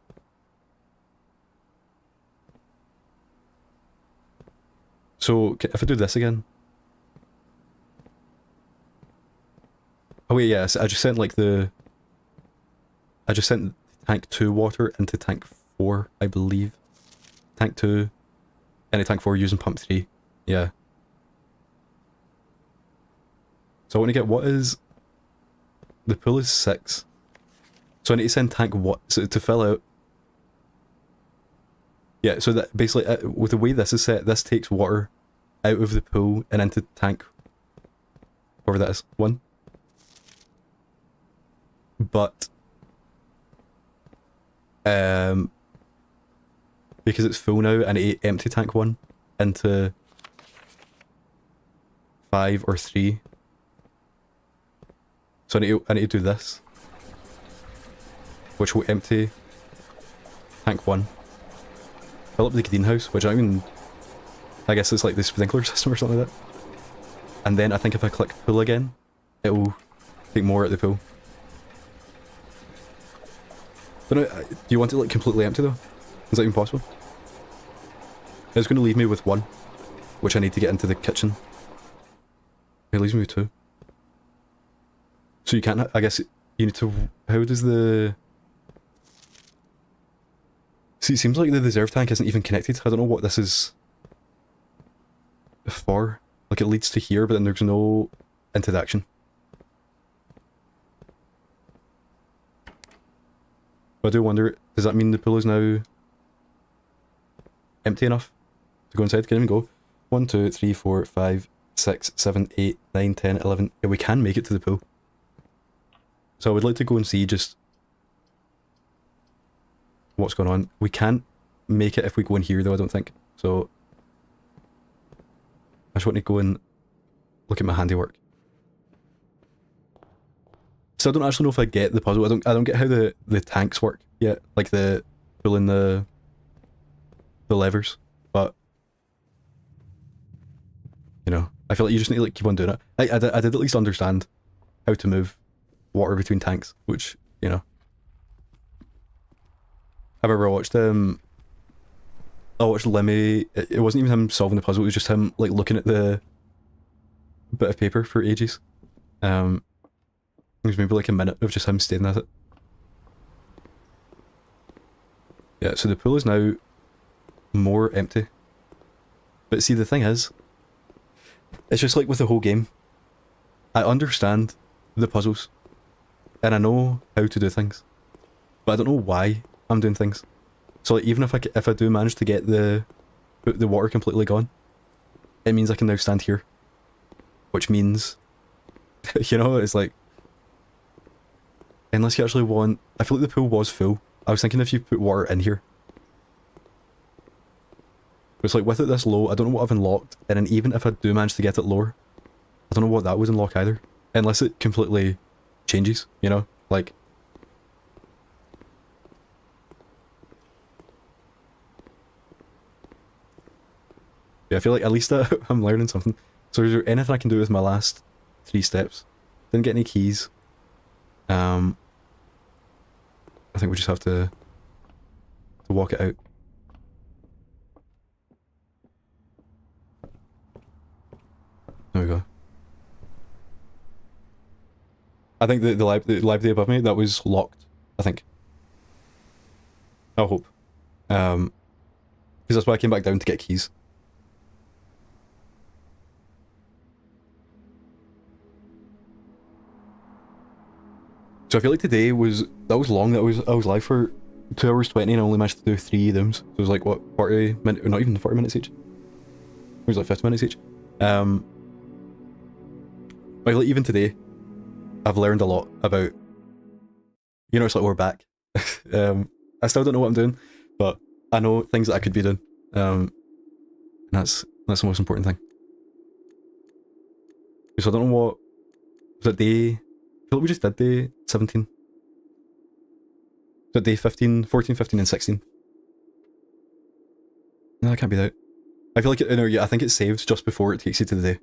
A: So, if I do this again... oh wait, yeah, so I just sent like the... I just sent tank 2 water into tank 4, I believe. Tank 2 into tank 4 using pump 3. Yeah. So I want to get what is... the pool is 6. So I need to send tank what... so to fill out... yeah, so that basically, with the way this is set, this takes water out of the pool and into tank... whatever that is. 1. But... because it's full now, I need to empty tank 1 into 5 or 3. So I need to do this, which will empty tank 1, fill up the greenhouse, which I guess it's like the sprinkler system or something like that. And then I think if I click pool again, it will take more at the pool. But no, do you want it like completely empty though? Is that even possible? It's going to leave me with 1, which I need to get into the kitchen. It leaves me with 2. So you can't, I guess you need to, how does the... see, it seems like the reserve tank isn't even connected. I don't know what this is for. Like it leads to here, but then there's no interaction. But I do wonder, does that mean the pool is now empty enough to go inside? Can even go 1, 2, 3, 4, 5, 6, 7, 8, 9, 10, 11. Yeah, we can make it to the pool. So I would like to go and see just what's going on. We can't make it if we go in here though, I don't think. So just want to go and look at my handiwork. So I don't actually know if I get the puzzle. I don't get how the tanks work yet, like the pulling the levers. But you know, I feel like you just need to like keep on doing it. I did at least understand how to move water between tanks, which, you know. I remember I watched Lemmy. It wasn't even him solving the puzzle, it was just him like looking at the bit of paper for ages. It was maybe like a minute of just him staring at it. Yeah, so the pool is now more empty. But see, the thing is, it's just like with the whole game. I understand the puzzles, and I know how to do things, but I don't know why I'm doing things. So like, even if I do manage to get the water completely gone, it means I can now stand here, which means, you know, it's like, unless you actually want, I feel like the pool was full. I was thinking if you put water in here. But it's like, with it this low, I don't know what I've unlocked, and then even if I do manage to get it lower, I don't know what that would unlock either. Unless it completely changes, you know? Like... Yeah, I feel like at least I'm learning something. So is there anything I can do with my last 3 steps? Didn't get any keys. I think we just have to walk it out. There we go. I think the library above me, that was locked, I think. I hope. Because that's why I came back down to get keys. So I feel like today was long. I was live for 2 hours 20 and I only managed to do 3 of them. So it was like, what, 40 minutes, or not even 40 minutes each. It was like 50 minutes each. Like even today, I've learned a lot about, you know, it's like we're back. I still don't know what I'm doing, but I know things that I could be doing. And that's the most important thing. So I don't know what, was it day, I feel like we just did day 17. Was it day 15, 14, 15 and 16? No, that can't be that. I feel like, no, yeah, I think it saves just before it takes you to the day.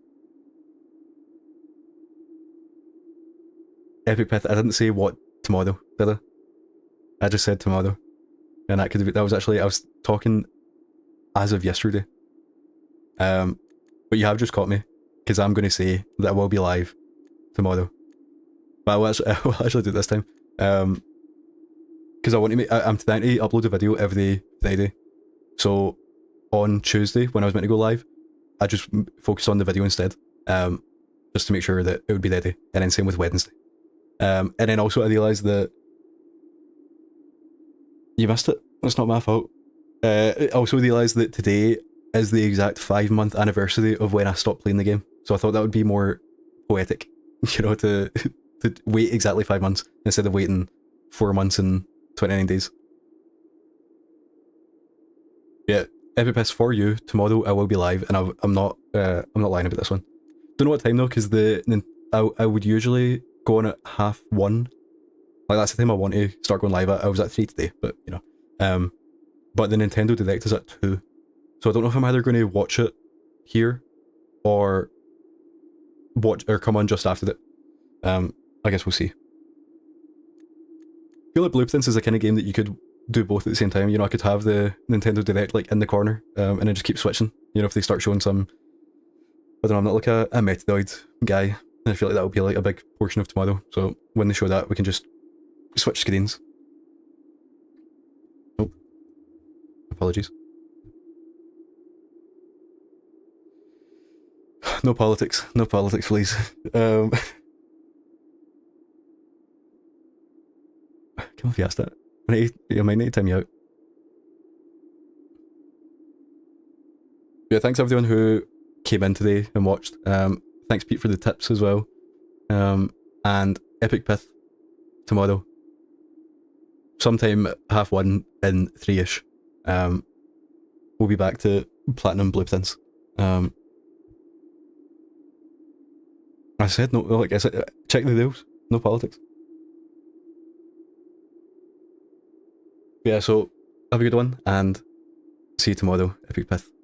A: Epic Pith, I didn't say what tomorrow, did I? I just said tomorrow. And that was actually, I was talking as of yesterday. But you have just caught me, because I'm going to say that I will be live tomorrow. But I will actually do it this time. Because I want to make, I'm trying to upload a video every Friday. So on Tuesday, when I was meant to go live, I just focused on the video instead. Just to make sure that it would be ready. And then same with Wednesday. And then also I realised that you missed it. That's not my fault. I also realised that today is the exact 5-month anniversary of when I stopped playing the game. So I thought that would be more poetic, you know, to wait exactly 5 months instead of waiting 4 months and 29 days. Yeah, Epipiss, for you, tomorrow I will be live, and I'm not lying about this one. Don't know what time though, because I would usually go on at 1:30. Like that's the time I want to start going live at. I was at 3 today, but you know. But the Nintendo Direct is at 2. So I don't know if I'm either going to watch it here or come on just after it. I guess we'll see. I feel like Blueprints is the kind of game that you could do both at the same time. You know, I could have the Nintendo Direct like in the corner, and then just keep switching. You know, if they start showing some, I don't know, I'm not like a Metroid guy, and I feel like that would be like a big portion of tomorrow. So when they show that, we can just switch screens. Oh, apologies. No politics, please. Come on, Fiesta. I might need to time you out. Yeah, thanks everyone who came in today and watched. Thanks Pete for the tips as well. And Epic Pith tomorrow. Sometime 1:30 in 3-ish. We'll be back to Platinum Blueprints. I said no, like I said, check the rules, no politics. Yeah, so have a good one, and see you tomorrow, Epic Pith.